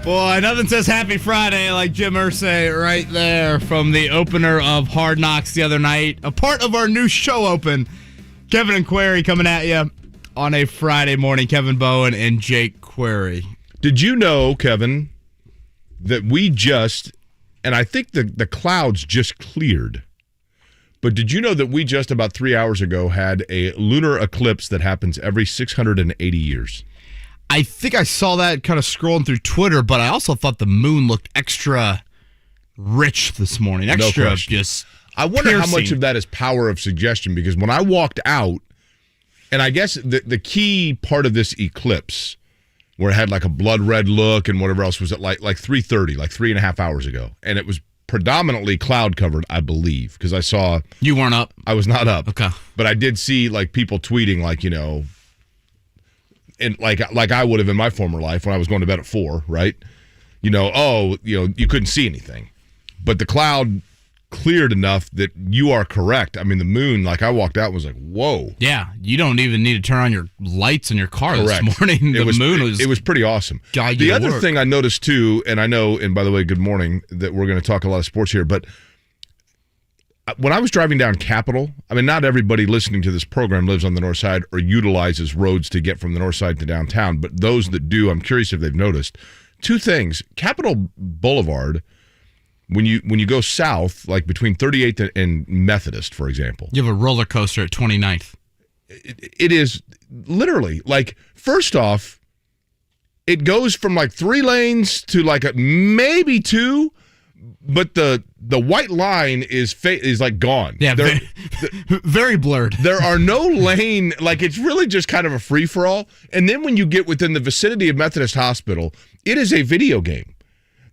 Boy, nothing says Happy Friday like Jim Irsay right there from the opener of Hard Knocks the other night. A part of our new show open. Kevin and Query coming at you on a Friday morning. Kevin Bowen and Jake Query. Did you know, Kevin, that we just, and I think the clouds just cleared, but did you know that we just about 3 hours ago had a lunar eclipse that happens every 680 years? I think I saw that kind of scrolling through Twitter, but I also thought the moon looked extra rich this morning. Extra just I wonder piercing. How much of that is power of suggestion, because when I walked out, and I guess the key part of this eclipse, where it had like a blood red look and whatever else, was at like 3:30, like 3.5 hours ago. And it was predominantly cloud covered, I believe, because I saw... You weren't up? I was not up. Okay. But I did see like people tweeting like, and like I would have in my former life when I was going to bed at 4, right? You couldn't see anything. But the cloud cleared enough that you are correct. I mean, the moon, like I walked out and was like, whoa. Yeah, you don't even need to turn on your lights in your car Correct. This morning. The moon was... It was pretty awesome. The other thing I noticed too, and I know, and by the way, good morning, that we're going to talk a lot of sports here, but when I was driving down Capitol, I mean, not everybody listening to this program lives on the north side or utilizes roads to get from the north side to downtown, but those that do, I'm curious if they've noticed. Two things. Capitol Boulevard, when you go south, like between 38th and Methodist, for example. You have a roller coaster at 29th. It is literally, like, first off, it goes from like 3 lanes to like maybe 2, but the white line is like gone. Yeah, very blurred. There are no lane, like it's really just kind of a free-for-all. And then when you get within the vicinity of Methodist Hospital, it is a video game.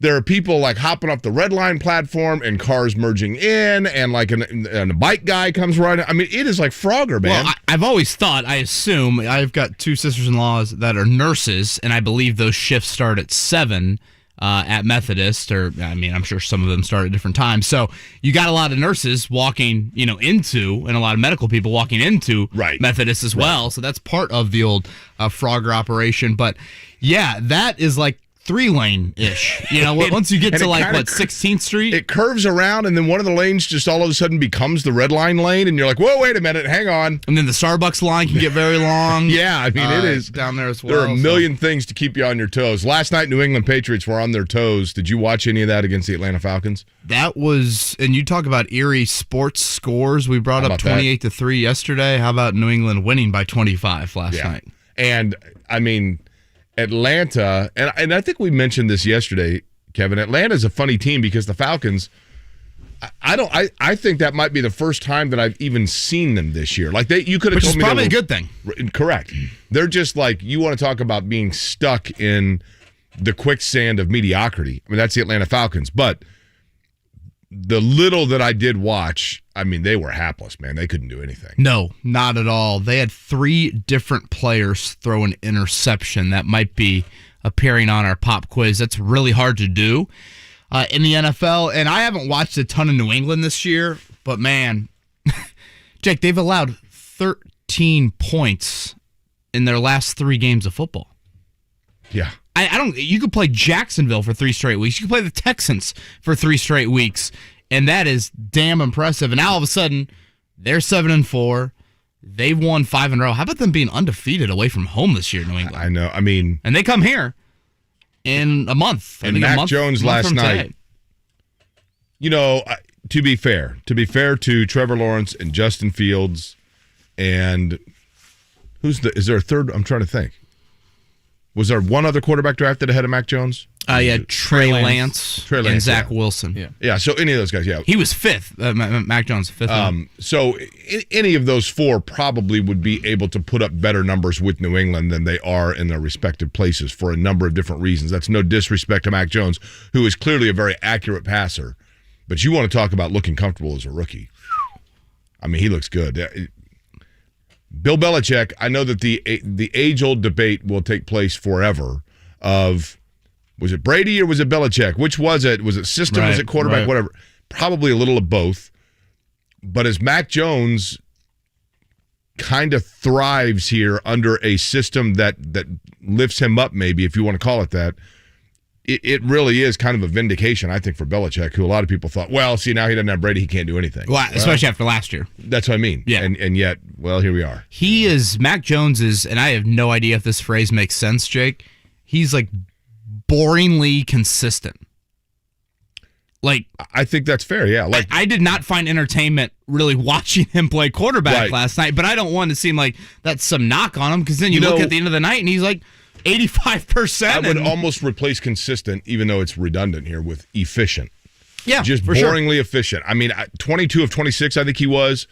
There are people like hopping off the red line platform and cars merging in, and like and a bike guy comes right. I mean, it is like Frogger, man. Well, I've always thought, I assume, I've got 2 sisters-in-laws that are nurses, and I believe those shifts start at 7 at Methodist, or I mean, I'm sure some of them start at different times. So you got a lot of nurses walking, into, and a lot of medical people walking into Methodist as well. So that's part of the old Frogger operation. But yeah, that is like 3-lane-ish. Once you get to 16th Street? It curves around, and then one of the lanes just all of a sudden becomes the red line lane, and you're like, whoa, wait a minute, hang on. And then the Starbucks line can get very long. Yeah, I mean, it is. Down there as well. There are a million things to keep you on your toes. Last night, New England Patriots were on their toes. Did you watch any of that against the Atlanta Falcons? That was, and you talk about eerie sports scores. We brought up 28-3 yesterday. How about New England winning by 25 last night? And, I mean... Atlanta, and I think we mentioned this yesterday, Kevin. Atlanta's a funny team because the Falcons, I think that might be the first time that I've even seen them this year. Like you could have told me, which is probably a good thing. Correct. They're just like, you want to talk about being stuck in the quicksand of mediocrity. I mean, that's the Atlanta Falcons. But the little that I did watch, I mean, they were hapless, man. They couldn't do anything. No, not at all. They had 3 different players throw an interception. That might be appearing on our pop quiz. That's really hard to do in the NFL. And I haven't watched a ton of New England this year, but man, Jake, they've allowed 13 points in their last 3 games of football. Yeah. I don't. You could play Jacksonville for 3 straight weeks. You could play the Texans for 3 straight weeks, and that is damn impressive. And now all of a sudden, they're 7-4. They've won 5 in a row. How about them being undefeated away from home this year, New England? I know. I mean, and they come here in a month. And Mac Jones last night. To be fair to Trevor Lawrence and Justin Fields, and is there a third? I'm trying to think. Was there one other quarterback drafted ahead of Mac Jones? Trey Lance and Zach Wilson. Yeah, so any of those guys, He was 5th. Mac Jones 5th. So any of those 4 probably would be able to put up better numbers with New England than they are in their respective places for a number of different reasons. That's no disrespect to Mac Jones, who is clearly a very accurate passer. But you want to talk about looking comfortable as a rookie. I mean, he looks good. Bill Belichick, I know that the age-old debate will take place forever of, was it Brady or was it Belichick? Which was it? Was it system? Was it quarterback? Right. Whatever. probably a little of both. But as Mac Jones kind of thrives here under a system that lifts him up, maybe, if you want to call it that, it really is kind of a vindication, I think, for Belichick, who a lot of people thought, well, see, now he doesn't have Brady, he can't do anything. Well, especially after last year. That's what I mean. Yeah. And yet, well, here we are. Mac Jones is, and I have no idea if this phrase makes sense, Jake, he's like boringly consistent. Like, I think that's fair, yeah. Like, I did not find entertainment really watching him play quarterback last night, but I don't want to seem like that's some knock on him, because then you look at the end of the night and he's like 85%. I would almost replace consistent, even though it's redundant here, with efficient. Yeah, just for boringly efficient. I mean, 22 of 26, I think he was.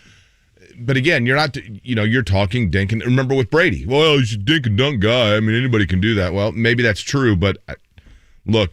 But again, you're not, you're talking dink and remember with Brady. Well, he's a dink and dunk guy. I mean, anybody can do that. Well, maybe that's true, but look,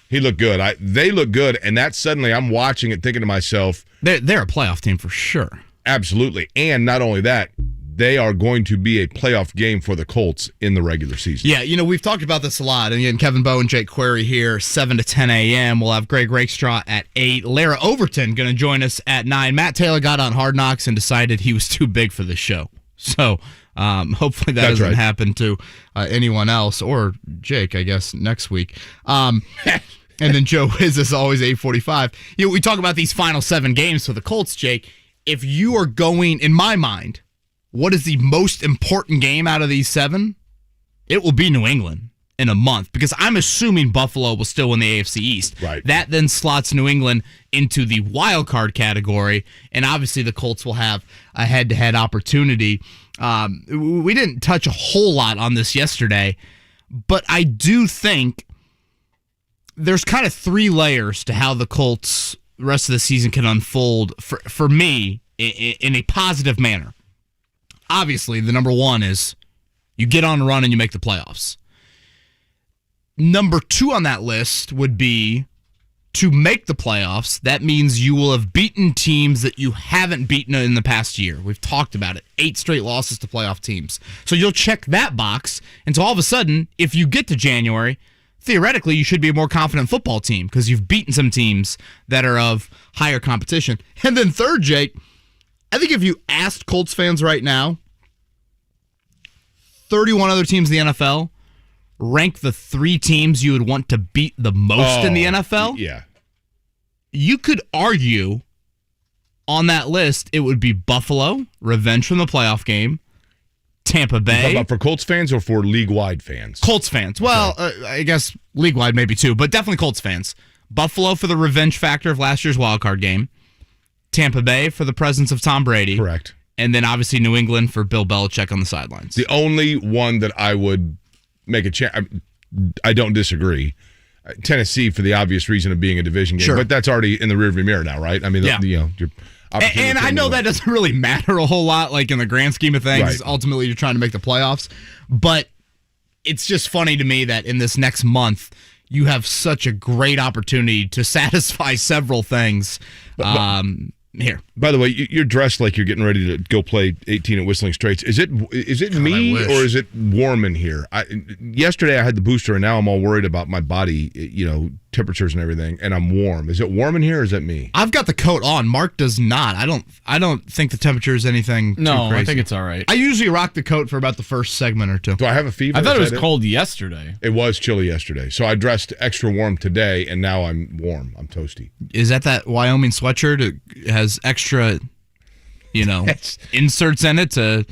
he looked good. They look good, and that suddenly I'm watching it thinking to myself, they're a playoff team for sure. Absolutely. And not only that, they are going to be a playoff game for the Colts in the regular season. Yeah, we've talked about this a lot. And again, Kevin Bowe and Jake Query here, 7 to 10 a.m. We'll have Greg Rakestraw at 8. Lara Overton going to join us at 9. Matt Taylor got on Hard Knocks and decided he was too big for this show. So hopefully that doesn't happen to anyone else, or Jake, I guess, next week. And then Joe Wiz is always 8:45. We talk about these final 7 games for the Colts, Jake. If you are going, in my mind, what is the most important game out of these 7? It will be New England in a month, because I'm assuming Buffalo will still win the AFC East. Right. That then slots New England into the wild card category, and obviously the Colts will have a head-to-head opportunity. We didn't touch a whole lot on this yesterday, but I do think there's kind of 3 layers to how the Colts the rest of the season can unfold for me in a positive manner. Obviously, the number 1 is you get on a run and you make the playoffs. Number 2 on that list would be to make the playoffs. That means you will have beaten teams that you haven't beaten in the past year. We've talked about it. 8 straight losses to playoff teams. So you'll check that box. And so all of a sudden, if you get to January, theoretically, you should be a more confident football team because you've beaten some teams that are of higher competition. And then third, Jake, I think if you asked Colts fans right now, 31 other teams in the NFL, rank the 3 teams you would want to beat the most in the NFL. Yeah. You could argue on that list it would be Buffalo, revenge from the playoff game, Tampa Bay. You talking about for Colts fans or for league-wide fans? Colts fans. Well, I guess league-wide maybe too, but definitely Colts fans. Buffalo for the revenge factor of last year's wildcard game. Tampa Bay for the presence of Tom Brady. Correct. And then obviously New England for Bill Belichick on the sidelines. The only one that I would make a chance, I don't disagree. Tennessee for the obvious reason of being a division game, but that's already in the rearview mirror now, right? I mean, and I know that doesn't really matter a whole lot, like in the grand scheme of things. Right. Ultimately, you're trying to make the playoffs, but it's just funny to me that in this next month, you have such a great opportunity to satisfy several things. Here. By the way, you're dressed like you're getting ready to go play 18 at Whistling Straits. Is it God, me or is it warm in here? Yesterday I had the booster and now I'm all worried about my body, temperatures and everything, and I'm warm. Is it warm in here or is that me? I've got the coat on. Mark does not. I don't think the temperature is anything too crazy. I think it's all right. I usually rock the coat for about the first segment or 2. Do I have a fever? I thought it was cold yesterday. It was chilly yesterday. So I dressed extra warm today and now I'm warm. I'm toasty. Is that Wyoming sweatshirt? It has extra, inserts in it to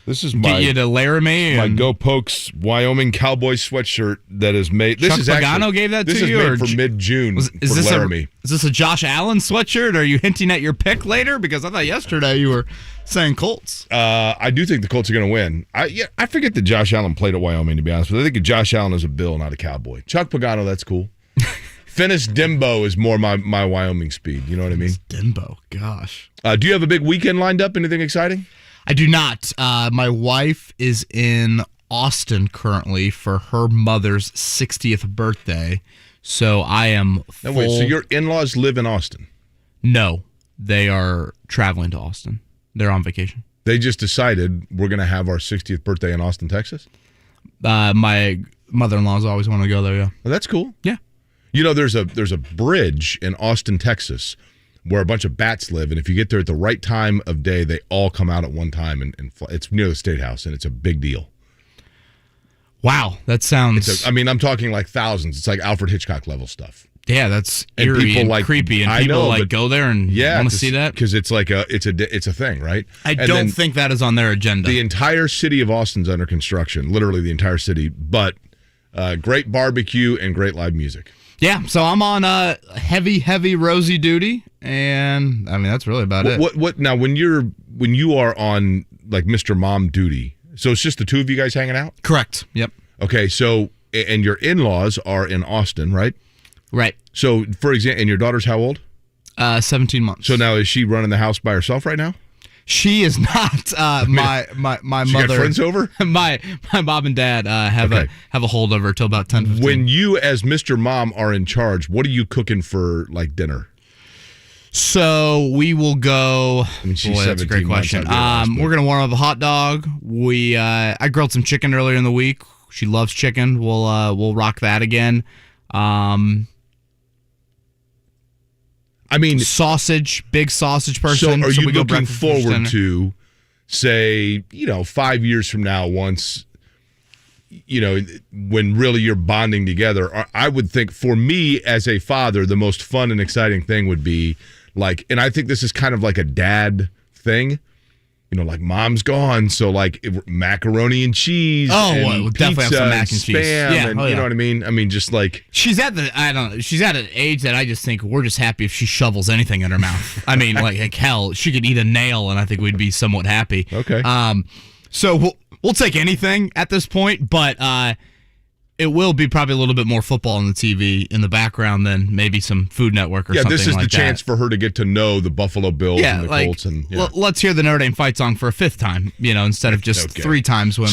get you to Laramie. My Go Pokes Wyoming Cowboy sweatshirt that is made. Chuck Pagano gave that to you? This is made for mid-June for Laramie. Is this a Josh Allen sweatshirt? Are you hinting at your pick later? Because I thought yesterday you were saying Colts. I do think the Colts are going to win. I forget that Josh Allen played at Wyoming, to be honest with you. I think Josh Allen is a Bill, not a Cowboy. Chuck Pagano, that's cool. Finis Dimbo is more my Wyoming speed. You know what I mean? Dimbo, gosh. Do you have a big weekend lined up? Anything exciting? I do not. My wife is in Austin currently for her mother's 60th birthday, so I am full. Wait, so your in-laws live in Austin? No, they are traveling to Austin. They're on vacation. They just decided we're going to have our 60th birthday in Austin, Texas? My mother-in-law's always wanted to go there, yeah. Well, that's cool. Yeah. There's a bridge in Austin, Texas, where a bunch of bats live, and if you get there at the right time of day, they all come out at one time and fly. It's near the State House, and it's a big deal. Wow, that sounds... I'm talking like thousands. It's like Alfred Hitchcock level stuff. Yeah, that's eerie and creepy, and people go there and want to see that? Because it's like it's a thing, right? I don't think that is on their agenda. The entire city of Austin's under construction, literally the entire city, but great barbecue and great live music. Yeah, so I'm on heavy Rosie duty, and I mean that's really about it. What now? When you are on like Mr. Mom duty, so it's just the two of you guys hanging out? Correct. Yep. Okay, so and your in-laws are in Austin, right? Right. So for example, and your daughter's how old? 17 months. So now is she running the house by herself right now? She is not. My mother. She got friends over? My mom and dad have a holdover till about 10:15. When you, as Mr. Mom, are in charge, what are you cooking for like dinner? So we will go. I mean, she's 17 that's a great question. Months, we're gonna warm up a hot dog. I grilled some chicken earlier in the week. She loves chicken. We'll rock that again. I mean, sausage, big sausage person. So are you we go looking forward to, say, 5 years from now, once, when really you're bonding together? I would think for me as a father, the most fun and exciting thing would be like, and I think this is kind of like a dad thing, like mom's gone, so like macaroni and cheese. Oh, and we'll definitely have some mac and cheese. Spam and you know what I mean? I mean, just like she's at an age that I just think we're just happy if she shovels anything in her mouth. I mean, like hell, she could eat a nail, and I think we'd be somewhat happy. Okay. So we'll take anything at this point, but it will be probably a little bit more football on the TV in the background than maybe some Food Network or something like that. Yeah, this is the chance for her to get to know the Buffalo Bills and the Colts. And let's hear the Notre Dame fight song for a fifth time, instead of just 3 times when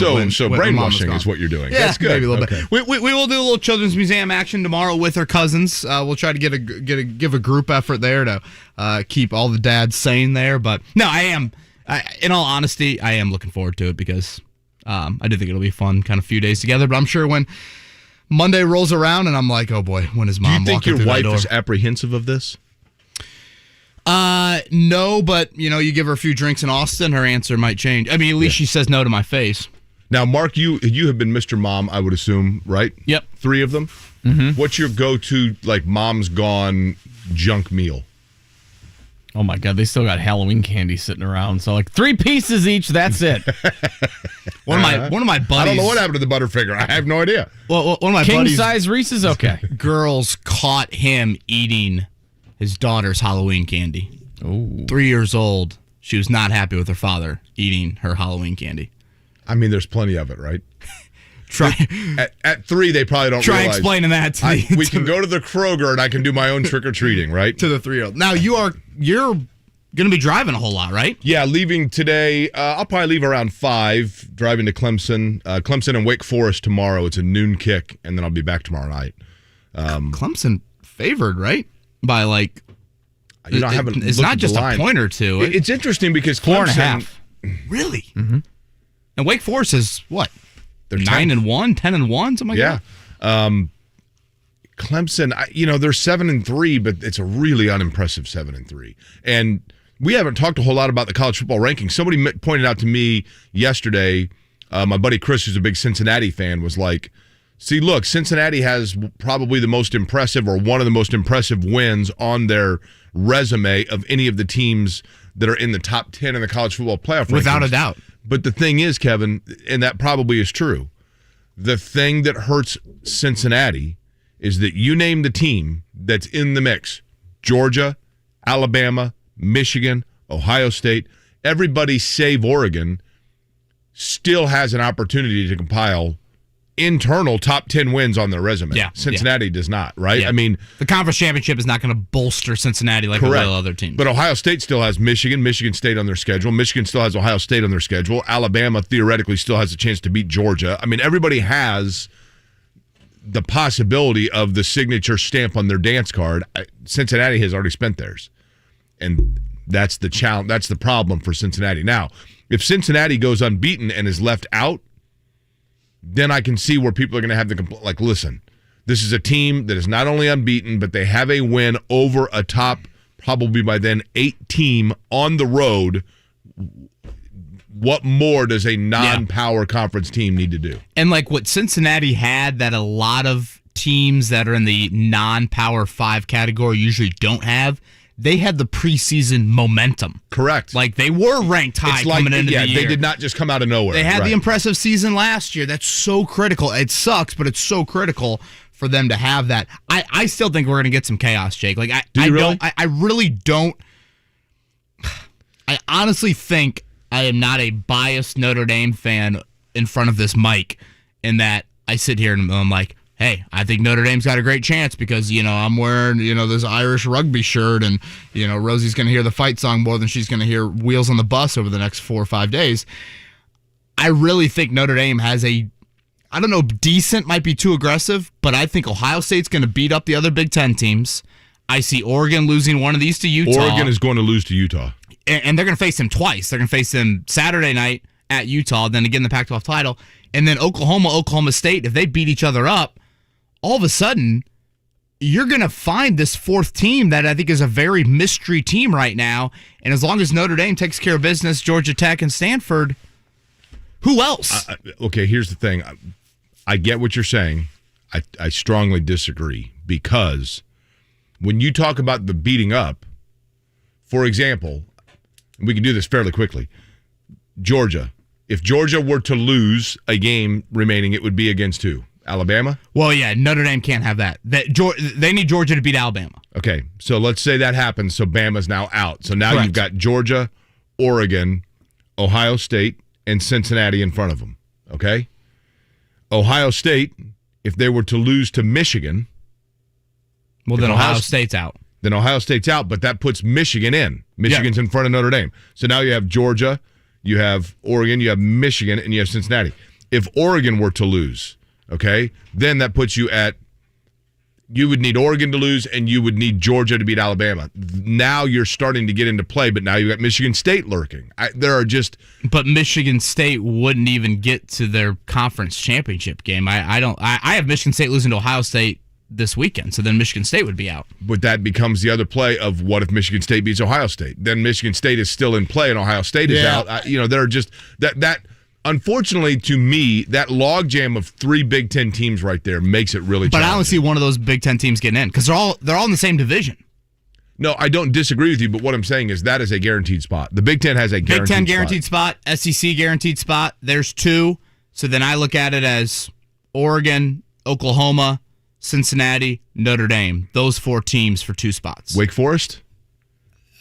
brainwashing is what you're doing. Yeah, that's good. Maybe a little bit. We will do a little children's museum action tomorrow with her cousins. We'll try to give a group effort there to keep all the dads sane there. But no, in all honesty, I am looking forward to it because I do think it'll be fun kind of few days together. But I'm sure when Monday rolls around and I'm like, oh boy, when is mom walking through that door? Do you think your wife is apprehensive of this? No, but you give her a few drinks in Austin, her answer might change. I mean, at least she says no to my face. Now, Mark, you have been Mr. Mom, I would assume, right? Yep. 3 of them? Mm-hmm. What's your go-to, like, mom's gone junk meal? Oh my God, they still got Halloween candy sitting around. So like 3 pieces each, that's it. One of my buddies. I don't know what happened to the Butterfinger. I have no idea. Well, one of my King buddies, size Reese's, okay. Girls caught him eating his daughter's Halloween candy. Ooh. 3 years old. She was not happy with her father eating her Halloween candy. I mean, there's plenty of it, right? At 3, they probably don't try realize. Explaining that to me. We can go to the Kroger and I can do my own trick-or-treating, right? To the 3-year-old. Now, you're going to be driving a whole lot, right? Yeah, leaving today. I'll probably leave around 5, driving to Clemson. Clemson and Wake Forest tomorrow. It's a noon kick, and then I'll be back tomorrow night. Clemson favored, right? By like... I haven't it's looked not at just the line. a point or two. It's interesting because 4.5. Really? Mm-hmm. And Wake Forest is what? They're 9-1, 10-1, something like that. Yeah. Clemson, they're 7-3, but it's a really unimpressive 7-3. And we haven't talked a whole lot about the college football rankings. Somebody pointed out to me yesterday. My buddy Chris, who's a big Cincinnati fan, was like, "See, look, Cincinnati has probably the most impressive or one of the most impressive wins on their resume of any of the teams that are in the top 10 in the college football playoff rankings." Without a doubt. But the thing is, Kevin, and that probably is true, the thing that hurts Cincinnati is that you name the team that's in the mix. Georgia, Alabama, Michigan, Ohio State, everybody save Oregon still has an opportunity to compile internal top 10 wins on their resume. Yeah, Cincinnati does not, right? Yeah. I mean, the conference championship is not going to bolster Cincinnati like all the other teams. But Ohio State still has Michigan State on their schedule. Michigan still has Ohio State on their schedule. Alabama theoretically still has a chance to beat Georgia. I mean, everybody has the possibility of the signature stamp on their dance card. Cincinnati has already spent theirs. And that's the challenge. That's the problem for Cincinnati. Now, if Cincinnati goes unbeaten and is left out, then I can see where people are going to have the like, listen, this is a team that is not only unbeaten, but they have a win over a top probably by then 8-team on the road. What more does a non-power conference team need to do? And like what Cincinnati had that a lot of teams that are in the non-power 5 category usually don't have, they had the preseason momentum. Correct. Like they were ranked high coming into the year. They did not just come out of nowhere. They had the impressive season last year. That's so critical. It sucks, but it's so critical for them to have that. I still think we're going to get some chaos, Jake. Like I really don't. I honestly think I am not a biased Notre Dame fan in front of this mic in that I sit here and I'm like, hey, I think Notre Dame's got a great chance because, I'm wearing, this Irish rugby shirt and, Rosie's going to hear the fight song more than she's going to hear Wheels on the Bus over the next 4 or 5 days. I really think Notre Dame has decent might be too aggressive, but I think Ohio State's going to beat up the other Big Ten teams. I see Oregon losing one of these to Utah. Oregon is going to lose to Utah. And they're going to face them twice. They're going to face them Saturday night at Utah, then again the Pac-12 title. And then Oklahoma State, if they beat each other up, all of a sudden, you're going to find this fourth team that I think is a very mystery team right now. And as long as Notre Dame takes care of business, Georgia Tech and Stanford, who else? Okay, here's the thing. I get what you're saying. I strongly disagree because when you talk about the beating up, for example, we can do this fairly quickly. Georgia. If Georgia were to lose a game remaining, it would be against who? Alabama? Well, yeah, Notre Dame can't have that. They need Georgia to beat Alabama. Okay, so let's say that happens, so Bama's now out. So now You've got Georgia, Oregon, Ohio State, and Cincinnati in front of them, okay? Ohio State, if they were to lose to Michigan... Well, then Ohio State's out. Then Ohio State's out, but that puts Michigan in. Michigan's in front of Notre Dame. So now you have Georgia, you have Oregon, you have Michigan, and you have Cincinnati. If Oregon were to lose... Okay, then that puts you at, you would need Oregon to lose and you would need Georgia to beat Alabama. Now you're starting to get into play, but now you've got Michigan State lurking. But Michigan State wouldn't even get to their conference championship game. I have Michigan State losing to Ohio State this weekend, so then Michigan State would be out. But that becomes the other play of what if Michigan State beats Ohio State? Then Michigan State is still in play and Ohio State is out. They're just, that unfortunately, to me, that logjam of 3 Big Ten teams right there makes it really challenging. But I don't see one of those Big Ten teams getting in because they're all in the same division. No, I don't disagree with you, but what I'm saying is that is a guaranteed spot. The Big Ten has a guaranteed spot. Big Ten guaranteed spot, SEC guaranteed spot. There's 2. So then I look at it as Oregon, Oklahoma, Cincinnati, Notre Dame. Those 4 teams for 2 spots. Wake Forest?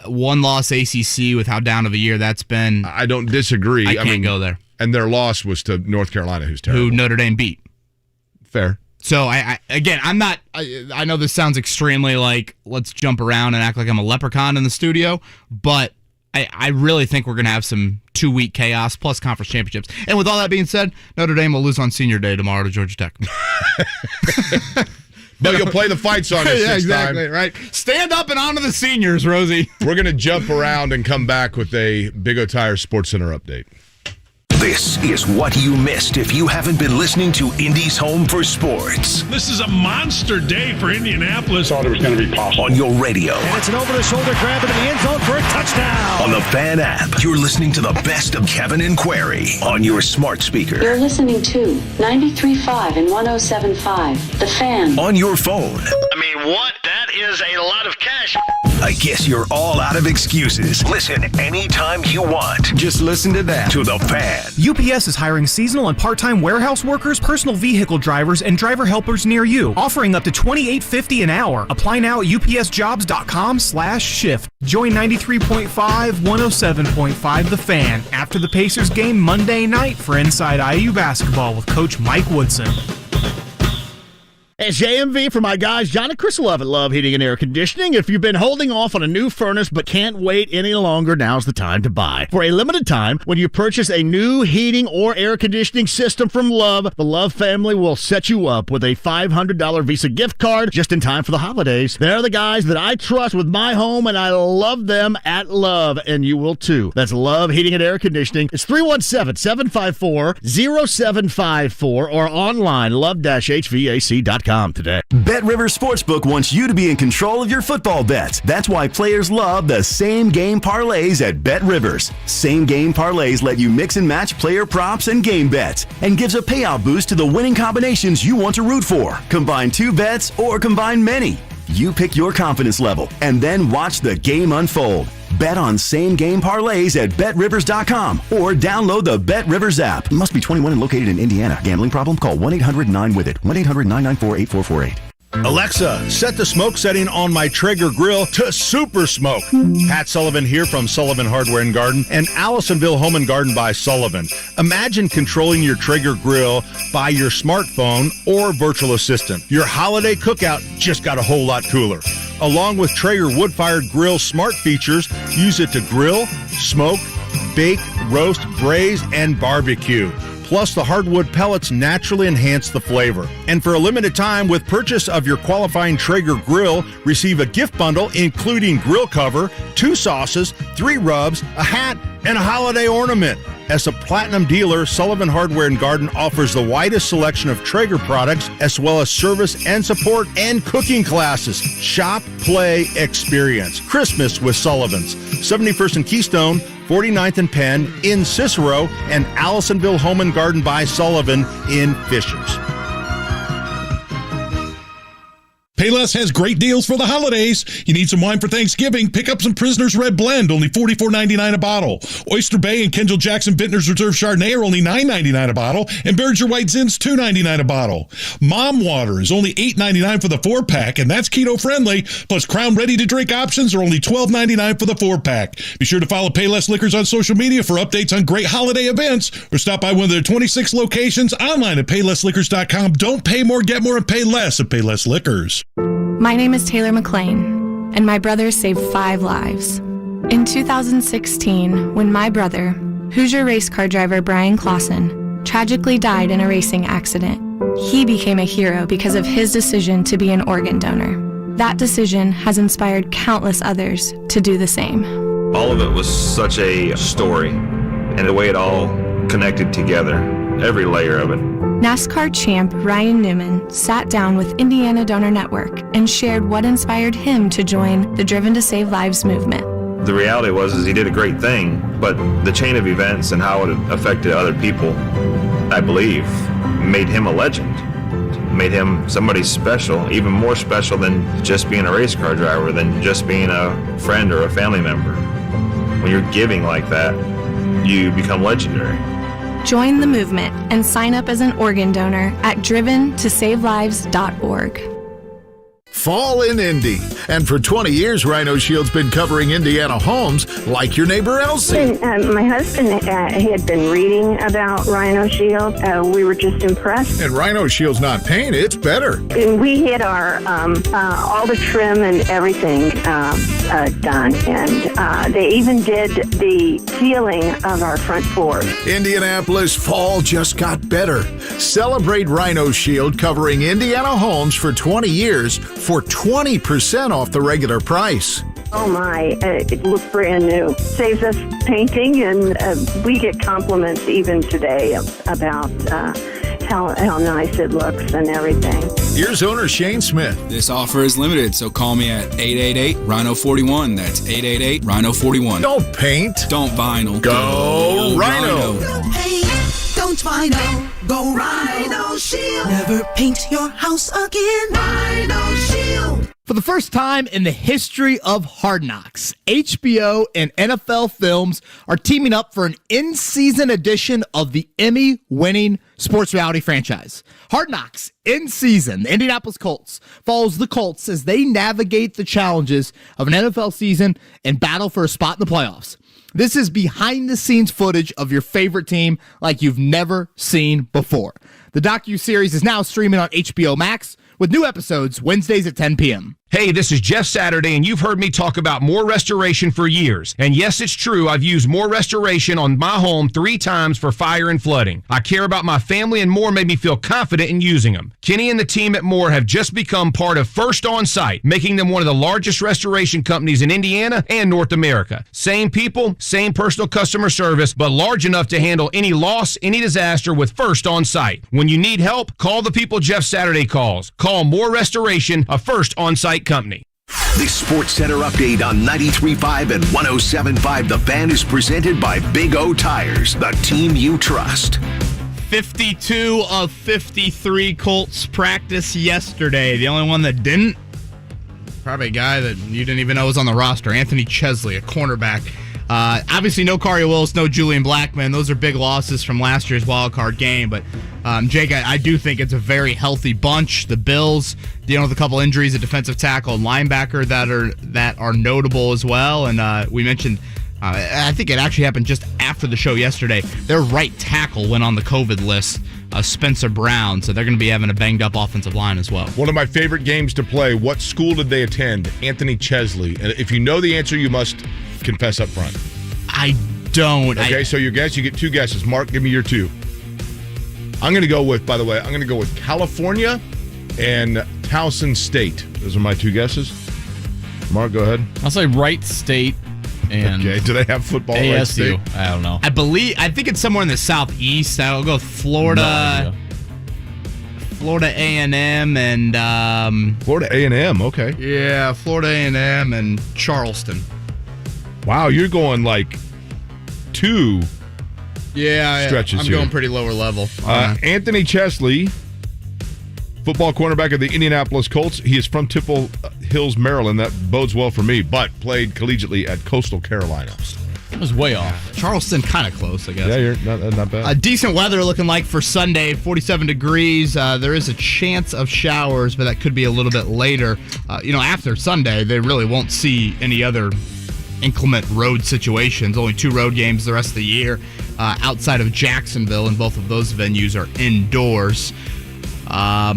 1 loss ACC with how down of a year that's been. I don't disagree. I can't go there. And their loss was to North Carolina, who's terrible. Who Notre Dame beat. Fair. So, I'm not, I know this sounds extremely like, let's jump around and act like I'm a leprechaun in the studio, but I really think we're going to have some 2-week chaos plus conference championships. And with all that being said, Notre Dame will lose on senior day tomorrow to Georgia Tech. But you'll play the fight song at 6 exactly, time. Right. Stand up and honor the seniors, Rosie. We're going to jump around and come back with a Big O Tire Sports Center update. This is what you missed if you haven't been listening to Indy's Home for Sports. This is a monster day for Indianapolis. Thought it was going to be possible. On your radio. And it's an over-the-shoulder grab into the end zone for a touchdown. On the Fan app. You're listening to the best of Kevin and Query on your smart speaker. You're listening to 93.5 and 107.5. The Fan. On your phone. I mean, what? That is a lot of cash. I guess you're all out of excuses. Listen anytime you want. Just listen to that. To the Fan. UPS is hiring seasonal and part-time warehouse workers, personal vehicle drivers, and driver helpers near you, offering up to $28.50 an hour. Apply now at upsjobs.com/shift. Join 93.5, 107.5 The Fan after the Pacers game Monday night for Inside IU Basketball with Coach Mike Woodson. It's JMV for my guys, John and Chris Love at Love Heating and Air Conditioning. If you've been holding off on a new furnace but can't wait any longer, now's the time to buy. For a limited time, when you purchase a new heating or air conditioning system from Love, the Love family will set you up with a $500 Visa gift card just in time for the holidays. They're the guys that I trust with my home, and I love them at Love, and you will too. That's Love Heating and Air Conditioning. It's 317-754-0754 or online love-hvac.com. BetRivers.com today. BetRivers Sportsbook wants you to be in control of your football bets. That's why players love the same game parlays at BetRivers. Same game parlays let you mix and match player props and game bets, and gives a payout boost to the winning combinations you want to root for. Combine 2 bets or combine many. You pick your confidence level and then watch the game unfold. Bet on same game parlays at BetRivers.com or download the BetRivers app. Must be 21 and located in Indiana. Gambling problem? Call 1-800-9-WITH-IT. 1-800-994-8448. Alexa, set the smoke setting on my Traeger grill to super smoke. Pat Sullivan here from Sullivan Hardware and Garden and Allisonville Home and Garden by Sullivan. Imagine controlling your Traeger grill by your smartphone or virtual assistant. Your holiday cookout just got a whole lot cooler. Along with Traeger wood-fired grill smart features, use it to grill, smoke, bake, roast, braise, and barbecue. Plus, the hardwood pellets naturally enhance the flavor. And for a limited time, with purchase of your qualifying Traeger grill, receive a gift bundle including grill cover, 2 sauces, 3 rubs, a hat, and a holiday ornament. As a platinum dealer, Sullivan Hardware and Garden offers the widest selection of Traeger products, as well as service and support and cooking classes. Shop, play, experience. Christmas with Sullivan's. 71st and Keystone, 49th and Penn in Cicero, and Allisonville Home and Garden by Sullivan in Fishers. Payless has great deals for the holidays. You need some wine for Thanksgiving? Pick up some Prisoner's Red Blend, only $44.99 a bottle. Oyster Bay and Kendall Jackson Vintners Reserve Chardonnay are only $9.99 a bottle, and Berger White Zin's $2.99 a bottle. Mom Water is only $8.99 for the 4-pack, and that's keto-friendly. Plus, Crown ready-to-drink options are only $12.99 for the 4-pack. Be sure to follow Payless Liquors on social media for updates on great holiday events, or stop by one of their 26 locations online at PaylessLiquors.com. Don't pay more, get more, and pay less at Payless Liquors. My name is Taylor McLean, and my brother saved 5 lives. In 2016, when my brother, Hoosier race car driver Brian Clausen, tragically died in a racing accident, he became a hero because of his decision to be an organ donor. That decision has inspired countless others to do the same. All of it was such a story, and the way it all connected together, every layer of it. NASCAR champ Ryan Newman sat down with Indiana Donor Network and shared what inspired him to join the Driven to Save Lives movement. The reality was he did a great thing, but the chain of events and how it affected other people, I believe, made him a legend. Made him somebody special, even more special than just being a race car driver, than just being a friend or a family member. When you're giving like that, you become legendary. Join the movement and sign up as an organ donor at driventosavelives.org. Fall in Indy. And for 20 years, Rhino Shield's been covering Indiana homes like your neighbor Elsie. My husband he had been reading about Rhino Shield. We were just impressed. And Rhino Shield's not paint, it's better. And we had our all the trim and everything done. And they even did the ceiling of our front porch. Indianapolis, fall just got better. Celebrate Rhino Shield covering Indiana homes for 20 years for 20% off the regular price. Oh my, it looks brand new. Saves us painting, and we get compliments even today about how nice it looks and everything. Here's owner Shane Smith. This offer is limited, so call me at 888-RHINO-41. That's 888-RHINO-41. Don't paint. Don't vinyl. Go Rhino. Don't paint. Don't vinyl. Go Rhino Shield. Never paint your house again. Rhino Shield. For the first time in the history of Hard Knocks, HBO and NFL Films are teaming up for an in-season edition of the Emmy-winning sports reality franchise. Hard Knocks in season, the Indianapolis Colts follows the Colts as they navigate the challenges of an NFL season and battle for a spot in the playoffs. This is behind-the-scenes footage of your favorite team like you've never seen before. The docuseries is now streaming on HBO Max with new episodes Wednesdays at 10 p.m. Hey, this is Jeff Saturday, and you've heard me talk about More Restoration for years. And yes, it's true, I've used More Restoration on my home 3 times for fire and flooding. I care about my family, and More made me feel confident in using them. Kenny and the team at More have just become part of First On Site, making them one of the largest restoration companies in Indiana and North America. Same people, same personal customer service, but large enough to handle any loss, any disaster with First On Site. When you need help, call the people Jeff Saturday calls. Call More Restoration, a First On Site company. The Sports Center update on 93.5 and 107.5 The Fan is presented by Big O Tires, the team you trust. 52 of 53 Colts practice yesterday. The only one that didn't, probably a guy that you didn't even know was on the roster, Anthony Chesley, a cornerback. Obviously, no Kari Willis, no Julian Blackman. Those are big losses from last year's wild card game. But, Jake, I do think it's a very healthy bunch. The Bills dealing with a couple injuries, a defensive tackle and linebacker that are notable as well. And we mentioned, I think it actually happened just after the show yesterday, their right tackle went on the COVID list, Spencer Brown. So they're going to be having a banged-up offensive line as well. One of my favorite games to play. What school did they attend? Anthony Chesley. And if you know the answer, you must confess up front. I don't. Okay, so your guess, you get 2 guesses. Mark, give me your 2. I'm going to go with, by the way, California and Towson State. Those are my 2 guesses. Mark, go ahead. I'll say Wright State and okay, do they have football at Wright State? I don't know. I think it's somewhere in the southeast. I'll go Florida. Florida A&M and Florida A&M, okay. Yeah, Florida A&M and Charleston. Wow, you're going like 2 stretches I'm here. going pretty lower level. Anthony Chesley, football cornerback of the Indianapolis Colts. He is from Temple Hills, Maryland. That bodes well for me, but played collegiately at Coastal Carolina. That was way off. Charleston, kind of close, I guess. Yeah, you're not bad. Decent weather looking like for Sunday, 47 degrees. There is a chance of showers, but that could be a little bit later. After Sunday, they really won't see any other inclement road situations. Only 2 road games the rest of the year outside of Jacksonville, and both of those venues are indoors.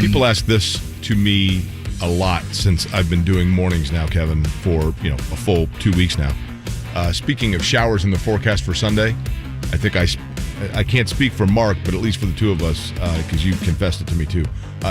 People ask this to me a lot since I've been doing mornings now, Kevin, for a full 2 weeks now. Speaking of showers in the forecast for Sunday, I think I can't speak for Mark, but at least for the 2 of us, because you confessed it to me too.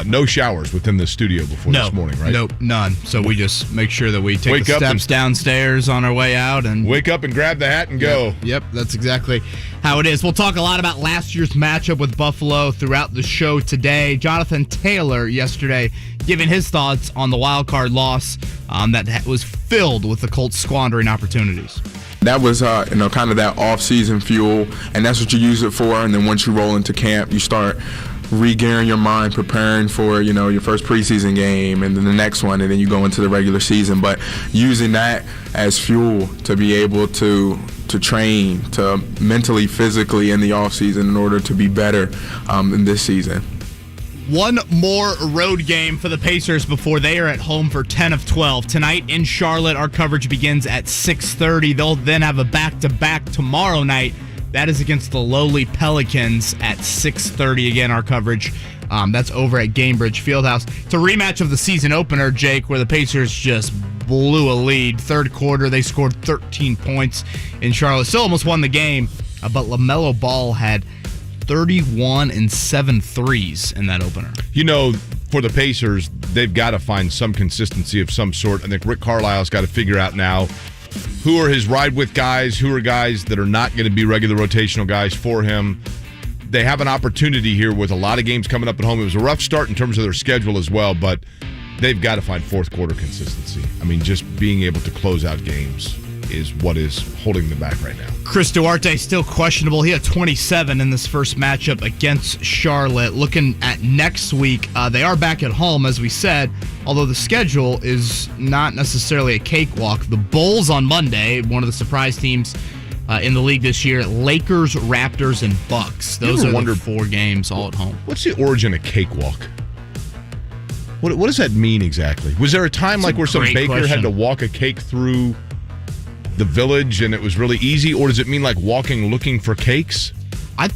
No showers within the studio before this morning, right? Nope, none. So we just make sure that we take the steps downstairs on our way out and wake up and grab the hat and go. Yep, that's exactly how it is. We'll talk a lot about last year's matchup with Buffalo throughout the show today. Jonathan Taylor yesterday giving his thoughts on the wild card loss that was filled with the Colts squandering opportunities. That was, kind of that off-season fuel, and that's what you use it for. And then once you roll into camp, you start re-gearing your mind, preparing for, your first preseason game and then the next one, and then you go into the regular season. But using that as fuel to be able to train, to mentally, physically in the off-season in order to be better in this season. One more road game for the Pacers before they are at home for 10 of 12. Tonight in Charlotte, our coverage begins at 6:30. They'll then have a back-to-back tomorrow night. That is against the lowly Pelicans at 6:30. Again, our coverage. That's over at Gainbridge Fieldhouse. It's a rematch of the season opener, Jake, where the Pacers just blew a lead. Third quarter, they scored 13 points in Charlotte. Still almost won the game, but LaMelo Ball had 31 and 7 threes in that opener. For the Pacers, they've got to find some consistency of some sort. I think Rick Carlisle's got to figure out now who are his ride-with guys, who are guys that are not going to be regular rotational guys for him. They have an opportunity here with a lot of games coming up at home. It was a rough start in terms of their schedule as well, but they've got to find fourth quarter consistency. I mean, just being able to close out games is what is holding them back right now. Chris Duarte still questionable. He had 27 in this first matchup against Charlotte. Looking at next week, they are back at home, as we said, although the schedule is not necessarily a cakewalk. The Bulls on Monday, one of the surprise teams in the league this year, Lakers, Raptors, and Bucks. Those are the 4 games all at home. What's the origin of cakewalk? What does that mean exactly? Was there a time where some baker had to walk a cake through the village and it was really easy, or does it mean like walking looking for cakes?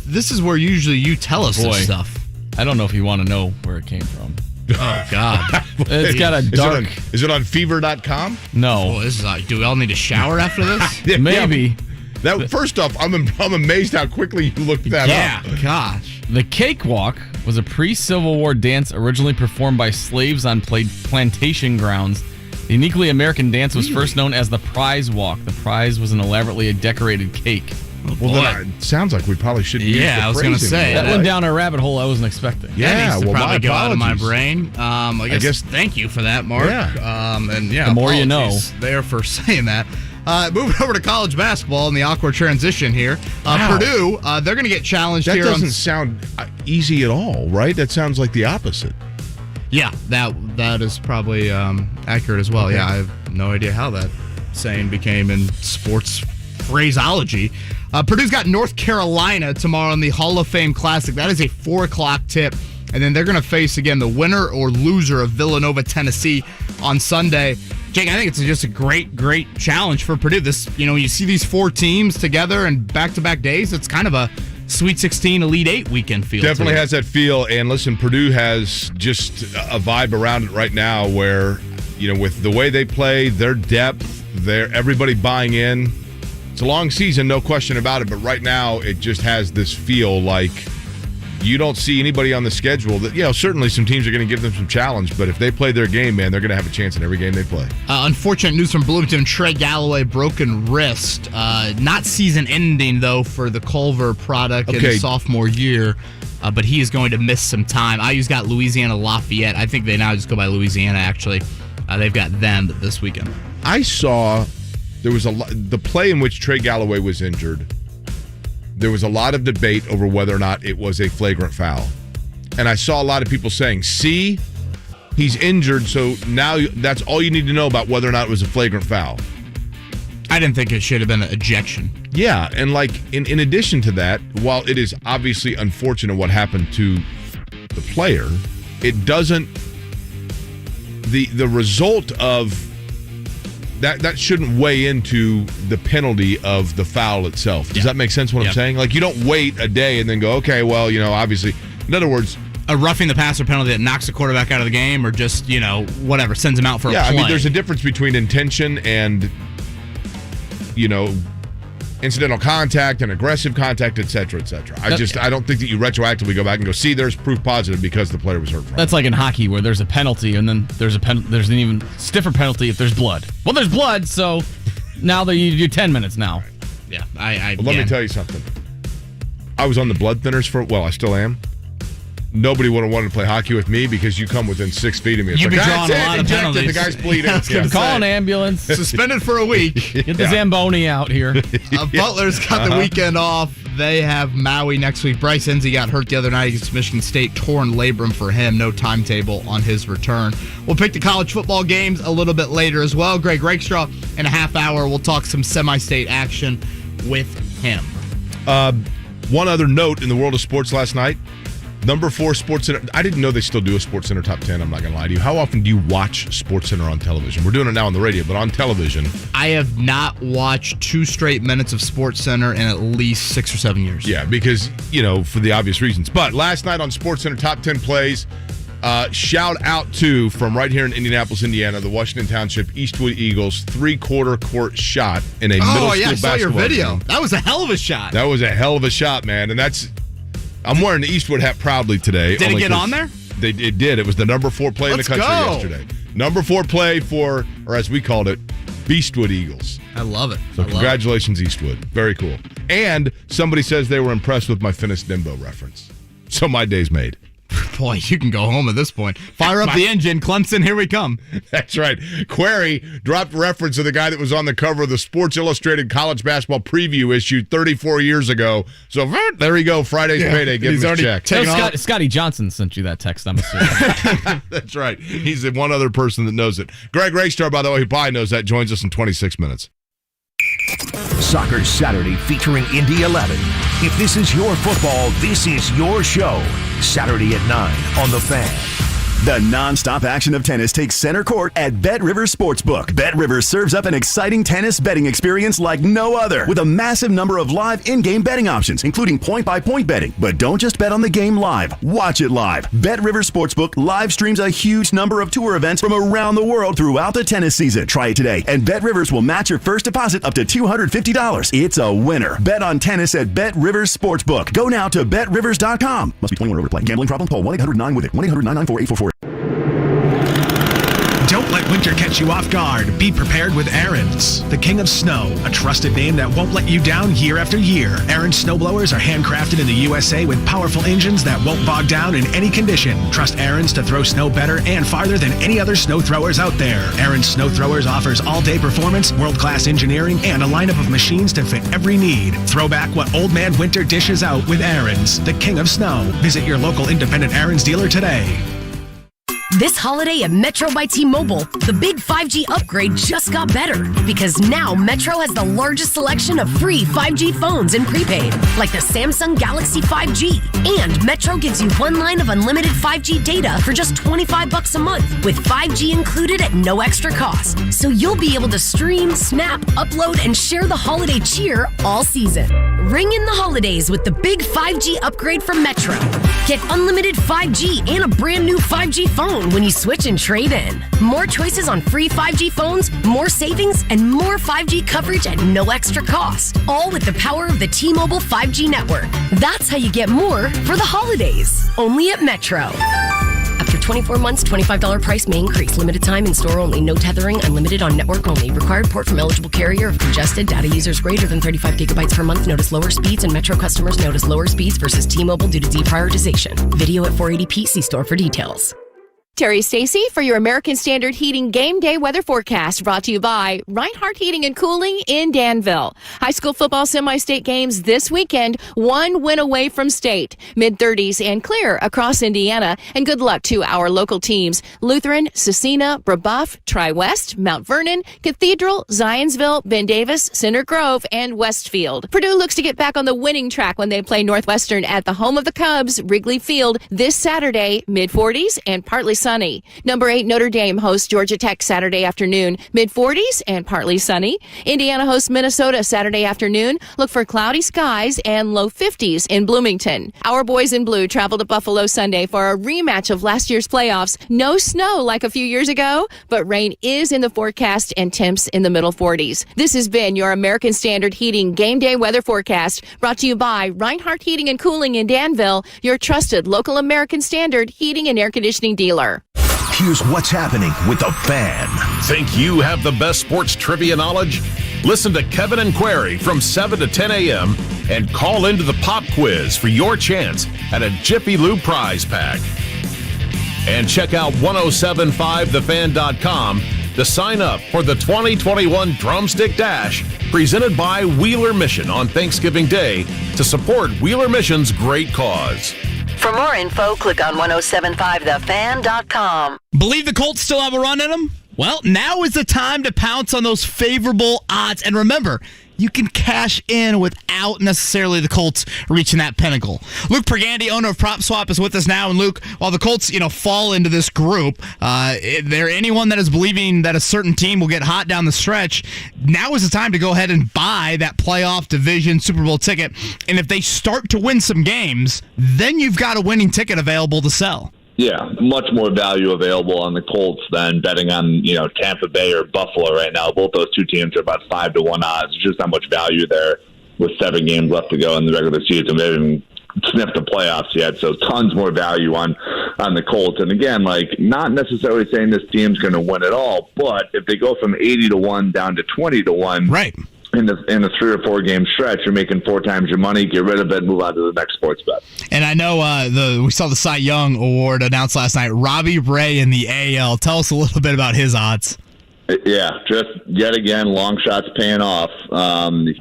This is where usually you tell us this stuff. I don't know if you want to know where it came from. Oh, God. It's got a dark... Is it on fever.com? No. Oh, this is do we all need a shower after this? Yeah, Maybe. That First off, I'm amazed how quickly you looked that up. Yeah, gosh. The cakewalk was a pre-Civil War dance originally performed by slaves on plantation grounds. The uniquely American dance was first known as the prize walk. The prize was an elaborately decorated cake. Well, then it sounds like we probably should use the I was going to say. That went down a rabbit hole I wasn't expecting. That needs to probably go out of my apologies. brain. I guess thank you for that, Mark. Yeah. The more you know. There for saying that. Moving over to college basketball in the awkward transition here. Wow. Purdue, they're going to get challenged That here. doesn't sound easy at all, right? That sounds like the opposite. Yeah, that is probably accurate as well. Okay. Yeah, I have no idea how that saying became in sports phraseology. Purdue's got North Carolina tomorrow in the Hall of Fame Classic. That is a 4:00 tip. And then they're going to face, again, the winner or loser of Villanova, Tennessee on Sunday. Jake, I think it's just a great, great challenge for Purdue. This, you see these four teams together and back-to-back days. It's kind of a Sweet 16, Elite 8 weekend feel. Definitely has that feel. And listen, Purdue has just a vibe around it right now where, with the way they play, their depth, everybody buying in. It's a long season, no question about it. But right now, it just has this feel like you don't see anybody on the schedule that, certainly some teams are going to give them some challenge, but if they play their game, man, they're going to have a chance in every game they play. Unfortunate news from Bloomington. Trey Galloway, broken wrist. Not season ending, though, for the Culver product in his sophomore year, but he is going to miss some time. IU's got Louisiana Lafayette. I think they now just go by Louisiana, actually. They've got them this weekend. I saw there was the play in which Trey Galloway was injured. There was a lot of debate over whether or not it was a flagrant foul. And I saw a lot of people saying, see, he's injured, so now that's all you need to know about whether or not it was a flagrant foul. I didn't think it should have been an ejection. Yeah, and in addition to that, while it is obviously unfortunate what happened to the player, it doesn't, the result of that shouldn't weigh into the penalty of the foul itself. Does that make sense what I'm saying? Like, you don't wait a day and then go, okay, well, obviously. In other words, a roughing the passer penalty that knocks the quarterback out of the game or just, whatever, sends him out for a play. Yeah, I mean, there's a difference between intention and, incidental contact and aggressive contact, et cetera, et cetera. I don't think that you retroactively go back and go, see, there's proof positive because the player was hurt from it. That's like in hockey where there's a penalty and then there's an even stiffer penalty if there's blood. Well, there's blood, so now you do 10 minutes now. Yeah, let me tell you something. I was on the blood thinners I still am. Nobody would have wanted to play hockey with me because you come within 6 feet of me. You'd be drawing a lot of penalties. The guy's bleeding. Call an ambulance. Suspended for a week. Get the Zamboni out here. Butler's got the weekend off. They have Maui next week. Bryce Enzi got hurt the other night against Michigan State. Torn labrum for him. No timetable on his return. We'll pick the college football games a little bit later as well. Greg Rakestraw in a half hour. We'll talk some semi-state action with him. One other note in the world of sports last night. Number 4 SportsCenter. I didn't know they still do a SportsCenter Top 10. I'm not going to lie to you. How often do you watch SportsCenter on television? We're doing it now on the radio, but on television. I have not watched 2 straight minutes of SportsCenter in at least 6 or 7 years. Yeah, because, for the obvious reasons. But last night on SportsCenter Top 10 plays, shout out to, from right here in Indianapolis, Indiana, the Washington Township Eastwood Eagles 3/4 court shot in a middle school basketball I saw your video. game. That was a hell of a shot. That was a hell of a shot, man. And I'm wearing the Eastwood hat proudly today. Did it get on there? It did. It was the number 4 play in the country yesterday. Number 4 play for, or as we called it, Beastwood Eagles. I love it. So congratulations, Eastwood. Very cool. And somebody says they were impressed with my Finis Dimbo reference. So my day's made. Boy, you can go home at this point. Fire up the engine. Clemson, here we come. That's right. Query dropped reference to the guy that was on the cover of the Sports Illustrated College Basketball Preview issue 34 years ago. So there you go. Friday's payday. Give him his check. Scotty Johnson sent you that text, I'm assuming. That's right. He's the one other person that knows it. Greg Rakestraw, by the way, who probably knows that, joins us in 26 minutes. Soccer Saturday featuring Indy 11. If this is your football, this is your show. Saturday at 9 on The Fan. The non-stop action of tennis takes center court at Bet Rivers Sportsbook. Bet Rivers serves up an exciting tennis betting experience like no other with a massive number of live in-game betting options, including point-by-point betting. But don't just bet on the game live. Watch it live. Bet Rivers Sportsbook live streams a huge number of tour events from around the world throughout the tennis season. Try it today, and Bet Rivers will match your first deposit up to $250. It's a winner. Bet on tennis at Bet Rivers Sportsbook. Go now to betrivers.com. Must be 21 or over to play. Gambling problem? Call 1-800-9-WITH-IT. 1-800-994-8444. Don't let winter catch you off guard. Be prepared with Aaron's, the king of snow, a trusted name that won't let you down year after year. Aaron's snowblowers are handcrafted in the USA with powerful engines that won't bog down in any condition. Trust Aaron's to throw snow better and farther than any other snow throwers out there. Aaron's Snow Throwers offers all-day performance, world-class engineering, and a lineup of machines to fit every need. Throw back what old man winter dishes out with Aaron's, the king of snow. Visit your local independent Aaron's dealer today. This holiday at Metro by T-Mobile, the big 5G upgrade just got better because now Metro has the largest selection of free 5G phones in prepaid, like the Samsung Galaxy 5G. And Metro gives you one line of unlimited 5G data for just $25 a month with 5G included at no extra cost. So you'll be able to stream, snap, upload, and share the holiday cheer all season. Ring in the holidays with the big 5G upgrade from Metro. Get unlimited 5G and a brand new 5G phone when you switch and trade in. More choices on free 5G phones, more savings, and more 5G coverage at no extra cost. All with the power of the T-Mobile 5G network. That's how you get more for the holidays. Only at Metro. After 24 months, $25 price may increase. Limited time in store only. No tethering. Unlimited on network only. Required port from eligible carrier of congested data users greater than 35 gigabytes per month. Notice lower speeds, and Metro customers notice lower speeds versus T-Mobile due to deprioritization. Video at 480p. See store for details. Terry Stacy for your American Standard Heating Game Day Weather Forecast, brought to you by Reinhardt Heating and Cooling in Danville. High school football semi-state games this weekend, one win away from state. Mid-30s and clear across Indiana. And good luck to our local teams: Lutheran, Cecina, Brebeuf, Tri-West, Mount Vernon, Cathedral, Zionsville, Ben Davis, Center Grove, and Westfield. Purdue looks to get back on the winning track when they play Northwestern at the home of the Cubs, Wrigley Field, this Saturday, mid-40s and partly sunny. Number 8 Notre Dame hosts Georgia Tech Saturday afternoon, mid-40s and partly sunny. Indiana hosts Minnesota Saturday afternoon. Look for cloudy skies and low 50s in Bloomington. Our boys in blue travel to Buffalo Sunday for a rematch of last year's playoffs. No snow like a few years ago, but rain is in the forecast and temps in the middle 40s. This has been your American Standard Heating Game Day Weather Forecast, brought to you by Reinhardt Heating and Cooling in Danville, your trusted local American Standard heating and air conditioning dealer. Here's what's happening with the Fan. Think you have the best sports trivia knowledge? Listen to Kevin and Query from 7 to 10 a.m. and call into the pop quiz for your chance at a Jiffy Lube prize pack. And check out 1075thefan.com to sign up for the 2021 Drumstick Dash presented by Wheeler Mission on Thanksgiving Day to support Wheeler Mission's great cause. For more info, click on 1075thefan.com. Believe the Colts still have a run in them? Well, now is the time to pounce on those favorable odds. And remember, you can cash in without necessarily the Colts reaching that pinnacle. Luke Pergandy, owner of PropSwap, is with us now. And Luke, while the Colts, fall into this group, there anyone that is believing that a certain team will get hot down the stretch, now is the time to go ahead and buy that playoff division Super Bowl ticket. And if they start to win some games, then you've got a winning ticket available to sell. Yeah, much more value available on the Colts than betting on, Tampa Bay or Buffalo right now. Both those two teams are about 5-1 odds. There's just not much value there with 7 games left to go in the regular season. They haven't sniffed the playoffs yet, so tons more value on the Colts. And again, not necessarily saying this team's going to win it all, but if they go from 80-1 down to 20-1, right, in a 3 or 4 game stretch, you're making 4 times your money. Get rid of it, move on to the next sports bet. And I know we saw the Cy Young Award announced last night. Robbie Ray in the AL. Tell us a little bit about his odds. Yeah, just yet again, long shots paying off.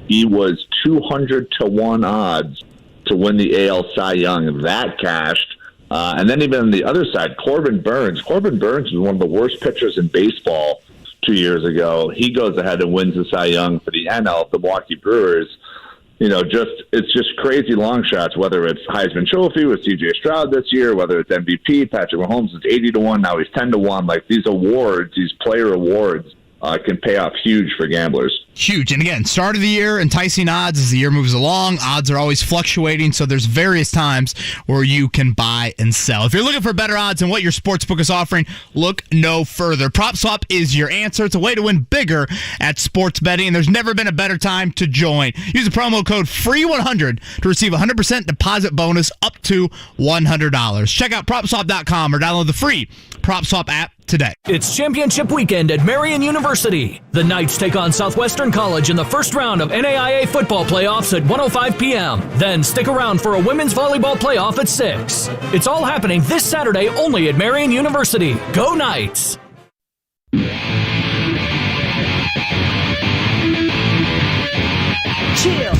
He was 200-1 odds to win the AL Cy Young. That cashed. And then even on the other side, Corbin Burns. Corbin Burns was one of the worst pitchers in baseball 2 years ago. He goes ahead and wins the Cy Young for the NL, the Milwaukee Brewers. it's just crazy long shots, whether it's Heisman Trophy with C.J. Stroud this year, whether it's MVP, Patrick Mahomes is 80-1, now he's 10-1. Like, these awards, these player awards, can pay off huge for gamblers. Huge. And again, start of the year, enticing odds as the year moves along. Odds are always fluctuating, so there's various times where you can buy and sell. If you're looking for better odds than what your sportsbook is offering, look no further. PropSwap is your answer. It's a way to win bigger at sports betting, and there's never been a better time to join. Use the promo code FREE100 to receive a 100% deposit bonus up to $100. Check out PropSwap.com or download the free PropSwap app today. It's championship weekend at Marian University. The Knights take on Southwestern College in the first round of NAIA football playoffs at 1:05 p.m. Then stick around for a women's volleyball playoff at 6. It's all happening this Saturday only at Marian University. Go Knights!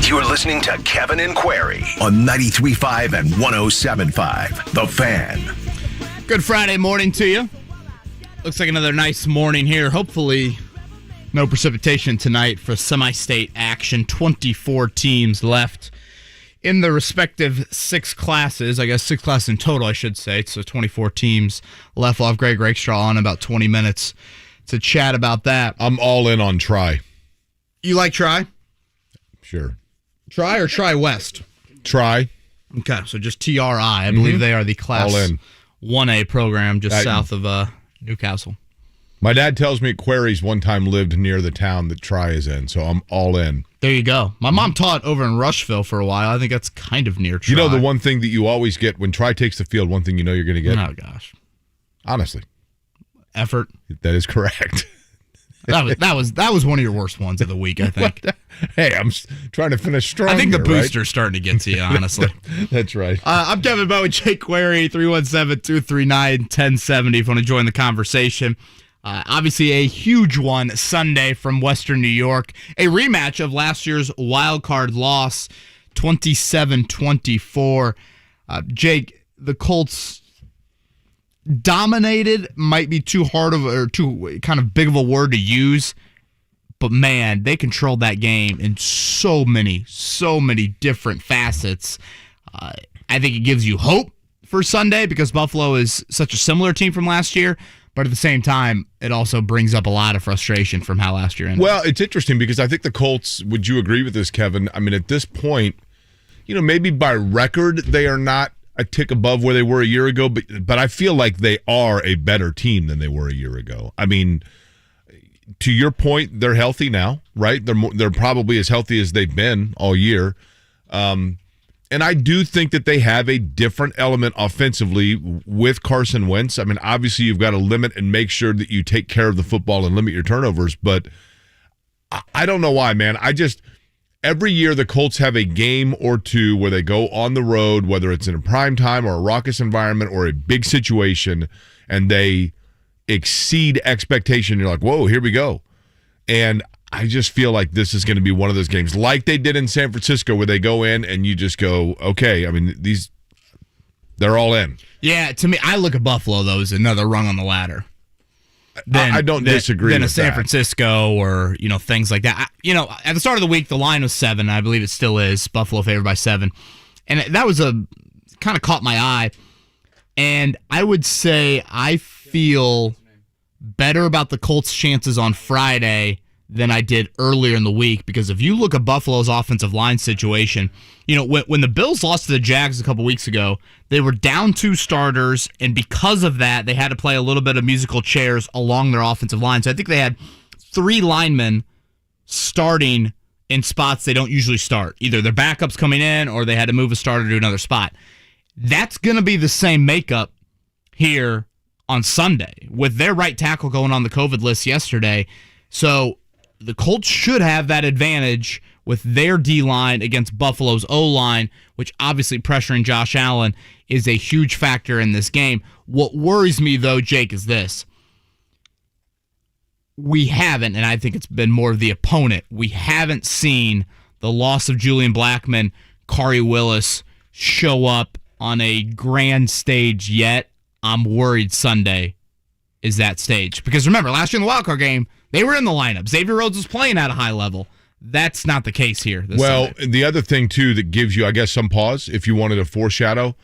You're listening to Kevin and Query on 93.5 and 107.5. The Fan. Good Friday morning to you. Looks like another nice morning here. Hopefully, no precipitation tonight for semi-state action. 24 teams left in the respective 6 classes. I guess 6 classes in total, I should say. So 24 teams left. We'll have Greg Rakestraw on in about 20 minutes to chat about that. I'm all in on Tri. You like Tri? Sure. Tri or Tri West? Tri. Okay, so just TRI. I believe they are the class all in 1A program just south of Newcastle. My dad tells me Query's one time lived near the town that Tri is in, so I'm all in. There you go. My mom taught over in Rushville for a while. I think that's kind of near Tri. You know the one thing that you always get when Tri takes the field, one thing you know you're going to get? Oh, gosh. Honestly. Effort. That is correct. That was one of your worst ones of the week, I think. Hey, I'm trying to finish strong. I think the here, booster's right? starting to get to you, honestly. That's right. I'm Kevin Bowe with Jake Query, 317-239-1070 if you want to join the conversation. Obviously, a huge one Sunday from Western New York. A rematch of last year's wild card loss, 27-24. Jake, the Colts dominated might be too kind of big of a word to use, but man, they controlled that game in so many different facets. I think it gives you hope for Sunday because Buffalo is such a similar team from last year, but at the same time, it also brings up a lot of frustration from how last year ended. Well, it's interesting because I think the Colts, would you agree with this, Kevin? I mean, at this point, maybe by record, they are not a tick above where they were a year ago, but I feel like they are a better team than they were a year ago. I mean, to your point, they're healthy now, right? They're probably as healthy as they've been all year. And I do think that they have a different element offensively with Carson Wentz. I mean, obviously you've got to limit and make sure that you take care of the football and limit your turnovers, but I don't know why, man. Every year the Colts have a game or two where they go on the road, whether it's in a prime time or a raucous environment or a big situation, and they exceed expectation. You're like, whoa, here we go. And I just feel like this is going to be one of those games like they did in San Francisco where they go in and you just go, okay, I mean, they're all in. Yeah, to me, I look at Buffalo, though, as another rung on the ladder. I don't disagree than with a San that. Francisco or, things like that. At the start of the week, the line was 7. I believe it still is. Buffalo favored by 7. And that was kind of caught my eye. And I would say I feel better about the Colts' chances on Friday than I did earlier in the week, because if you look at Buffalo's offensive line situation, when the Bills lost to the Jags a couple weeks ago, they were down 2 starters, and because of that, they had to play a little bit of musical chairs along their offensive line. So I think they had 3 linemen starting in spots they don't usually start. Either their backups coming in or they had to move a starter to another spot. That's going to be the same makeup here on Sunday with their right tackle going on the COVID list yesterday. So the Colts should have that advantage with their D-line against Buffalo's O-line, which obviously pressuring Josh Allen is a huge factor in this game. What worries me, though, Jake, is this. We haven't, and I think it's been more of the opponent, we haven't seen the loss of Julian Blackmon, Kari Willis show up on a grand stage yet. I'm worried Sunday is that stage. Because remember, last year in the wildcard game, they were in the lineup. Xavier Rhodes was playing at a high level. That's not the case here. Sunday. The other thing, too, that gives you, I guess, some pause, if you wanted to foreshadow,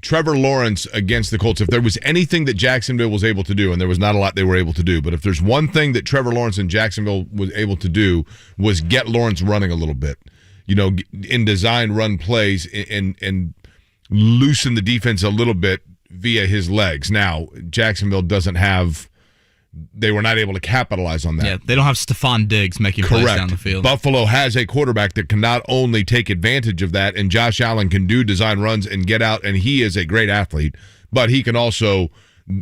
Trevor Lawrence against the Colts, if there was anything that Jacksonville was able to do, and there was not a lot they were able to do, but if there's one thing that Trevor Lawrence and Jacksonville was able to do was get Lawrence running a little bit, in design run plays and loosen the defense a little bit via his legs. Now, Jacksonville doesn't have... They were not able to capitalize on that. Yeah, they don't have Stephon Diggs making plays down the field. Buffalo has a quarterback that can not only take advantage of that, and Josh Allen can do design runs and get out, and he is a great athlete, but he can also,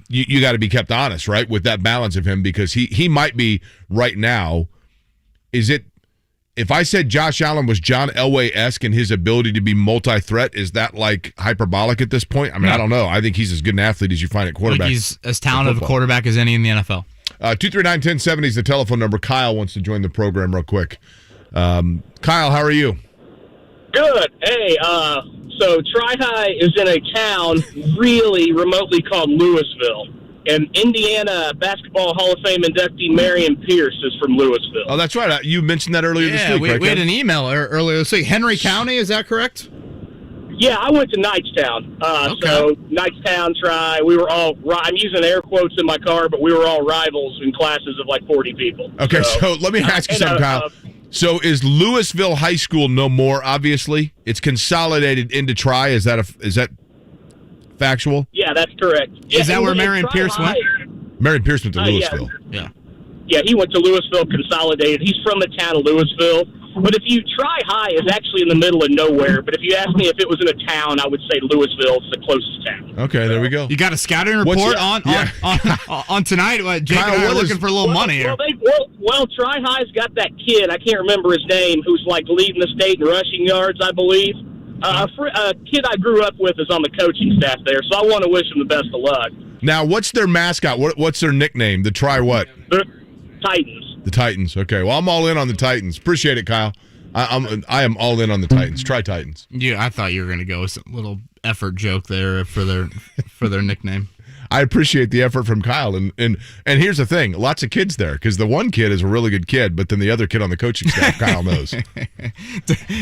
you got to be kept honest, right, with that balance of him, because he might be right now, if I said Josh Allen was John Elway-esque in his ability to be multi-threat, is that like hyperbolic at this point? I mean, I don't know. I think he's as good an athlete as you find at quarterback. I think he's as talented of a quarterback as any in the NFL. 239-1070 is the telephone number. Kyle wants to join the program real quick. Kyle, how are you? Good. Hey, so Tri-High is in a town really remotely called Louisville. And Indiana Basketball Hall of Fame inductee Marion Pierce is from Louisville. Oh, that's right. You mentioned that earlier this week, right? We had an email earlier this week. Henry County, is that correct? Yeah, I went to Knightstown. So Knightstown Tri, we were all, I'm using air quotes in my car, but we were all rivals in classes of like 40 people. Okay, so let me ask you something, Kyle. So is Louisville High School no more, obviously? It's consolidated into Tri. Is that factual? Yeah, that's correct. Is that where Marion Pierce went? Marion Pierce went to Louisville. Yeah. Yeah, he went to Louisville Consolidated. He's from the town of Louisville. But if you Tri-High is actually in the middle of nowhere. But if you ask me if it was in a town, I would say Louisville is the closest town. Okay, there we go. You got a scouting report on tonight? Jake and I are looking for a little money here. Well, Tri-High's got that kid, I can't remember his name, who's like leading the state in rushing yards, I believe. A kid I grew up with is on the coaching staff there, so I want to wish him the best of luck. Now, what's their mascot? What's their nickname? The Tri what? The Titans. The Titans. Okay. Well, I'm all in on the Titans. Appreciate it, Kyle. I am all in on the Titans. Tri Titans. Yeah, I thought you were going to go with a little effort joke there for their nickname. I appreciate the effort from Kyle, and here's the thing: lots of kids there, because the one kid is a really good kid, but then the other kid on the coaching staff, Kyle knows.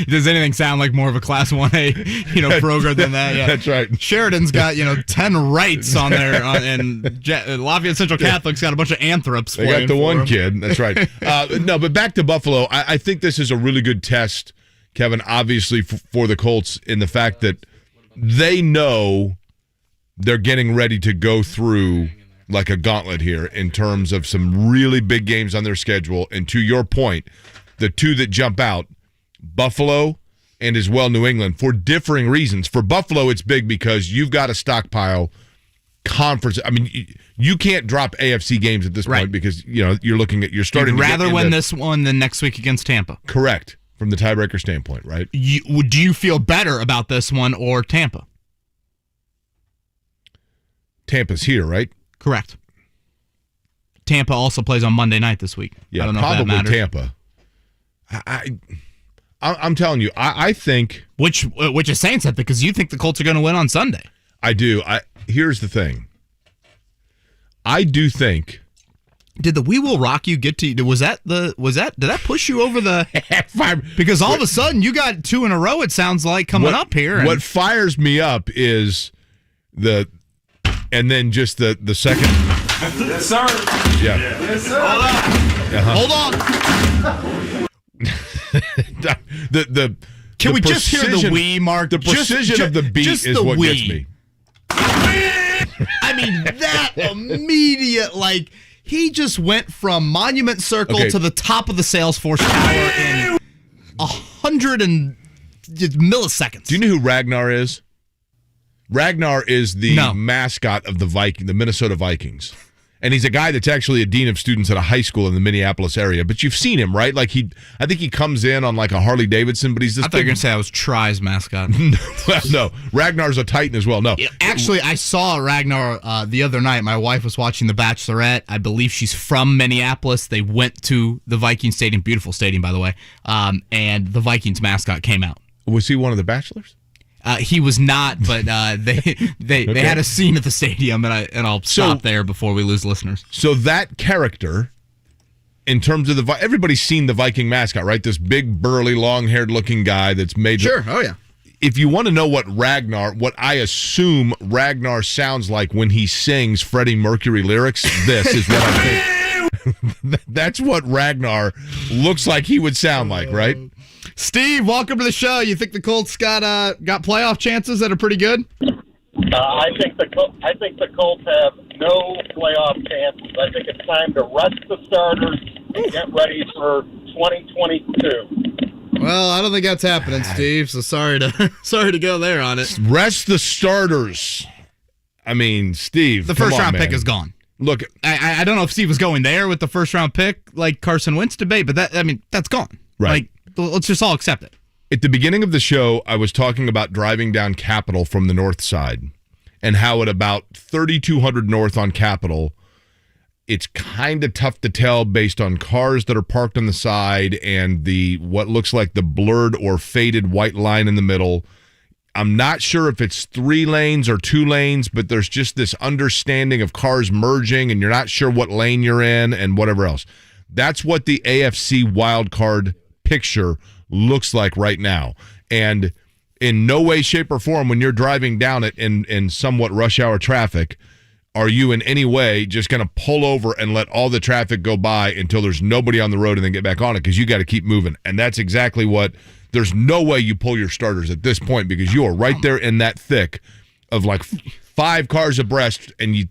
Does anything sound like more of a Class 1A, program than that? Yeah. That's right. Sheridan's got 10 rights on there, and Lafayette Central Catholic's got a bunch of anthrops. They got the one kid. That's right. No, but back to Buffalo. I think this is a really good test, Kevin. Obviously for the Colts, in the fact that they know they're getting ready to go through like a gauntlet here in terms of some really big games on their schedule. And to your point, the two that jump out, Buffalo and as well New England, for differing reasons. For Buffalo, it's big because you've got to stockpile conference. I mean, you can't drop AFC games at this point because, you're starting You'd rather win this one than next week against Tampa. Correct. From the tiebreaker standpoint, right? Do you feel better about this one or Tampa? Tampa's here, right? Correct. Tampa also plays on Monday night this week. Yeah, I don't know probably if that matters. Tampa. I'm telling you, I think which is saying something because you think the Colts are going to win on Sunday. I do. Here's the thing. I do think. Did the "We Will Rock You" get to you? Did that push you over the 5? Because all of a sudden you got 2 in a row. It sounds like coming up here. What fires me up is and then just the second. Yes, sir. Yeah. Yes, sir. Hold on. Can we just hear the "we" mark? The precision of the beat is what gets me. I mean, that immediate, he just went from Monument Circle to the top of the Salesforce Tower in 100 milliseconds. Do you know who Ragnar is? Ragnar is the mascot of the Minnesota Vikings. And he's a guy that's actually a dean of students at a high school in the Minneapolis area. But you've seen him, right? I think he comes in on a Harley Davidson, but he's this. I thought you were going to say I was Tri's mascot. No, Ragnar's a Titan as well. No, actually, I saw Ragnar the other night. My wife was watching The Bachelorette. I believe she's from Minneapolis. They went to the Viking Stadium, beautiful stadium, by the way. And the Vikings mascot came out. Was he one of the Bachelors? He was not, but they had a scene at the stadium, and I'll stop there before we lose listeners. So that character in terms of everybody's seen the Viking mascot, right? This big, burly, long-haired looking guy that's made. Sure. Oh, yeah. If you want to know what I assume Ragnar sounds like when he sings Freddie Mercury lyrics, this is what I think. That's what Ragnar looks like he would sound like, right? Steve, welcome to the show. You think the Colts got playoff chances that are pretty good? I think the Colts have no playoff chances. I think it's time to rest the starters and get ready for 2022. Well, I don't think that's happening, Steve. So sorry to go there on it. Rest the starters. I mean, Steve, the first round pick is gone. Look, I don't know if Steve was going there with the first round pick, like Carson Wentz debate, but that's gone. Right. Like, let's just all accept it. At the beginning of the show, I was talking about driving down Capitol from the north side and how at about 3200 north on Capitol, it's kind of tough to tell based on cars that are parked on the side and what looks like the blurred or faded white line in the middle. I'm not sure if it's 3 lanes or 2 lanes, but there's just this understanding of cars merging and you're not sure what lane you're in and whatever else. That's what the AFC wildcard picture looks like right now. And in no way, shape, or form, when you're driving down it in somewhat rush hour traffic, are you in any way just going to pull over and let all the traffic go by until there's nobody on the road and then get back on it? Because you got to keep moving. And that's exactly what – there's no way you pull your starters at this point because you are right there in that thick of like 5 cars abreast and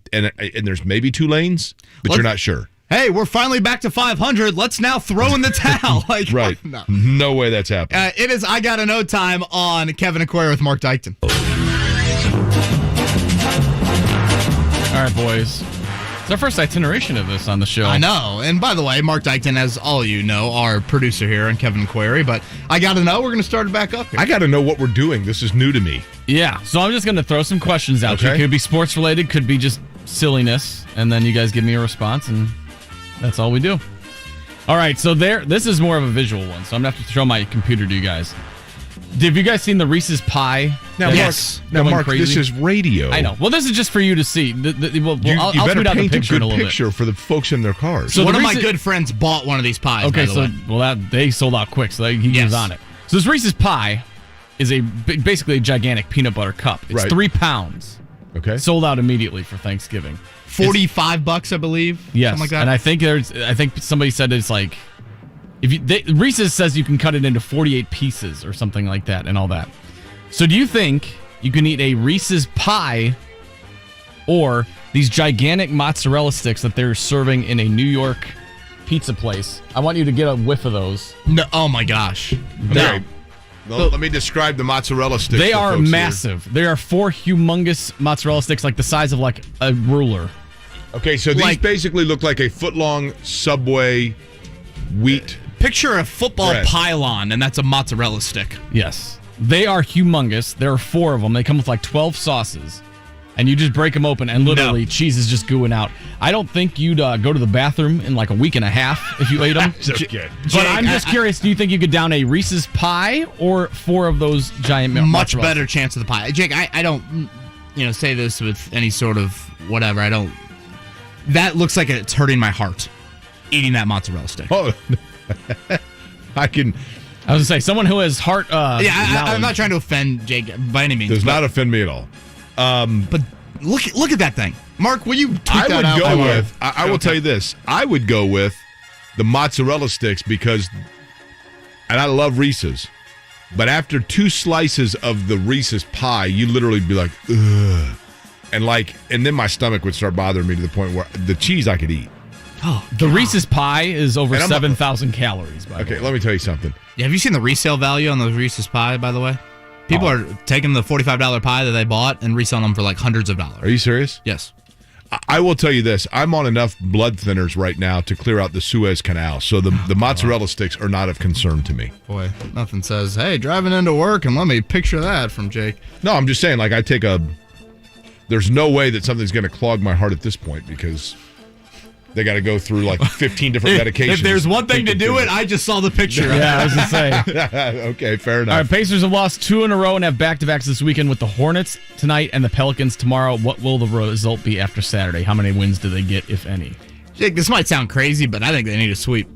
there's maybe 2 lanes, but you're not sure. Hey, we're finally back to 500. Let's now throw in the towel. Like, right. No way that's happening. It is I Gotta Know time on Kevin and Query with Mark Dykton. All right, boys. It's our first itineration of this on the show. I know. And by the way, Mark Dykton, as all you know, our producer here on Kevin and Query. But I Gotta Know, we're going to start it back up here. I got to know what we're doing. This is new to me. Yeah. So I'm just going to throw some questions out. Okay. Could be sports related, could be just silliness. And then you guys give me a response, and that's all we do. All right. So this is more of a visual one. So I'm going to have to show my computer to you guys. Have you guys seen the Reese's Pie? Now, Mark, this is radio. I know. Well, this is just for you to see. You I'll better tweet out the paint picture a in a good little picture for the folks in their cars. So one of my good friends bought one of these pies. Okay, by the way. They sold out quick, so he was on it. So this Reese's Pie is basically a gigantic peanut butter cup. It's 3 pounds. Okay, sold out immediately for Thanksgiving. $45, I believe. Yes, something like that. And I think somebody said it's like. Reese's says you can cut it into 48 pieces or something like that and all that. So do you think you can eat a Reese's Pie or these gigantic mozzarella sticks that they're serving in a New York pizza place? I want you to get a whiff of those. No, oh my gosh. Okay. Well, let me describe the mozzarella sticks. They are massive. Here. There are 4 humongous mozzarella sticks like the size of like a ruler. Okay, so these basically look like a foot-long Subway wheat. Picture a football pylon, and that's a mozzarella stick. Yes. They are humongous. There are 4 of them. They come with like 12 sauces. And you just break them open, and literally cheese is just gooing out. I don't think you'd go to the bathroom in like a week and a half if you ate them. Okay. But I'm just curious, do you think you could down a Reese's Pie or 4 of those giant Much better chance of the pie. Jake, I don't say this with any sort of whatever. I don't. That looks like it's hurting my heart, eating that mozzarella stick. Oh, I was going to say, someone who has heart... I'm not trying to offend Jake by any means. Does not offend me at all. But look at that thing. Mark, will you tweet that out? I will tell you this. I would go with the mozzarella sticks because, and I love Reese's, but after 2 slices of the Reese's Pie, you literally be like, ugh. And then my stomach would start bothering me to the point where the cheese I could eat. Oh, the Reese's Pie is over 7,000 calories. Okay, let me tell you something. Yeah, have you seen the resale value on those Reese's Pie, by the way? People are taking the $45 pie that they bought and reselling them for like hundreds of dollars. Are you serious? Yes. I will tell you this. I'm on enough blood thinners right now to clear out the Suez Canal, so the mozzarella sticks are not of concern to me. Boy, nothing says, hey, driving into work, and let me picture that from Jake. No, I'm just saying, like, there's no way that something's going to clog my heart at this point because they got to go through like 15 different medications. If there's one thing to do it, I just saw the picture. Yeah, I was going to say. Okay, fair enough. All right, Pacers have lost 2 in a row and have back-to-backs this weekend with the Hornets tonight and the Pelicans tomorrow. What will the result be after Saturday? How many wins do they get, if any? Jake, this might sound crazy, but I think they need a sweep.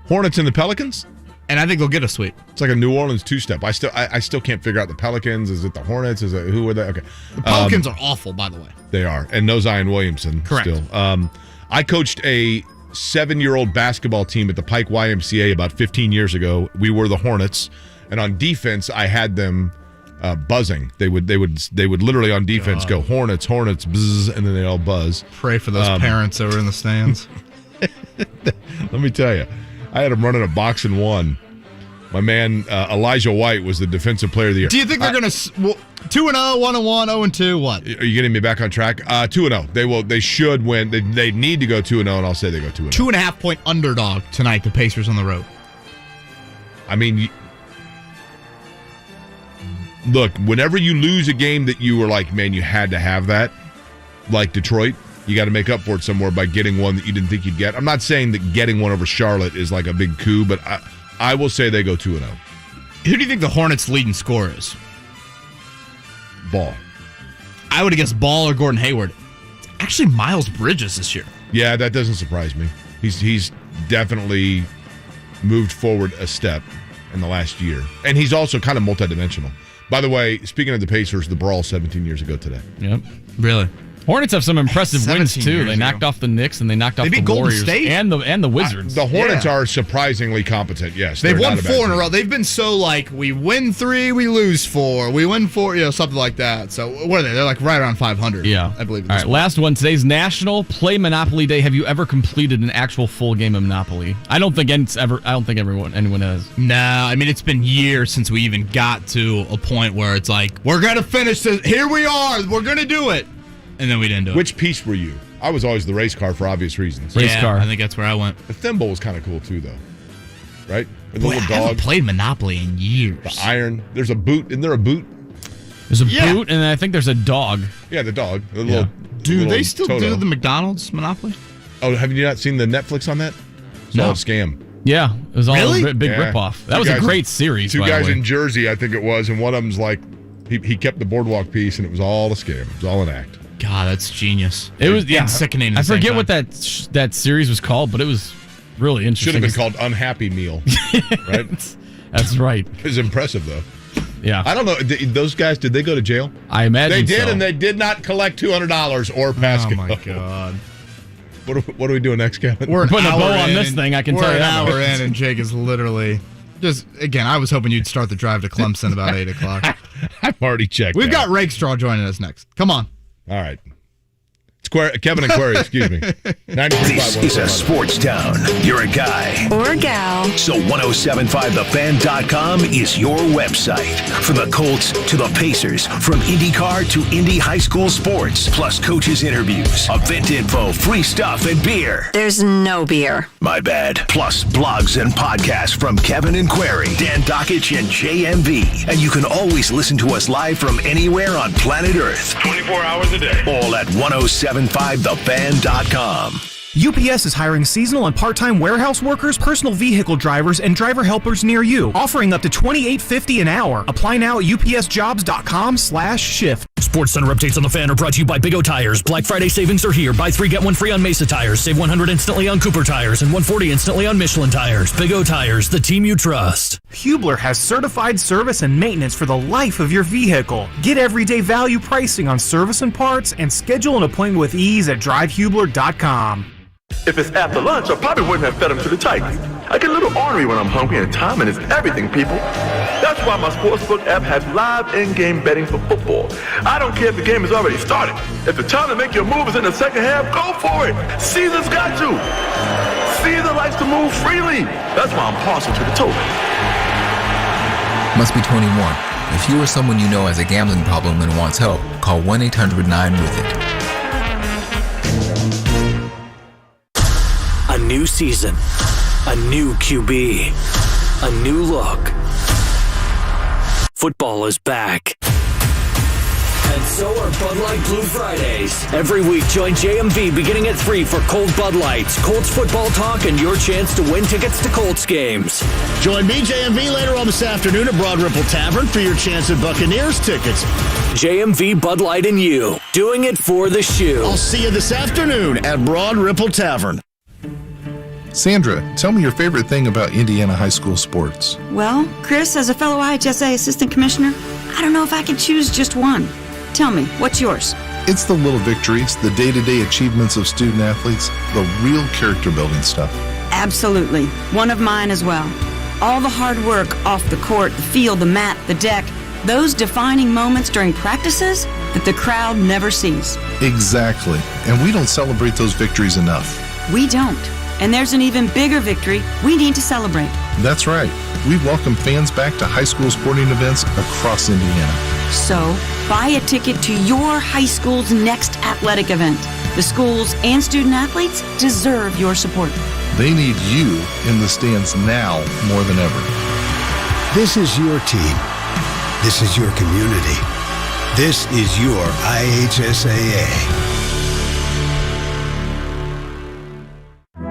Hornets and the Pelicans? And I think they'll get a sweep. It's like a New Orleans two-step. I still can't figure out the Pelicans. Is it the Hornets? Is it who are they? Okay. The Pelicans are awful, by the way. They are. And no Zion Williamson. Correct. Still. I coached a 7-year-old basketball team at the Pike YMCA about 15 years ago. We were the Hornets. And on defense, I had them buzzing. They would literally on defense go Hornets, buzz, and then they all buzz. Pray for those parents that were in the stands. Let me tell you, I had them running a box and one. My man Elijah White was the defensive player of the year. Do you think they're going to 2-0, 1-1, 0-2? What? Are you getting me back on track? 2-0. They will. They should win. They need to go 2-0, and I'll say they go 2-0. 2.5 point underdog tonight. The Pacers on the road. I mean, look, whenever you lose a game that you were like, man, you had to have that, like Detroit, you got to make up for it somewhere by getting one that you didn't think you'd get. I'm not saying that getting one over Charlotte is like a big coup, but I will say they go 2-0. Who do you think the Hornets' leading scorer is? Ball. I would have guessed Ball or Gordon Hayward. It's actually Miles Bridges this year. Yeah, that doesn't surprise me. He's definitely moved forward a step in the last year. And he's also kind of multidimensional. By the way, speaking of the Pacers, the brawl 17 years ago today. Yep. Really? Hornets have some impressive wins, too. They knocked off the Knicks, and they knocked off the Warriors and the Wizards. The Hornets are surprisingly competent, yes. They've won 4 in a row. They've been so like, we win 3, we lose 4. We win 4, something like that. So what are they? They're like right around 500. Yeah. I believe. All right, last one. Today's National Play Monopoly Day. Have you ever completed an actual full game of Monopoly? I don't think anyone has. No, I mean, it's been years since we even got to a point where it's like, we're going to finish this. Here we are. We're going to do it. And then we didn't do it. Which piece were you? I was always the race car for obvious reasons. Race car. I think that's where I went. The thimble was kind of cool too, though. Right? With the Boy, little I haven't dog. played Monopoly in years. The iron. There's a boot. Isn't there a boot? There's a boot, and I think there's a dog. Yeah, the dog. The little. Do little they still Toto. do the McDonald's Monopoly? Oh, have you not seen the Netflix on that? It's all a scam. Yeah, it was all Really? a big ripoff. That was a great series. Two by the guys way. in Jersey, I think it was, and one of them's like, he kept the boardwalk piece, and it was all a scam. It was all an act. God, that's genius. It was and sickening. I forget what that series was called, but it was really interesting. Should have been called Unhappy Meal, right? That's right. It was impressive, though. Yeah. I don't know. Those guys, did they go to jail? I imagine they did, so. and they did not collect $200 or pass Oh, go. my God. What are we doing next, Kevin? We're putting a bow on this thing, I can tell you that We're much. an hour in, and Jake is literally just, again, I was hoping you'd start the drive to Clemson about 8 o'clock. I've already checked. We've got Rakestraw joining us next. Come on. All right. It's Kevin and Query, excuse me. This is a sports town. You're a guy. Or gal. So 1075thefan.com is your website. From the Colts to the Pacers, from IndyCar to Indy High School sports, plus coaches' interviews, event info, free stuff, and beer. There's no beer. My bad. Plus blogs and podcasts from Kevin and Query, Dan Dockich, and JMV. And you can always listen to us live from anywhere on planet Earth. 24 hours a day. All at 1075thefan.com. UPS is hiring seasonal and part-time warehouse workers, personal vehicle drivers, and driver helpers near you, offering up to $28.50 an hour. Apply now at upsjobs.com/shift. SportsCenter updates on the Fan are brought to you by Big O Tires. Black Friday savings are here. Buy 3, get 1 free on Mesa Tires. Save $100 instantly on Cooper Tires and $140 instantly on Michelin Tires. Big O Tires, the team you trust. Hubler has certified service and maintenance for the life of your vehicle. Get everyday value pricing on service and parts and schedule an appointment with ease at drivehubler.com. If it's after lunch, I probably wouldn't have fed him to the Titans. I get a little ornery when I'm hungry, and timing is everything, people. That's why my Sportsbook app has live in-game betting for football. I don't care if the game has already started. If the time to make your move is in the second half, go for it. Caesar's got you. Caesar likes to move freely. That's why I'm partial to the total. Must be 21. If you or someone you know has a gambling problem and wants help, call 1-800-9-WITH-IT. A new season, a new QB, a new look. Football is back. And so are Bud Light Blue Fridays. Every week, join JMV beginning at 3 for Cold Bud Lights, Colts football talk, and your chance to win tickets to Colts games. Join me, JMV, later on this afternoon at Broad Ripple Tavern for your chance at Buccaneers tickets. JMV, Bud Light, and you. Doing it for the shoe. I'll see you this afternoon at Broad Ripple Tavern. Sandra, tell me your favorite thing about Indiana high school sports. Well, Chris, as a fellow IHSA assistant commissioner, I don't know if I can choose just one. Tell me, what's yours? It's the little victories, the day-to-day achievements of student athletes, the real character-building stuff. Absolutely. One of mine as well. All the hard work off the court, the field, the mat, the deck, those defining moments during practices that the crowd never sees. Exactly. And we don't celebrate those victories enough. We don't. And there's an even bigger victory we need to celebrate. That's right. We welcome fans back to high school sporting events across Indiana. So, buy a ticket to your high school's next athletic event. The schools and student athletes deserve your support. They need you in the stands now more than ever. This is your team. This is your community. This is your IHSAA.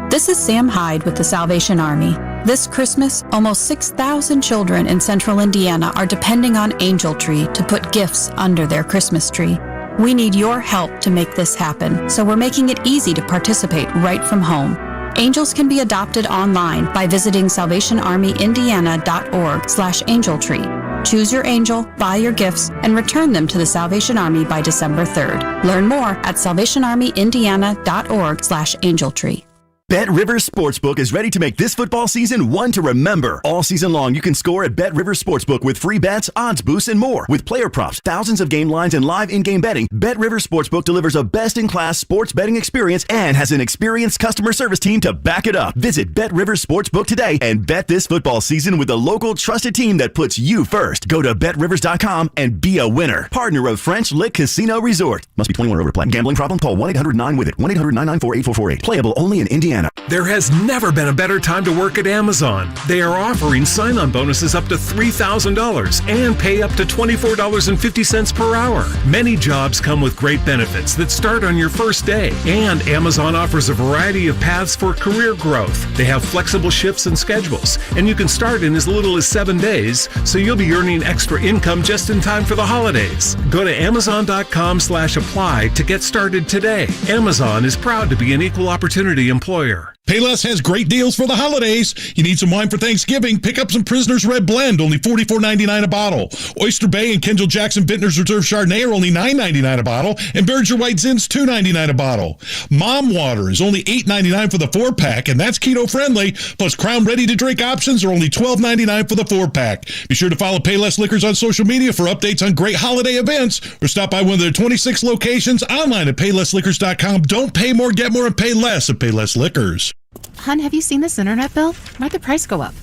This is Sam Hyde with the Salvation Army. This Christmas, almost 6,000 children in central Indiana are depending on Angel Tree to put gifts under their Christmas tree. We need your help to make this happen, so we're making it easy to participate right from home. Angels can be adopted online by visiting salvationarmyindiana.org/angeltree. Choose your angel, buy your gifts, and return them to the Salvation Army by December 3rd. Learn more at salvationarmyindiana.org/angeltree. Bet Rivers Sportsbook is ready to make this football season one to remember. All season long, you can score at Bet Rivers Sportsbook with free bets, odds boosts, and more. With player props, thousands of game lines, and live in-game betting, Bet Rivers Sportsbook delivers a best-in-class sports betting experience and has an experienced customer service team to back it up. Visit Bet Rivers Sportsbook today and bet this football season with the local trusted team that puts you first. Go to BetRivers.com and be a winner. Partner of French Lick Casino Resort. Must be 21 or over to play. Gambling problem? Call 1-800-9-WITH-IT. 1-800-994-8448. Playable only in Indiana. There has never been a better time to work at Amazon. They are offering sign-on bonuses up to $3,000 and pay up to $24.50 per hour. Many jobs come with great benefits that start on your first day, and Amazon offers a variety of paths for career growth. They have flexible shifts and schedules, and you can start in as little as 7 days, so you'll be earning extra income just in time for the holidays. Go to Amazon.com/apply to get started today. Amazon is proud to be an equal opportunity employer. Payless has great deals for the holidays. You need some wine for Thanksgiving? Pick up some Prisoner's Red Blend, only $44.99 a bottle. Oyster Bay and Kendall Jackson Vintners Reserve Chardonnay are only $9.99 a bottle, and Berger White Zinn's $2.99 a bottle. Mom Water is only $8.99 for the 4-pack, and that's keto-friendly. Plus, Crown ready-to-drink options are only $12.99 for the 4-pack. Be sure to follow Payless Liquors on social media for updates on great holiday events, or stop by one of their 26 locations online at PaylessLiquors.com. Don't pay more, get more, and pay less at Payless Liquors. Hun, have you seen this internet bill? Why'd the price go up?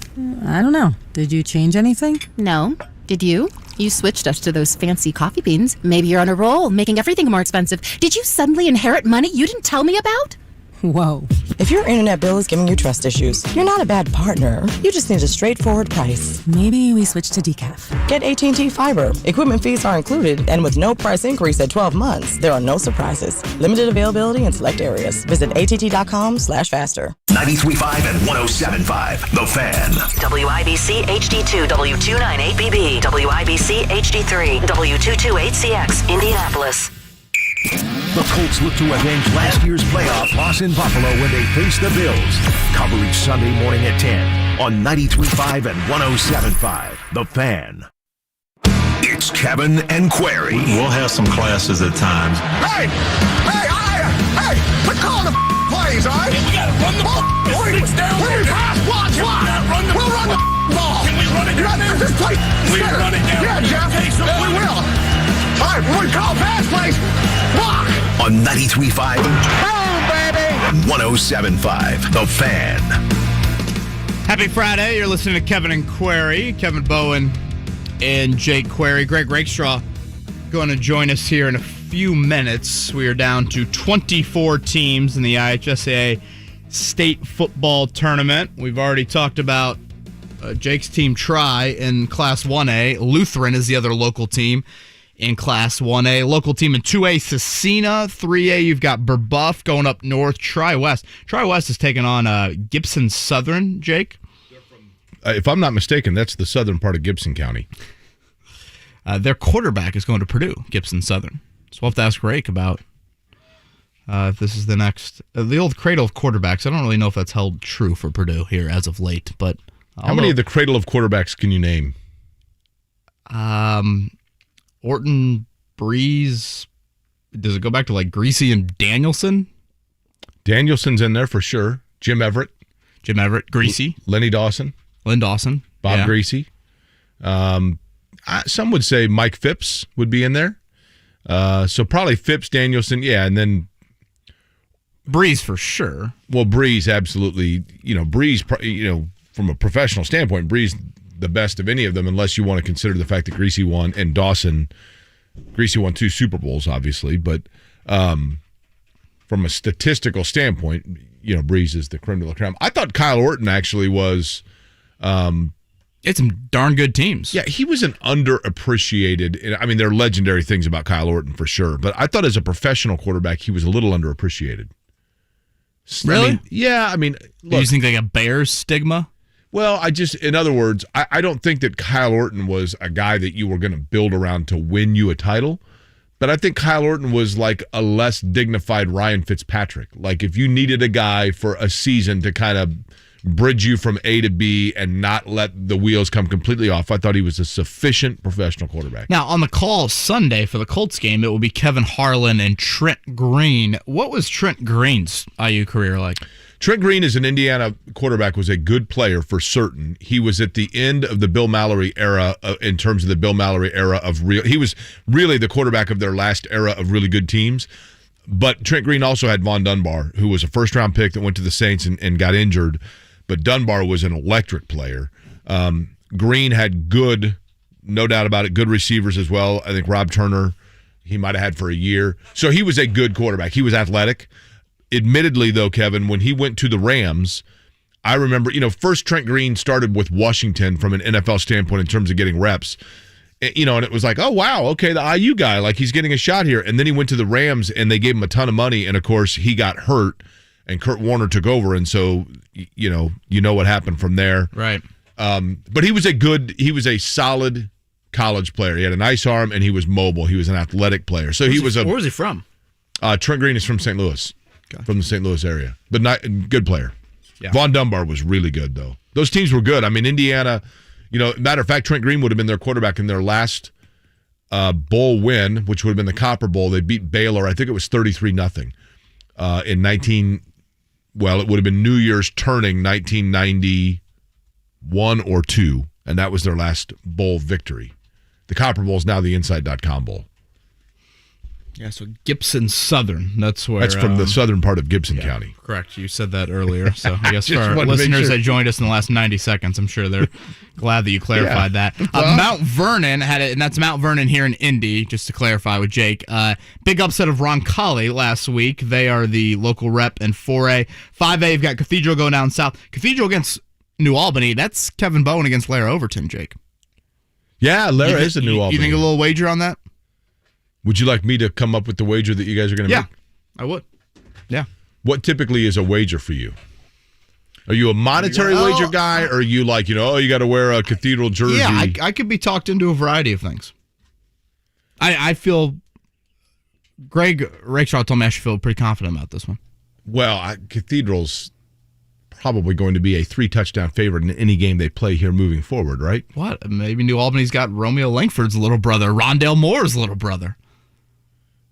I don't know. Did you change anything? No. Did you? You switched us to those fancy coffee beans. Maybe you're on a roll, making everything more expensive. Did you suddenly inherit money you didn't tell me about? Whoa. If your internet bill is giving you trust issues, you're not a bad partner. You just need a straightforward price. Maybe we switch to decaf. Get AT&T Fiber. Equipment fees are included, and with no price increase at 12 months, there are no surprises. Limited availability in select areas. Visit att.com/faster. 93.5 and 107.5. The Fan. WIBC HD2 W298BB. WIBC HD3 W228CX. Indianapolis. The Colts look to avenge last year's playoff loss in Buffalo when they face the Bills. Coverage Sunday morning at 10 on 93.5 and 107.5. The Fan. It's Kevin and Query. We'll have some classes at times. Hey, we're calling the plays, all right? We got to run the ball. We'll run the ball. Can we run it down there? Just play. We run it down. Yeah, Jeff. Okay, so we will. All right, we're going to call fast plays. Block. On 93.5 Boom, baby. and 107.5. The Fan. Happy Friday. You're listening to Kevin and Query. Kevin Bowen and Jake Query. Greg Rakestraw going to join us here in a few minutes. We are down to 24 teams in the IHSAA State Football Tournament. We've already talked about Jake's team Tri in Class 1A. Lutheran is the other local team in Class 1A. Local team in 2A, Cecina. 3A, you've got Burbuff going up north. Tri-West. Tri-West is taking on Gibson Southern, Jake. If I'm not mistaken, that's the southern part of Gibson County. Their quarterback is going to Purdue, Gibson Southern. So we'll have to ask Rake about if this is the next. The old cradle of quarterbacks, I don't really know if that's held true for Purdue here as of late. But how many of the cradle of quarterbacks can you name? Orton, Breeze. Does it go back to like Greasy and Danielson? Danielson's in there for sure. Jim Everett, Greasy. Lenny Dawson. Lynn Dawson. Bob Greasy. Some would say Mike Phipps would be in there. So probably Phipps, Danielson, and then Breeze for sure. Well, Breeze, absolutely. Breeze, from a professional standpoint, Breeze the best of any of them, unless you want to consider the fact that Greasy won and Greasy won 2 Super Bowls, obviously. But from a statistical standpoint, Breeze is the creme de la creme. I thought Kyle Orton actually was. It's some darn good teams. Yeah, he was an underappreciated. I mean, there are legendary things about Kyle Orton for sure, but I thought as a professional quarterback, he was a little underappreciated. Really? I mean, look, do you think like a Bears stigma? Well, in other words, I don't think that Kyle Orton was a guy that you were going to build around to win you a title, but I think Kyle Orton was like a less dignified Ryan Fitzpatrick. Like if you needed a guy for a season to kind of bridge you from A to B and not let the wheels come completely off, I thought he was a sufficient professional quarterback. Now, on the call Sunday for the Colts game, it will be Kevin Harlan and Trent Green. What was Trent Green's IU career like? Trent Green as an Indiana quarterback was a good player for certain. He was at the end of the Bill Mallory era in terms of the Bill Mallory era of he was really the quarterback of their last era of really good teams. But Trent Green also had Von Dunbar, who was a first-round pick that went to the Saints and got injured. But Dunbar was an electric player. Green had good, no doubt about it, good receivers as well. I think Rob Turner, he might have had for a year. So he was a good quarterback. He was athletic. Admittedly, though, Kevin, when he went to the Rams, I remember, first Trent Green started with Washington from an NFL standpoint in terms of getting reps. And it was like, oh, wow, okay, the IU guy, like he's getting a shot here. And then he went to the Rams and they gave him a ton of money. And, of course, he got hurt and Kurt Warner took over. And so, you know what happened from there. Right. But he was a solid college player. He had a nice arm and he was mobile. He was an athletic player. So where was he from? Trent Green is from St. Louis. From the St. Louis area, but not good player. Yeah. Von Dunbar was really good, though. Those teams were good. I mean, Indiana, matter of fact, Trent Green would have been their quarterback in their last bowl win, which would have been the Copper Bowl. They beat Baylor. I think it was 33-0 it would have been New Year's turning 1991 or 2, and that was their last bowl victory. The Copper Bowl is now the Inside.com Bowl. Yeah, so Gibson Southern. That's where. That's from the southern part of Gibson County. Correct. You said that earlier. So I guess for our listeners that joined us in the last 90 seconds, I'm sure they're glad that you clarified that. Mount Vernon had it, and that's Mount Vernon here in Indy, just to clarify with Jake. Big upset of Roncalli last week. They are the local rep in 4A. 5A, you've got Cathedral going down south. Cathedral against New Albany. That's Kevin Bowen against Lara Overton, Jake. Yeah, Lara is a New Albany. You think a little wager on that? Would you like me to come up with the wager that you guys are going to make? Yeah, I would. Yeah. What typically is a wager for you? Are you a monetary wager guy, or are you like, you got to wear a Cathedral jersey? Yeah, I could be talked into a variety of things. I feel Greg Rakestraw told me I should feel pretty confident about this one. Well, Cathedral's probably going to be a 3-touchdown favorite in any game they play here moving forward, right? What? Maybe New Albany's got Romeo Langford's little brother, Rondale Moore's little brother.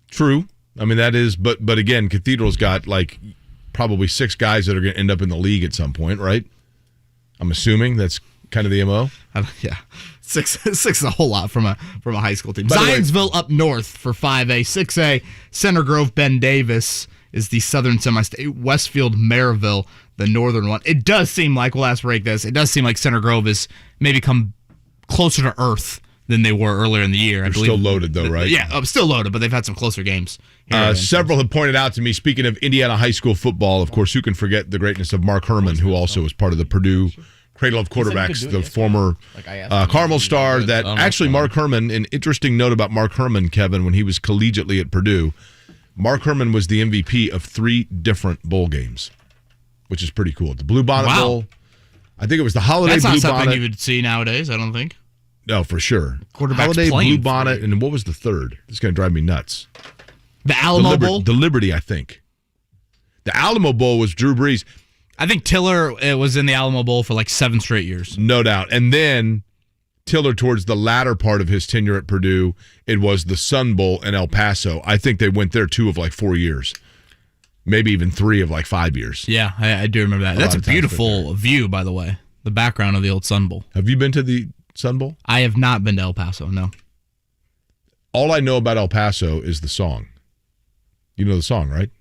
True. I mean, that is, but again, Cathedral's got like probably 6 guys that are going to end up in the league at some point, right? I'm assuming that's kind of the MO. Yeah, six is a whole lot from a high school team. Zionsville up north for 5A, 6A. Center Grove, Ben Davis is the southern semi-state. Westfield, Maryville, the northern one. It does seem like, we'll ask Rake this, it does seem like Center Grove has maybe come closer to earth than they were earlier in the year. They're still loaded, though, right? Yeah, still loaded, but they've had some closer games. Several have pointed out to me, speaking of Indiana high school football, of course, who can forget the greatness of Mark Herman, who also was part of the Purdue Cradle of Quarterbacks, the former Carmel star. That actually, Mark Herman. An interesting note about Mark Herman, Kevin, when he was collegiately at Purdue, Mark Herman was the MVP of 3 different bowl games, which is pretty cool. The Blue Bonnet Bowl. I think it was the Holiday Blue Bonnet. That's not something you would see nowadays, I don't think. No, for sure. Quarterbacks Holiday playing Blue Bonnet, and what was the third? This is going to drive me nuts. The Alamo Bowl? The Liberty, I think. The Alamo Bowl was Drew Brees. I think Tiller was in the Alamo Bowl for like 7 straight years. No doubt. And then Tiller, towards the latter part of his tenure at Purdue, it was the Sun Bowl in El Paso. I think they went there 2 of like 4 years. Maybe even 3 of like 5 years. Yeah, I do remember that. That's a beautiful view, by the way. The background of the old Sun Bowl. Have you been to the Sun Bowl? I have not been to El Paso, no. All I know about El Paso is the song. You know the song, right?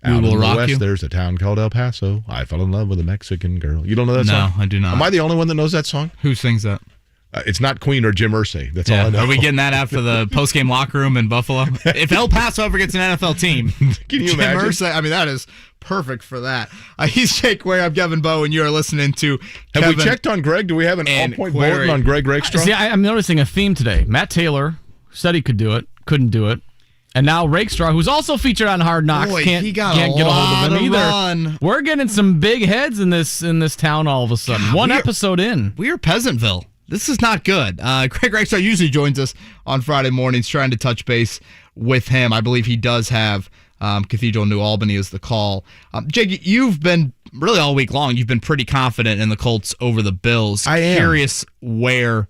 Out in the West, there's a town called El Paso. I fell in love with a Mexican girl. You don't know that song? No, I do not. Am I the only one that knows that song? Who sings that? It's not Queen or Jim Irsay. That's all I know. Are we getting that after the post-game locker room in Buffalo? If El Paso ever gets an NFL team, can you Jim imagine? Irsay, I mean, that is perfect for that. He's Jake Ware. I'm Kevin Bowe, and you are listening to Have Kevin we checked on Greg? Do we have an all-point bulletin on Greg Rakestraw? See, I'm noticing a theme today. Matt Taylor said he could do it, couldn't do it. And now Rakestraw, who's also featured on Hard Knocks, can't get a hold of him either. Run. We're getting some big heads in this town all of a sudden. God, One episode in. We are Peasantville. This is not good. Greg Rakestraw usually joins us on Friday mornings, trying to touch base with him. I believe he does have Cathedral New Albany as the call. Jake, you've been really all week long, you've been pretty confident in the Colts over the Bills. I am. Curious where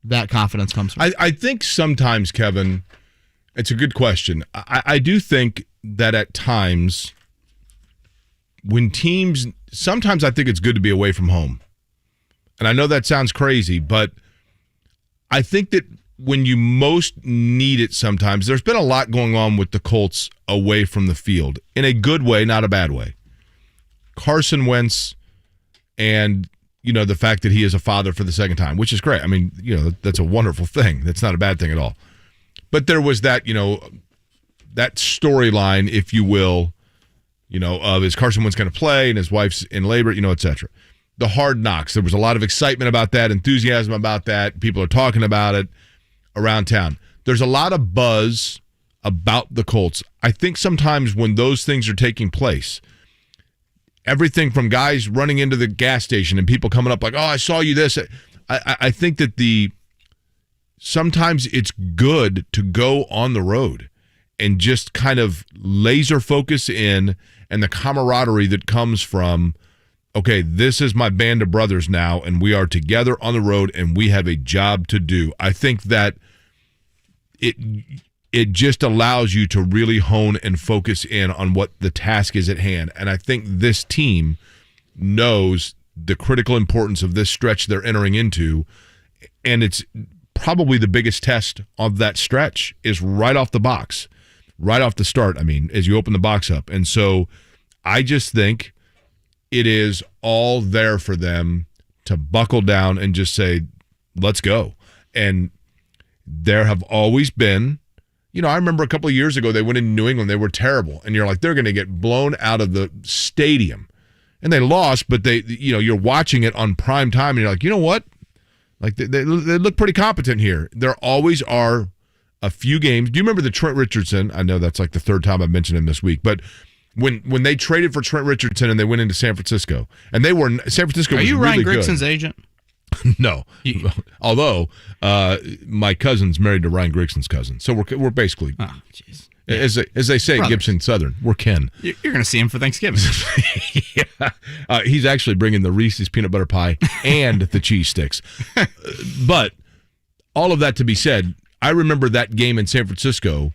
that confidence comes from. I think sometimes, Kevin, it's a good question. I do think that at times when teams, sometimes I think it's good to be away from home. And I know that sounds crazy, but I think that when you most need it sometimes, there's been a lot going on with the Colts away from the field in a good way, not a bad way. Carson Wentz and, the fact that he is a father for the second time, which is great. I mean, that's a wonderful thing. That's not a bad thing at all. But there was that, that storyline, if you will, of is Carson Wentz going to play and his wife's in labor, et cetera. The Hard Knocks, there was a lot of excitement about that, enthusiasm about that. People are talking about it around town. There's a lot of buzz about the Colts. I think sometimes when those things are taking place, everything from guys running into the gas station and people coming up like, oh, I saw you this. I think that sometimes it's good to go on the road and just kind of laser focus in, and the camaraderie that comes from, okay, this is my band of brothers now, and we are together on the road, and we have a job to do. I think that it just allows you to really hone and focus in on what the task is at hand. And I think this team knows the critical importance of this stretch they're entering into, and it's probably the biggest test of that stretch is right off the box, right off the start, as you open the box up. And so I just think it is all there for them to buckle down and just say, let's go. And there have always been, I remember a couple of years ago, they went into New England, they were terrible. And you're like, they're going to get blown out of the stadium. And they lost, but you're watching it on prime time, and you're like, you know what? Like, they look pretty competent here. There always are a few games. Do you remember the Trent Richardson? I know that's like the third time I've mentioned him this week, but when they traded for Trent Richardson and they went into San Francisco, and San Francisco was really good. Are you Ryan Grigson's agent? No. Although my cousin's married to Ryan Grigson's cousin. So we're basically, as they say at Gibson Southern, we're kin. You're going to see him for Thanksgiving. Yeah. He's actually bringing the Reese's peanut butter pie and the cheese sticks. But all of that to be said, I remember that game in San Francisco.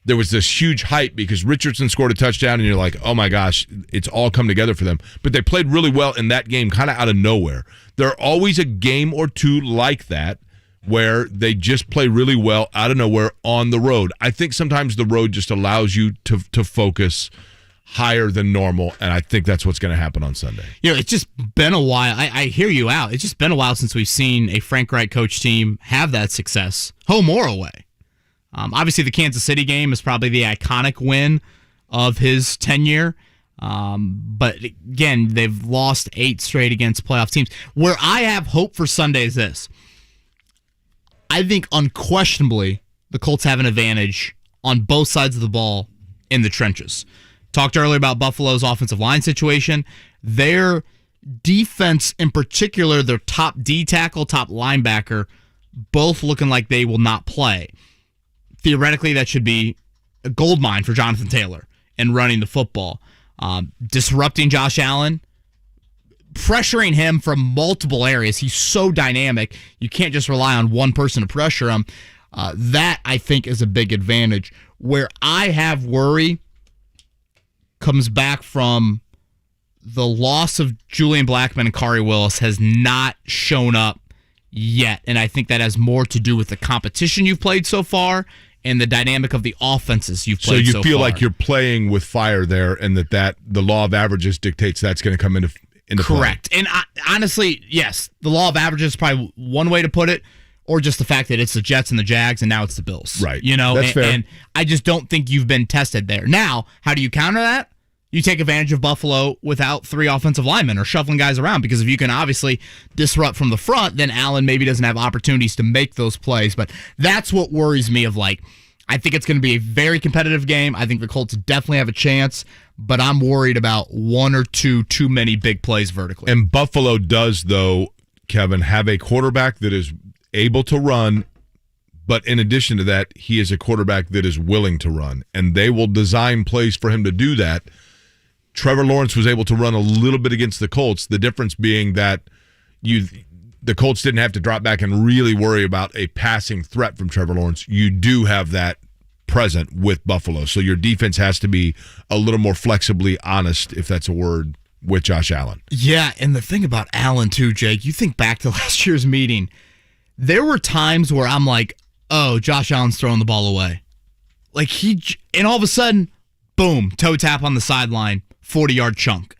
There was this huge hype because Richardson scored a touchdown, and you're like, oh my gosh, it's all come together for them. But they played really well in that game, kind of out of nowhere. There are always a game or two like that where they just play really well out of nowhere on the road. I think sometimes the road just allows you to focus higher than normal, and I think that's what's going to happen on Sunday. It's just been a while. I hear you out. It's just been a while since we've seen a Frank Reich coach team have that success, home or away. Obviously, the Kansas City game is probably the iconic win of his tenure. But again, they've lost 8 straight against playoff teams. Where I have hope for Sunday is this. I think unquestionably the Colts have an advantage on both sides of the ball in the trenches. Talked earlier about Buffalo's offensive line situation. Their defense in particular, their top D tackle, top linebacker, both looking like they will not play. Theoretically, that should be a gold mine for Jonathan Taylor in running the football. Disrupting Josh Allen, pressuring him from multiple areas. He's so dynamic. You can't just rely on one person to pressure him. That, I think, is a big advantage. Where I have worry comes back from the loss of Julian Blackmon and Kari Willis has not shown up yet. And I think that has more to do with the competition you've played so far and the dynamic of the offenses you've played so far. So you feel like you're playing with fire there, and that the law of averages dictates that's going to come into correct. play. And honestly, yes, the law of averages is probably one way to put it, or just the fact that it's the Jets and the Jags, and now it's the Bills. Right. That's fair. And I just don't think you've been tested there. Now, how do you counter that? You take advantage of Buffalo without 3 offensive linemen or shuffling guys around, because if you can obviously disrupt from the front, then Allen maybe doesn't have opportunities to make those plays. But that's what worries me I think it's going to be a very competitive game. I think the Colts definitely have a chance, but I'm worried about 1 or 2 too many big plays vertically. And Buffalo does, though, Kevin, have a quarterback that is able to run, but in addition to that, he is a quarterback that is willing to run, and they will design plays for him to do that. Trevor Lawrence was able to run a little bit against the Colts, the difference being that the Colts didn't have to drop back and really worry about a passing threat from Trevor Lawrence. You do have that present with Buffalo, so your defense has to be a little more flexibly honest, if that's a word, with Josh Allen. Yeah, and the thing about Allen too, Jake, you think back to last year's meeting, there were times where I'm like, oh, Josh Allen's throwing the ball away. And all of a sudden, boom, toe tap on the sideline, 40-yard chunk.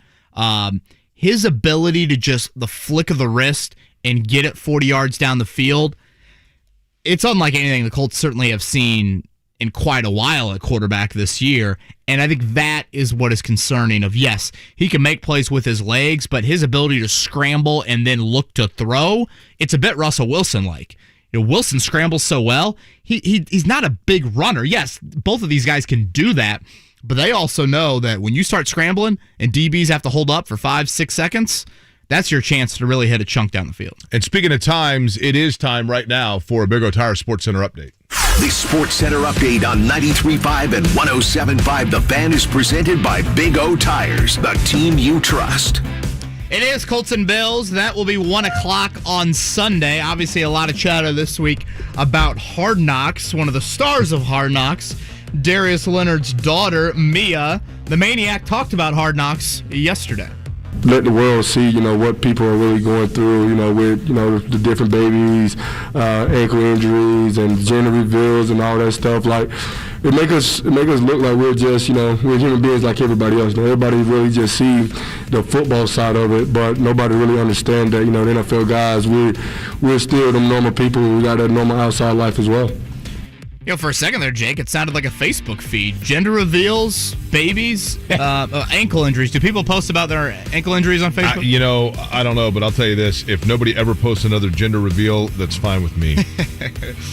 His ability to just the flick of the wrist and get it 40 yards down the field, it's unlike anything the Colts certainly have seen in quite a while at quarterback this year. And I think that is what is concerning of, yes, he can make plays with his legs, but his ability to scramble and then look to throw, it's a bit Russell Wilson-like. Wilson scrambles so well. He's not a big runner. Yes, both of these guys can do that, but they also know that when you start scrambling and DBs have to hold up for 5-6 seconds, that's your chance to really hit a chunk down the field. And speaking of times, it is time right now for a Big O Tire Sports Center update. The Sports Center update on 93.5 and 107.5 The Fan is presented by Big O Tires, the team you trust. It is Colts and Bills. That will be 1 o'clock on Sunday. Obviously, a lot of chatter this week about Hard Knocks. One of the stars of Hard Knocks, Darius Leonard's daughter, Mia, the Maniac, talked about Hard Knocks yesterday. Let the world see, what people are really going through, with, the different babies, ankle injuries and gender reveals and all that stuff. It make us look like we're just, we're human beings like everybody else. Everybody really just see the football side of it, but nobody really understand that, the NFL guys, we're still them normal people. We got a normal outside life as well. For a second there, Jake, it sounded like a Facebook feed. Gender reveals, babies, ankle injuries. Do people post about their ankle injuries on Facebook? I don't know, but I'll tell you this. If nobody ever posts another gender reveal, that's fine with me.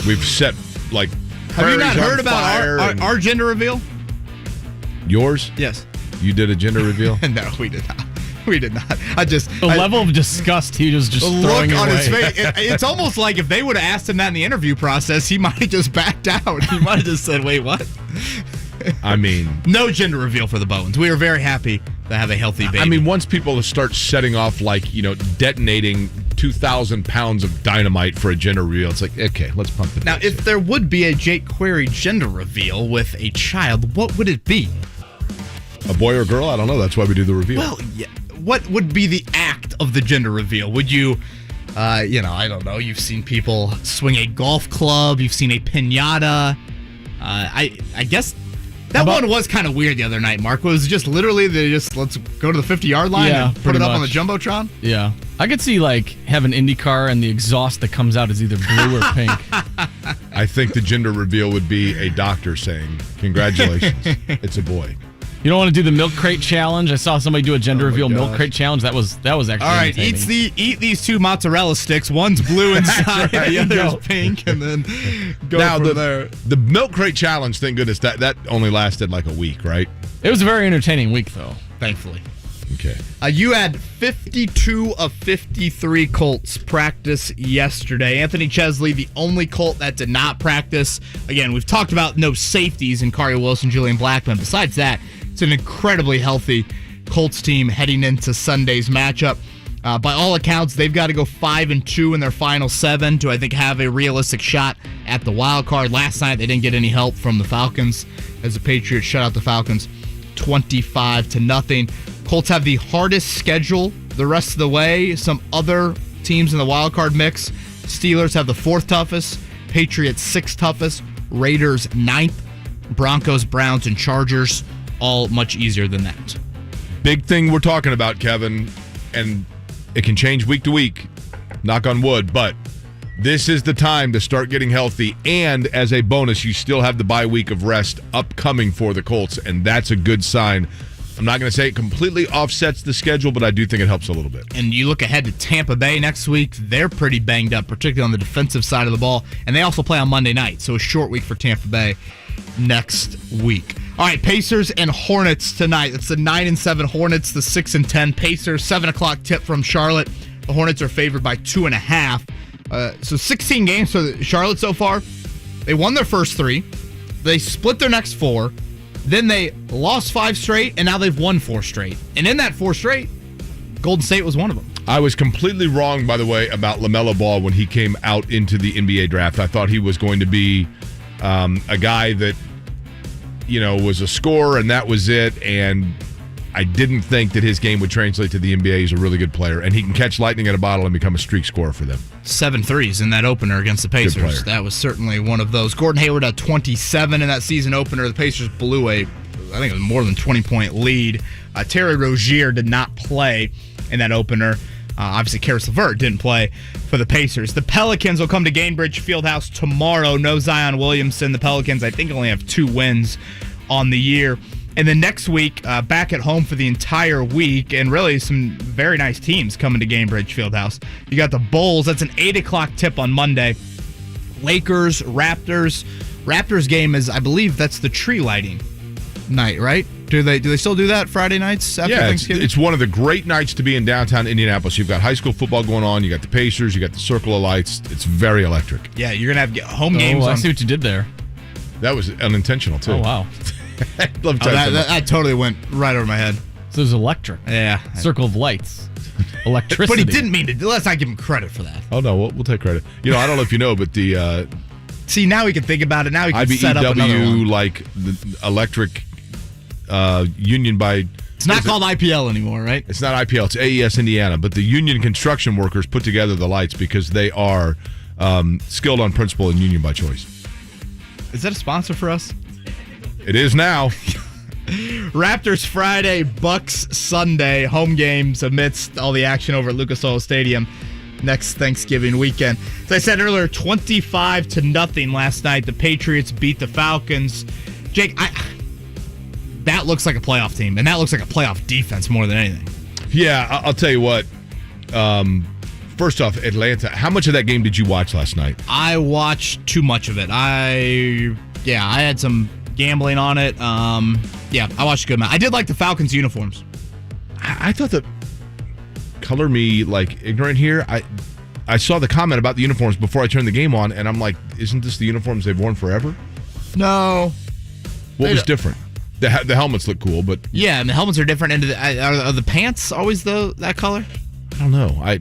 We've set, Have you not heard about our gender reveal? Yours? Yes. You did a gender reveal? No, we did not. We did not. The level of disgust he was just throwing look on away. his face. It's almost like if they would have asked him that in the interview process, he might have just backed out. He might have just said, "Wait, what?" I mean, no gender reveal for the Bowens. We are very happy to have a healthy baby. I mean, once people start setting off detonating 2,000 pounds of dynamite for a gender reveal, it's like, okay, let's pump it. Now, if there would be a Jake Query gender reveal with a child, what would it be? A boy or girl? I don't know. That's why we do the reveal. Well, yeah. What would be the act of the gender reveal? Would you, I don't know. You've seen people swing a golf club. You've seen a piñata. I guess that one was kind of weird the other night, Mark. It was just literally let's go to the 50-yard line and put it up on the Jumbotron. Yeah. I could see have an IndyCar and the exhaust that comes out is either blue or pink. I think the gender reveal would be a doctor saying, congratulations, it's a boy. You don't want to do the milk crate challenge? I saw somebody do a gender reveal milk crate challenge. That was actually all right. Eat these 2 mozzarella sticks. One's blue inside, right, the other's pink, and then go now, from there. The milk crate challenge, thank goodness, that only lasted like a week, right? It was a very entertaining week, though. Thankfully. Okay. You had 52 of 53 Colts practice yesterday. Anthony Chesley, the only Colt that did not practice. Again, we've talked about no safeties in Kari Wilson, Julian Blackman. Besides that, it's an incredibly healthy Colts team heading into Sunday's matchup. By all accounts, they've got to go 5-2 in their final 7 to, I think, have a realistic shot at the wild card. Last night, they didn't get any help from the Falcons as the Patriots shut out the Falcons 25-0. Colts have the hardest schedule the rest of the way. Some other teams in the wild card mix. Steelers have the 4th toughest. Patriots 6th toughest. Raiders 9th. Broncos, Browns, and Chargers all much easier than that. Big thing we're talking about, Kevin, and it can change week to week, knock on wood, but this is the time to start getting healthy, and as a bonus, you still have the bye week of rest upcoming for the Colts, and that's a good sign. I'm not going to say it completely offsets the schedule, but I do think it helps a little bit. And you look ahead to Tampa Bay next week. They're pretty banged up, particularly on the defensive side of the ball, and they also play on Monday night, so a short week for Tampa Bay next week. All right, Pacers and Hornets tonight. It's the 9-7 Hornets, the 6-10 Pacers. 7:00 tip from Charlotte. The Hornets are favored by 2.5. So 16 games for Charlotte so far. They won their first 3. They split their next 4. Then they lost 5 straight, and now they've won 4 straight. And in that 4 straight, Golden State was one of them. I was completely wrong, by the way, about LaMelo Ball when he came out into the NBA draft. I thought he was going to be a guy that, was a scorer, and that was it. And I didn't think that his game would translate to the NBA. He's a really good player, and he can catch lightning in a bottle and become a streak scorer for them. 7 threes in that opener against the Pacers. That was certainly one of those. Gordon Hayward had 27 in that season opener. The Pacers blew I think it was more than 20-point lead. Terry Rozier did not play in that opener. Obviously, Karis LeVert didn't play for the Pacers. The Pelicans will come to Gainbridge Fieldhouse tomorrow. No Zion Williamson. The Pelicans, I think, only have 2 wins on the year. And then next week, back at home for the entire week, and really some very nice teams coming to Gainbridge Fieldhouse. You got the Bulls. That's an 8:00 tip on Monday. Lakers, Raptors. Raptors game is, I believe, that's the tree lighting night, right? Do they still do that Friday nights after Thanksgiving? It's one of the great nights to be in downtown Indianapolis. You've got high school football going on. You got the Pacers. You got the Circle of Lights. It's very electric. Yeah, you're going to have home games. I see what you did there. That was unintentional, too. Oh, wow. That totally went right over my head. So it was electric. Yeah. Circle of Lights. Electricity. But he didn't mean to. Let's not give him credit for that. Oh, no, we'll take credit. I don't know if you know, but the... See, now we can think about it. Now we can set up another one. Like the electric union by... It's not called IPL anymore, right? It's not IPL. It's AES Indiana. But the union construction workers put together the lights because they are skilled on principle and union by choice. Is that a sponsor for us? It is now. Raptors Friday, Bucks Sunday, home games amidst all the action over at Lucas Oil Stadium next Thanksgiving weekend. As I said earlier, 25-0 last night. The Patriots beat the Falcons. Jake, that looks like a playoff team, and that looks like a playoff defense more than anything. Yeah, I'll tell you what. First off, Atlanta, how much of that game did you watch last night? I watched too much of it. I had some gambling on it. I watched a good amount. I did like the Falcons uniforms. I thought that, color me like ignorant here, I saw the comment about the uniforms before I turned the game on, and I'm like, isn't this the uniforms they've worn forever? No. What was different? The helmets look cool, but... Yeah, and the helmets are different. And are the pants always that color? I don't know.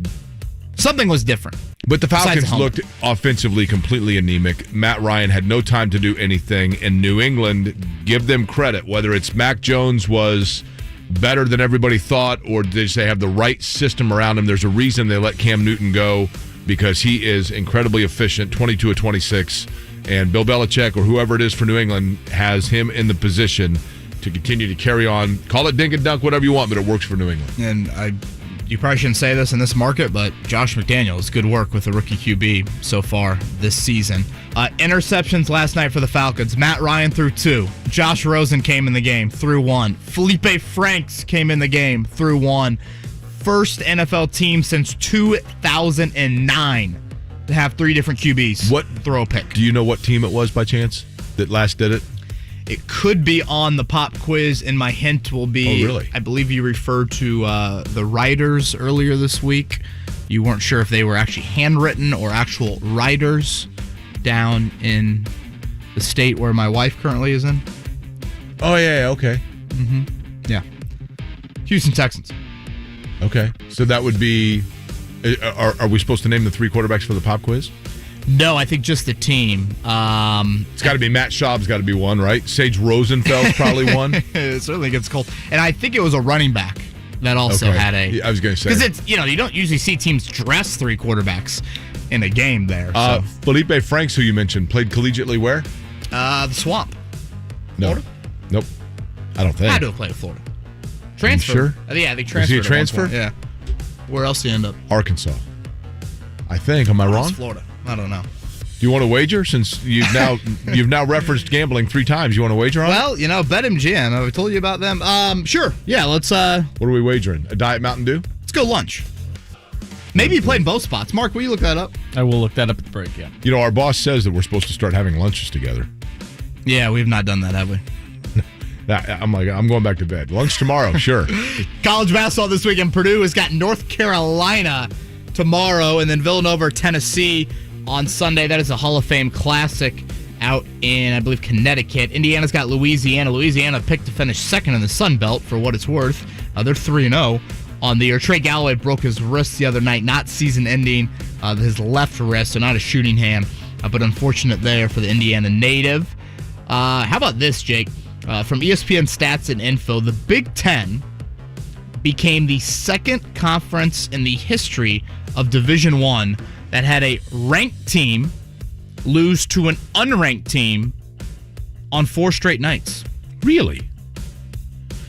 Something was different. But the Falcons looked offensively completely anemic. Matt Ryan had no time to do anything. And New England, give them credit. Whether it's Mac Jones was better than everybody thought, or did they have the right system around him? There's a reason they let Cam Newton go, because he is incredibly efficient, 22 of 26. And Bill Belichick, or whoever it is for New England, has him in the position to continue to carry on. Call it dink and dunk, whatever you want, but it works for New England. And you probably shouldn't say this in this market, but Josh McDaniels, good work with the rookie QB so far this season. Interceptions last night for the Falcons. Matt Ryan threw 2. Josh Rosen came in the game, threw 1. Felipe Franks came in the game, threw 1. First NFL team since 2009 to have 3 different QBs throw a pick. Do you know what team it was by chance that last did it? It could be on the pop quiz, and my hint will be, oh, really? I believe you referred to the writers earlier this week. You weren't sure if they were actually handwritten or actual writers down in the state where my wife currently is in. Oh, yeah, okay. Mm-hmm. Yeah. Houston Texans. Okay. So that would be, are we supposed to name the 3 quarterbacks for the pop quiz? No, I think just the team. It's got to be Matt Schaub's got to be one, right? Sage Rosenfeld's probably one. It certainly gets cold. And I think it was a running back that also had a... I was going to say. Because it's, you don't usually see teams dress 3 quarterbacks in a game there. So. Felipe Franks, who you mentioned, played collegiately where? The Swamp. No. Florida? Nope. I don't think. Had to have played at Florida. Transfer. Sure? Yeah, they transferred. Was he a transfer? Yeah. Where else did he end up? Arkansas. I think. Am I wrong? Florida. I don't know. Do you want to wager? Since you've now referenced gambling 3 times, you want to wager on it? Well, BetMGM. Have I told you about them? Sure. Yeah, let's... What are we wagering? A Diet Mountain Dew? Let's go lunch. Maybe you played in both spots. Mark, will you look that up? I will look that up at the break, yeah. Our boss says that we're supposed to start having lunches together. Yeah, we've not done that, have we? I'm going back to bed. Lunch tomorrow, sure. College basketball this weekend. Purdue has got North Carolina tomorrow, and then Villanova, Tennessee on Sunday. That is a Hall of Fame Classic out in, I believe, Connecticut. Indiana's got Louisiana. Louisiana picked to finish second in the Sun Belt, for what it's worth. They're 3-0 on the year. Trey Galloway broke his wrist the other night, not season-ending, his left wrist, so not a shooting hand, but unfortunate there for the Indiana native. How about this, Jake? From ESPN Stats and Info, the Big Ten became the second conference in the history of Division I that had a ranked team lose to an unranked team on 4 straight nights. Really?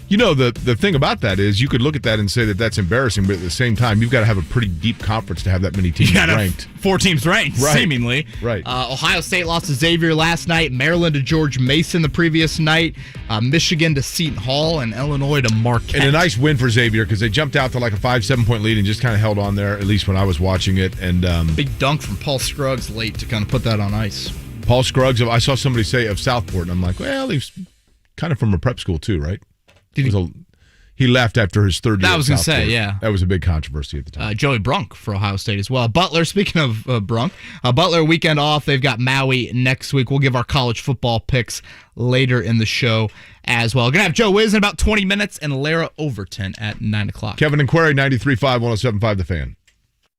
The thing about that is you could look at that and say that that's embarrassing, but at the same time, you've got to have a pretty deep conference to have that many teams ranked. 4 teams ranked, right. Seemingly. Right. Ohio State lost to Xavier last night, Maryland to George Mason the previous night, Michigan to Seton Hall, and Illinois to Marquette. And a nice win for Xavier because they jumped out to like a 5-7 point lead and just kind of held on there, at least when I was watching it. And big dunk from Paul Scruggs late to kind of put that on ice. Paul Scruggs, I saw somebody say of Southport, and I'm like, well, he's kind of from a prep school too, right? He left after his 3rd year. I was going to say, yeah. That was a big controversy at the time. Joey Brunk for Ohio State as well. Butler, speaking of Brunk, Butler weekend off. They've got Maui next week. We'll give our college football picks later in the show as well. Going to have Joe Wiz in about 20 minutes and Lara Overton at 9 o'clock. Kevin and Query, 93.5, 107.5 The Fan.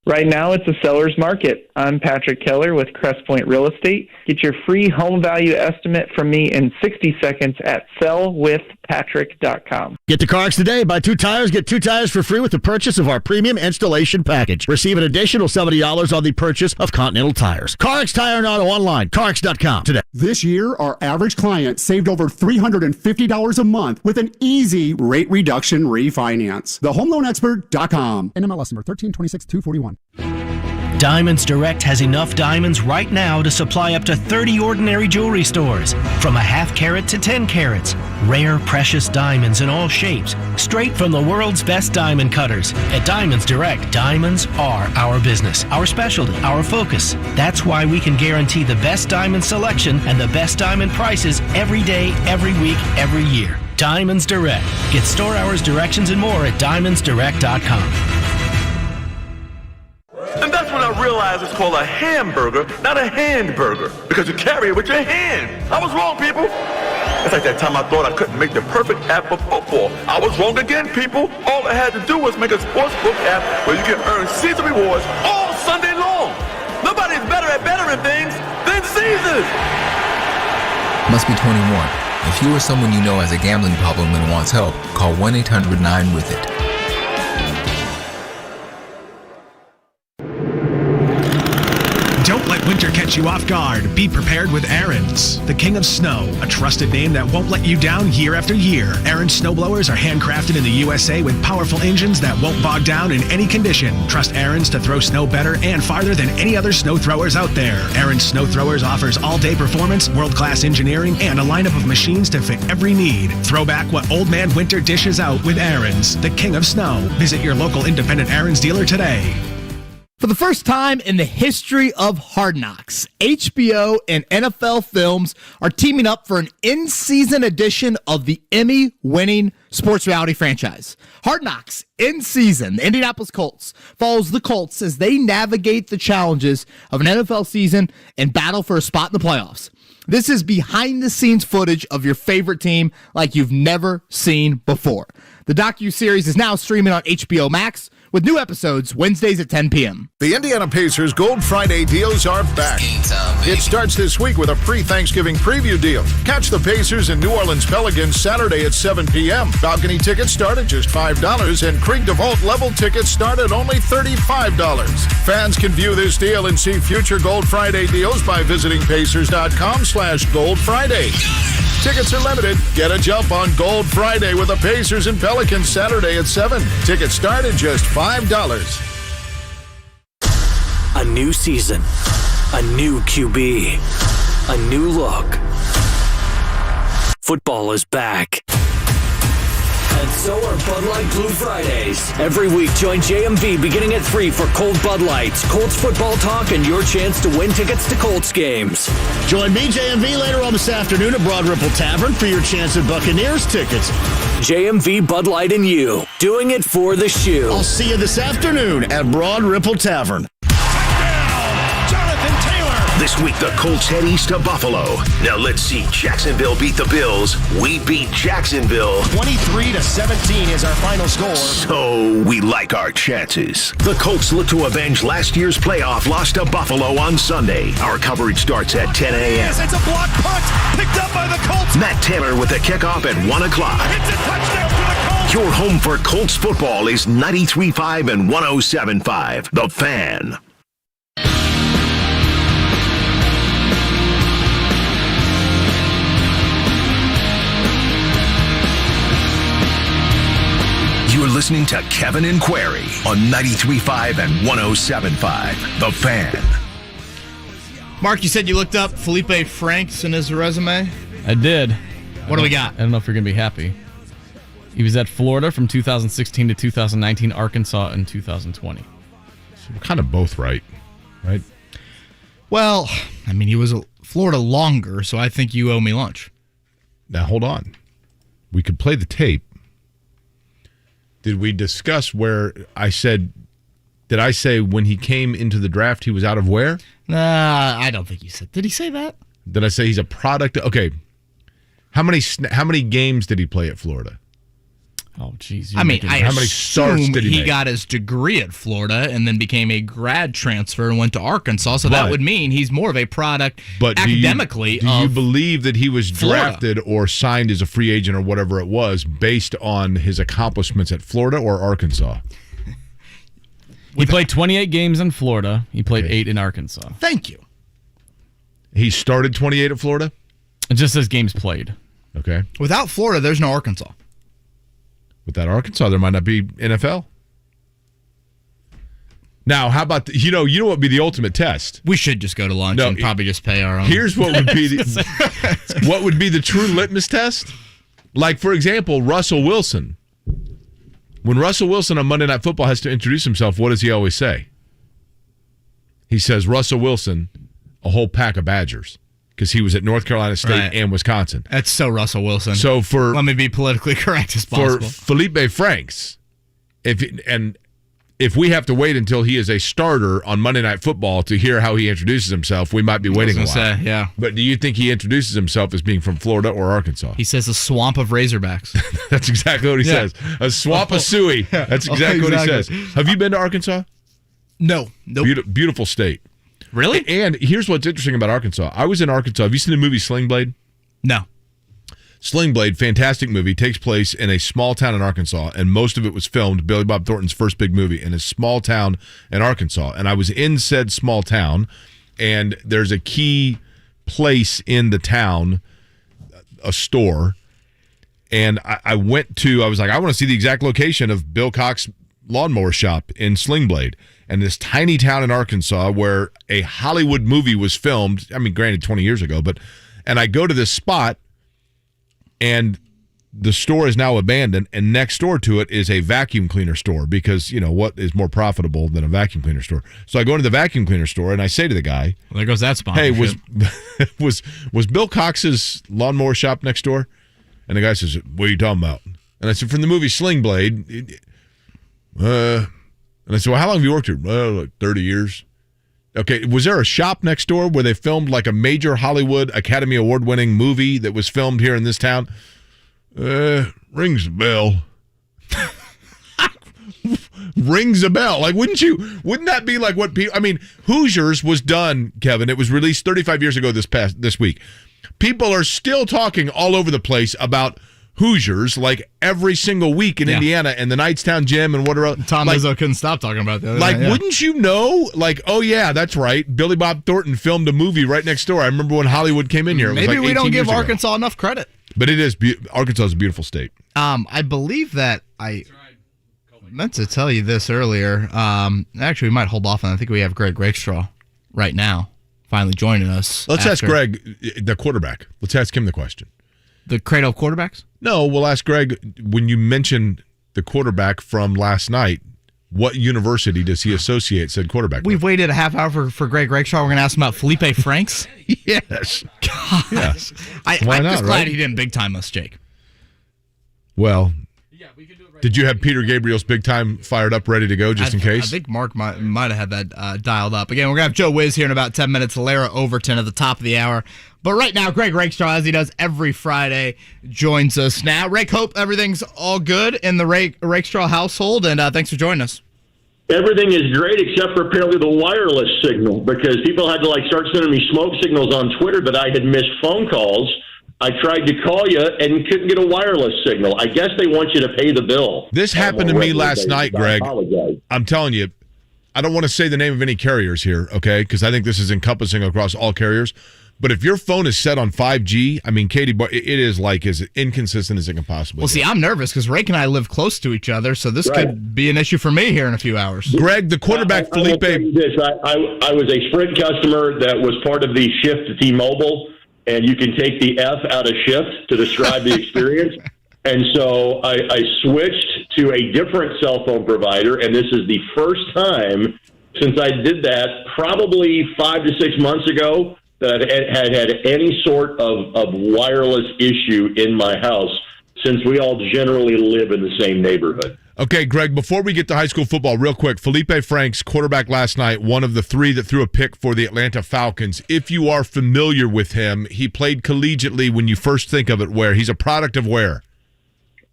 Right now, it's a seller's market. I'm Patrick Keller with Crest Point Real Estate. Get your free home value estimate from me in 60 seconds at sellwithpatrick.com. Get to CarX today. Buy 2 tires, get 2 tires for free with the purchase of our premium installation package. Receive an additional $70 on the purchase of Continental tires. CarX Tire and Auto online. CarX.com today. This year, our average client saved over $350 a month with an easy rate reduction refinance. TheHomeLoanExpert.com. NMLS number 1326241. Diamonds Direct has enough diamonds right now to supply up to 30 ordinary jewelry stores. From a half carat to 10 carats. Rare, precious diamonds in all shapes. Straight from the world's best diamond cutters. At Diamonds Direct, diamonds are our business, our specialty, our focus. That's why we can guarantee the best diamond selection and the best diamond prices every day, every week, every year. Diamonds Direct. Get store hours, directions, and more at diamondsdirect.com. And that's when I realized it's called a hamburger, not a handburger, because you carry it with your hand. I was wrong, people. It's like that time I thought I couldn't make the perfect app for football. I was wrong again, people. All I had to do was make a sportsbook app where you can earn season rewards all Sunday long. Nobody's better at bettering things than Caesars. Must be 21. If you or someone you know has a gambling problem and wants help, call 1-800-9-WITH-IT. Don't let winter catch catch you off guard, be prepared with Aaron's, the king of snow, a trusted name that won't let you down year after year. Aaron's snowblowers are handcrafted in the USA with powerful engines that won't bog down in any condition. Trust Aaron's to throw snow better and farther than any other snow throwers out there. Aaron's Snow Throwers offers all-day performance, world-class engineering, and a lineup of machines to fit every need. Throw back what old man winter dishes out with Aaron's, the king of snow. Visit your local independent Aaron's dealer today. For the first time in the history of Hard Knocks, HBO and NFL Films are teaming up for an in-season edition of the Emmy-winning sports reality franchise. Hard Knocks in season. The Indianapolis Colts follows the Colts as they navigate the challenges of an NFL season and battle for a spot in the playoffs. This is behind-the-scenes footage of your favorite team like you've never seen before. The docuseries is now streaming on HBO Max, with new episodes Wednesdays at 10 p.m. The Indiana Pacers Gold Friday deals are back. It starts this week with a pre-Thanksgiving preview deal. Catch the Pacers and New Orleans Pelicans Saturday at 7 p.m. Balcony tickets start at just $5, and Creek DeVault level tickets start at only $35. Fans can view this deal and see future Gold Friday deals by visiting Pacers.com/Gold Friday. Tickets are limited. Get a jump on Gold Friday with the Pacers and Pelicans Saturday at 7. Tickets start at just $5. A new season, a new QB, a new look. Football is back. And so are Bud Light Blue Fridays. Every week, join JMV beginning at 3 for Cold Bud Lights, Colts football talk, and your chance to win tickets to Colts games. Join me, JMV, later on this afternoon at Broad Ripple Tavern for your chance at Buccaneers tickets. JMV, Bud Light, and you. Doing it for the shoe. I'll see you this afternoon at Broad Ripple Tavern. This week, the Colts head east to Buffalo. Now let's see Jacksonville beat the Bills. We beat Jacksonville. 23-17 is our final score. So we like our chances. The Colts look to avenge last year's playoff loss to Buffalo on Sunday. Our coverage starts at 10 a.m. Yes, it's a block punt picked up by the Colts. Matt Taylor with the kickoff at 1 o'clock. It's a touchdown for the Colts. Your home for Colts football is 93.5 and 107.5. The Fan. You're listening to Kevin and Query on 93.5 and 107.5. The Fan. Mark, you said you looked up Felipe Franks in his resume? I did. What do we got? I don't know if you're going to be happy. He was at Florida from 2016 to 2019, Arkansas in 2020. So we're kind of both right? Well, I mean, he was at Florida longer, so I think you owe me lunch. Now, hold on. We could play the tape. Did we discuss where I said, did I say when he came into the draft he was out of where? Nah, I don't think you said. Did he say that? Did I say he's a product? Okay. How many games did he play at Florida? Oh, geez. I mean, how many starts did he make? Got his degree at Florida and then became a grad transfer and went to Arkansas, so that would mean he's more of a product academically. Do you believe that he was Florida. drafted or signed as a free agent or whatever it was based on his accomplishments at Florida or Arkansas? He played 28 games in Florida. He played 8 in Arkansas. Thank you. He started 28 at Florida? It just says games played. Okay. Without Florida, there's no Arkansas. Without Arkansas, there might not be NFL. Now, how about you know what would be the ultimate test? We should just go to lunch and probably just pay our own. Here's what would be what would be the true litmus test? Like, for example, Russell Wilson. When Russell Wilson on Monday Night Football has to introduce himself, what does he always say? He says, Russell Wilson, a whole pack of Badgers. Because he was at North Carolina State and Wisconsin. That's so Russell Wilson. So let me be politically correct as possible. For Felipe Franks, if we have to wait until he is a starter on Monday Night Football to hear how he introduces himself, we might be waiting a while. Yeah. But do you think he introduces himself as being from Florida or Arkansas? He says a swamp of Razorbacks. That's exactly what he says. A swamp of suey. That's exactly what he says. Have you been to Arkansas? No. Nope. Beautiful state. Really? And here's what's interesting about Arkansas. I was in Arkansas. Have you seen the movie Sling Blade? No. Sling Blade, fantastic movie, takes place in a small town in Arkansas, and most of it was filmed, Billy Bob Thornton's first big movie, in a small town in Arkansas. And I was in said small town and there's a key place in the town, a store, and I was like, I want to see the exact location of Bill Cox's lawnmower shop in Sling Blade. And this tiny town in Arkansas where a Hollywood movie was filmed, I mean, granted 20 years ago, and I go to this spot, and the store is now abandoned, and next door to it is a vacuum cleaner store because, what is more profitable than a vacuum cleaner store? So I go into the vacuum cleaner store, and I say to the guy, well, there goes that sponsorship. Hey, was Bill Cox's lawnmower shop next door? And the guy says, what are you talking about? And I said, from the movie Sling Blade. And I said, well, how long have you worked here? Well, like 30 years. Okay, was there a shop next door where they filmed like a major Hollywood Academy Award-winning movie that was filmed here in this town? Rings a bell. Rings a bell. Like, wouldn't that be like what people, Hoosiers was done, Kevin. It was released 35 years ago this week. People are still talking all over the place about Hoosiers like every single week in Indiana and the Knightstown Gym and whatever. Tom Izzo couldn't stop talking about that. Wouldn't you know? Like, oh yeah, that's right. Billy Bob Thornton filmed a movie right next door. I remember when Hollywood came in here. Maybe we don't give Arkansas enough credit. But it is Arkansas is a beautiful state. I believe that I meant to tell you this earlier. Actually, we might hold off on. I think we have Greg Rakestraw right now, finally joining us. Let's ask Greg, the quarterback. Let's ask him the question. The cradle of quarterbacks? No, we'll ask Greg, when you mentioned the quarterback from last night, what university does he associate said quarterback We've waited a half hour for Greg Rakestraw. We're going to ask him about Felipe Franks? Yes. Gosh. Yes. I'm just glad he didn't big time us, Jake. Well, did you have Peter Gabriel's big time fired up, ready to go, just in case? I think Mark might have had that dialed up. Again, we're going to have Joe Wiz here in about 10 minutes, Lara Overton at the top of the hour. But right now, Greg Rakestraw, as he does every Friday, joins us now. Rake, hope everything's all good in the Rakestraw household, and thanks for joining us. Everything is great except for apparently the wireless signal, because people had to start sending me smoke signals on Twitter that I had missed phone calls. I tried to call you and couldn't get a wireless signal. I guess they want you to pay the bill. This happened to me last night, Greg. I'm telling you, I don't want to say the name of any carriers here, okay, because I think this is encompassing across all carriers. But if your phone is set on 5G, Katie, it is as inconsistent as it can possibly be. Well, see, I'm nervous because Rake and I live close to each other, so this could be an issue for me here in a few hours. Greg, the quarterback, Felipe. I was a Sprint customer that was part of the shift to T-Mobile, and you can take the F out of shift to describe the experience. And so I switched to a different cell phone provider, and this is the first time since I did that, probably 5 to 6 months ago, that I had any sort of wireless issue in my house, since we all generally live in the same neighborhood. Okay, Greg, before we get to high school football, real quick, Felipe Franks, quarterback last night, one of the three that threw a pick for the Atlanta Falcons. If you are familiar with him, he played collegiately when you first think of it where? He's a product of where?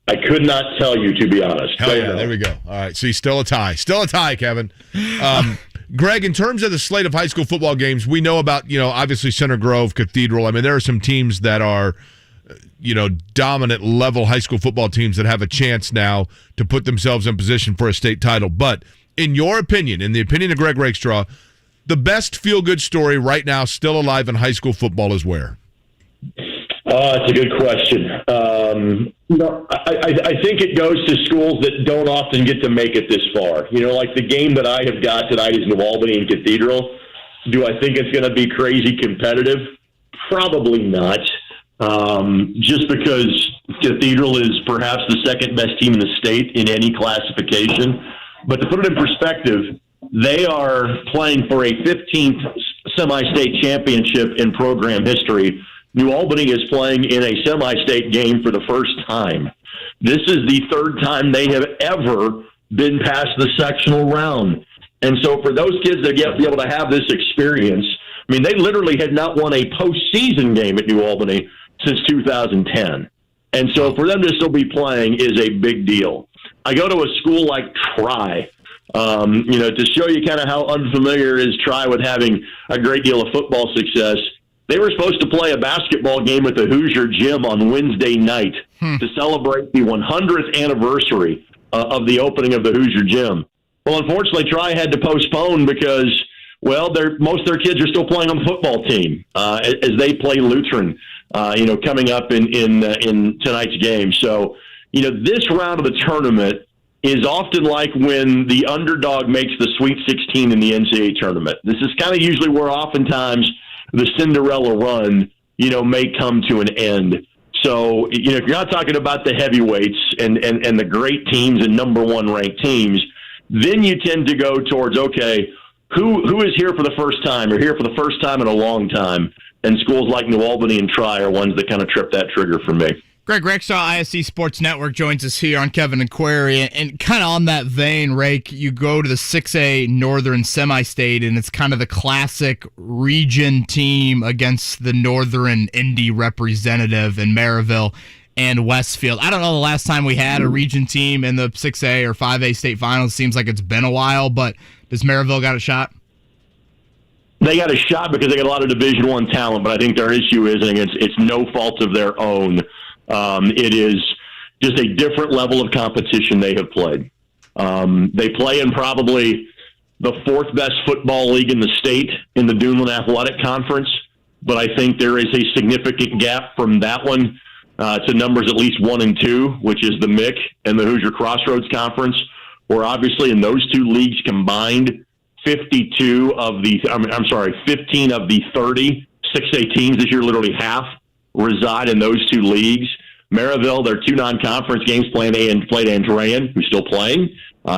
I could not tell you, to be honest. Hell yeah, there we go. All right, so he's still a tie. Still a tie, Kevin. Greg, in terms of the slate of high school football games, we know about, obviously Center Grove, Cathedral. There are some teams that are, dominant level high school football teams that have a chance now to put themselves in position for a state title. But in your opinion, in the opinion of Greg Rakestraw, the best feel-good story right now still alive in high school football is where? It's a good question. I think it goes to schools that don't often get to make it this far. Like the game that I have got tonight is New Albany and Cathedral. Do I think it's going to be crazy competitive? Probably not. Just because Cathedral is perhaps the second best team in the state in any classification. But to put it in perspective, they are playing for a 15th semi-state championship in program history. New Albany is playing in a semi-state game for the first time. This is the third time they have ever been past the sectional round. And so for those kids that be able to have this experience, they literally had not won a postseason game at New Albany since 2010. And so for them to still be playing is a big deal. I go to a school like Tri, to show you kind of how unfamiliar is Tri with having a great deal of football success. They were supposed to play a basketball game at the Hoosier Gym on Wednesday night to celebrate the 100th anniversary of the opening of the Hoosier Gym. Well, unfortunately, Tri had to postpone because Well, most of their kids are still playing on the football team as they play Lutheran, coming up in tonight's game. So, this round of the tournament is often like when the underdog makes the Sweet 16 in the NCAA tournament. This is kind of usually where oftentimes the Cinderella run, may come to an end. So, if you're not talking about the heavyweights and the great teams and number one ranked teams, then you tend to go towards, okay, who is here for the first time or here for the first time in a long time? And schools like New Albany and Tri are ones that kind of trip that trigger for me. Greg Rakestraw, ISC Sports Network, joins us here on Kevin and Query. And kind of on that vein, Rake, you go to the 6A Northern Semi-State, and it's kind of the classic region team against the Northern Indy representative in Maryville and Westfield. I don't know the last time we had a region team in the 6A or 5A state finals. Seems like it's been a while, but does Maryville got a shot? They got a shot because they got a lot of Division I talent, but I think their issue is, and it's no fault of their own. It is just a different level of competition they have played. They play in probably the fourth best football league in the state in the Duneland Athletic Conference, but I think there is a significant gap from that one to numbers at least 1 and 2, which is the MIC and the Hoosier Crossroads Conference, where obviously in those two leagues combined, 15 of the 30 6A teams this year, literally half, reside in those two leagues. Maryville, their 2 non-conference games played Andrean, who's still playing,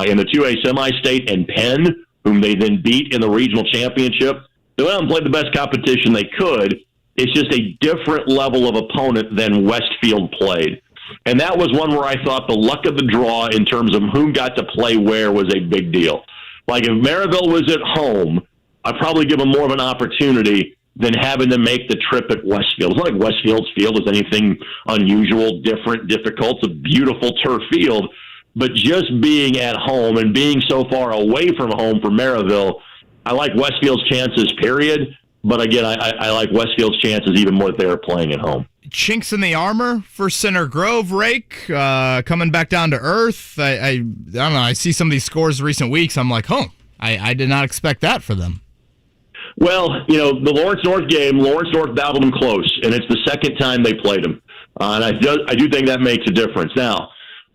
in the 2A semi-state, and Penn, whom they then beat in the regional championship. They went out and played the best competition they could. It's just a different level of opponent than Westfield played. And that was one where I thought the luck of the draw in terms of who got to play where was a big deal. Like if Maryville was at home, I'd probably give them more of an opportunity than having to make the trip at Westfield. It's not like Westfield's field is anything unusual, different, difficult. It's a beautiful turf field. But just being at home and being so far away from home for Maryville, I like Westfield's chances, period. But again, I like Westfield's chances even more that they are playing at home. Chinks in the armor for Center Grove, Rake, coming back down to earth. I don't know. I see some of these scores recent weeks. I'm like, I did not expect that for them. Well, the Lawrence North game, Lawrence North battled them close, and it's the second time they played them. And I do think that makes a difference. Now,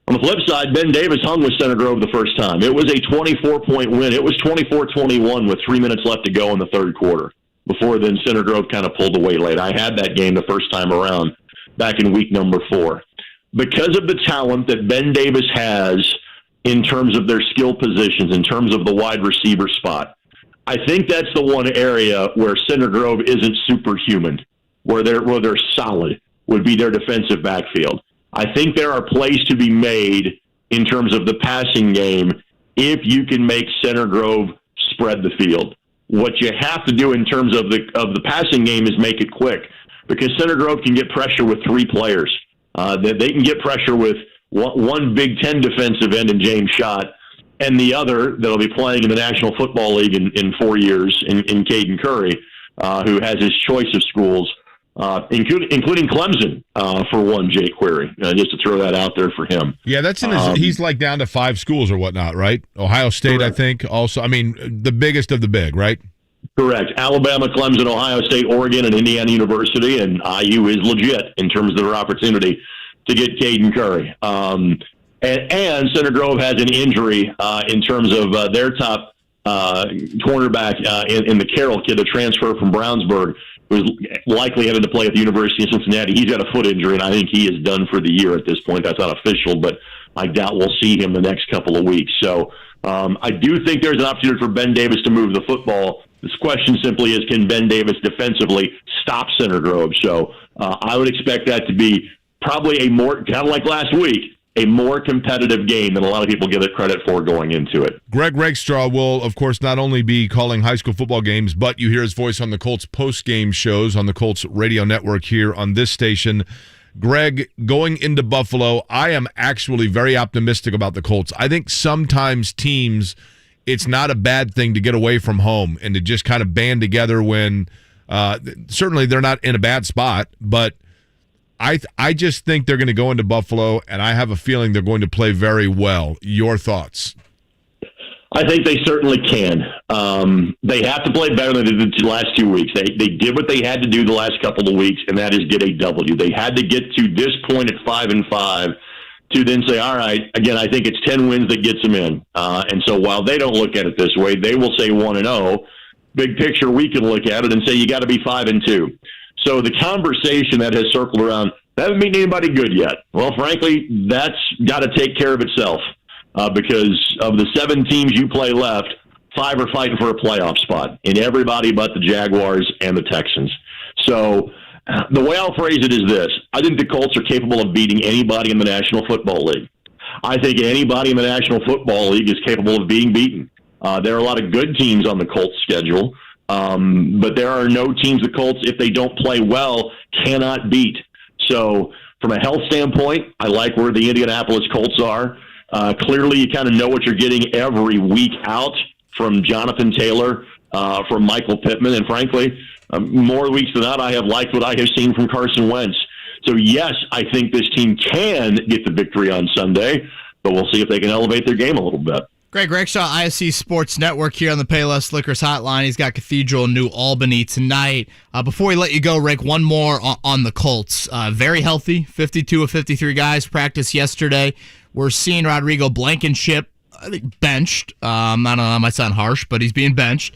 on the flip side, Ben Davis hung with Center Grove the first time. It was a 24-point win. It was 24-21 with 3 minutes left to go in the third quarter before then Center Grove kind of pulled away late. I had that game the first time around back in week number 4. Because of the talent that Ben Davis has in terms of their skill positions, in terms of the wide receiver spot, I think that's the one area where Center Grove isn't superhuman, where they're solid, would be their defensive backfield. I think there are plays to be made in terms of the passing game if you can make Center Grove spread the field. What you have to do in terms of the passing game is make it quick, because Center Grove can get pressure with 3 players. They can get pressure with one Big Ten defensive end in James Schott, and the other that'll be playing in the National Football League in 4 years in Caden Curry, who has his choice of schools, including Clemson for one, Jake Query, just to throw that out there for him. Yeah, that's in his, he's like down to 5 schools or whatnot, right? Ohio State, correct. I think, also. I mean, the biggest of the big, right? Correct. Alabama, Clemson, Ohio State, Oregon, and Indiana University, and IU is legit in terms of their opportunity to get Caden Curry. And Center Grove has an injury in terms of their top cornerback in the Carroll kid, the transfer from Brownsburg, who's likely headed to play at the University of Cincinnati. He's got a foot injury, and I think he is done for the year at this point. That's not official, but I doubt we'll see him the next couple of weeks. So I do think there's an opportunity for Ben Davis to move the football. This question simply is, can Ben Davis defensively stop Center Grove? So I would expect that to be probably a more, kind of like last week, a more competitive game than a lot of people give it credit for going into it. Greg Rakestraw will, of course, not only be calling high school football games, but you hear his voice on the Colts post-game shows on the Colts radio network here on this station. Greg, going into Buffalo, I am actually very optimistic about the Colts. I think sometimes teams, it's not a bad thing to get away from home and to just kind of band together when certainly they're not in a bad spot, but I just think they're going to go into Buffalo, and I have a feeling they're going to play very well. Your thoughts? I think they certainly can. They have to play better than they did the last 2 weeks. They did what they had to do the last couple of weeks, and that is get a W. They had to get to this point at 5-5 to then say, all right, again, I think it's 10 wins that gets them in. And so while they don't look at it this way, they will say 1-0. Big picture, we can look at it and say you got to be 5-2. So the conversation that has circled around, that haven't beaten anybody good yet. Well, frankly, that's got to take care of itself. Because of the 7 teams you play left, 5 are fighting for a playoff spot, and everybody but the Jaguars and the Texans. So the way I'll phrase it is this. I think the Colts are capable of beating anybody in the National Football League. I think anybody in the National Football League is capable of being beaten. There are a lot of good teams on the Colts schedule, but there are no teams the Colts, if they don't play well, cannot beat. So from a health standpoint, I like where the Indianapolis Colts are. Clearly, you kind of know what you're getting every week out from Jonathan Taylor, from Michael Pittman, and frankly, more weeks than that, I have liked what I have seen from Carson Wentz. So, yes, I think this team can get the victory on Sunday, but we'll see if they can elevate their game a little bit. Greg Rakestraw, ISC Sports Network here on the Payless Liquors Hotline. He's got Cathedral in New Albany tonight. Before we let you go, Rick, one more on the Colts. Very healthy, 52 of 53 guys practiced yesterday. We're seeing Rodrigo Blankenship, I think, benched. I don't know, that might sound harsh, but he's being benched.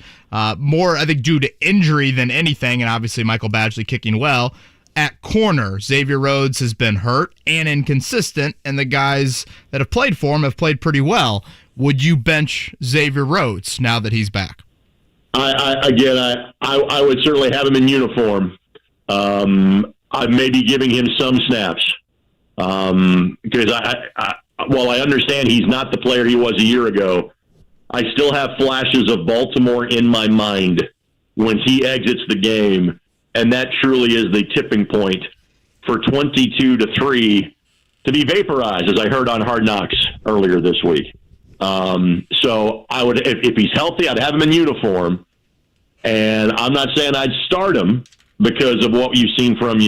More, I think, due to injury than anything, and obviously Michael Badgley kicking well. At corner, Xavier Rhodes has been hurt and inconsistent, and the guys that have played for him have played pretty well. Would you bench Xavier Rhodes now that he's back? I would certainly have him in uniform. I may be giving him some snaps because while I understand he's not the player he was a year ago, I still have flashes of Baltimore in my mind when he exits the game, and that truly is the tipping point for 22-3 to be vaporized, as I heard on Hard Knocks earlier this week. So I would, if he's healthy, I'd have him in uniform, and I'm not saying I'd start him because of what you've seen from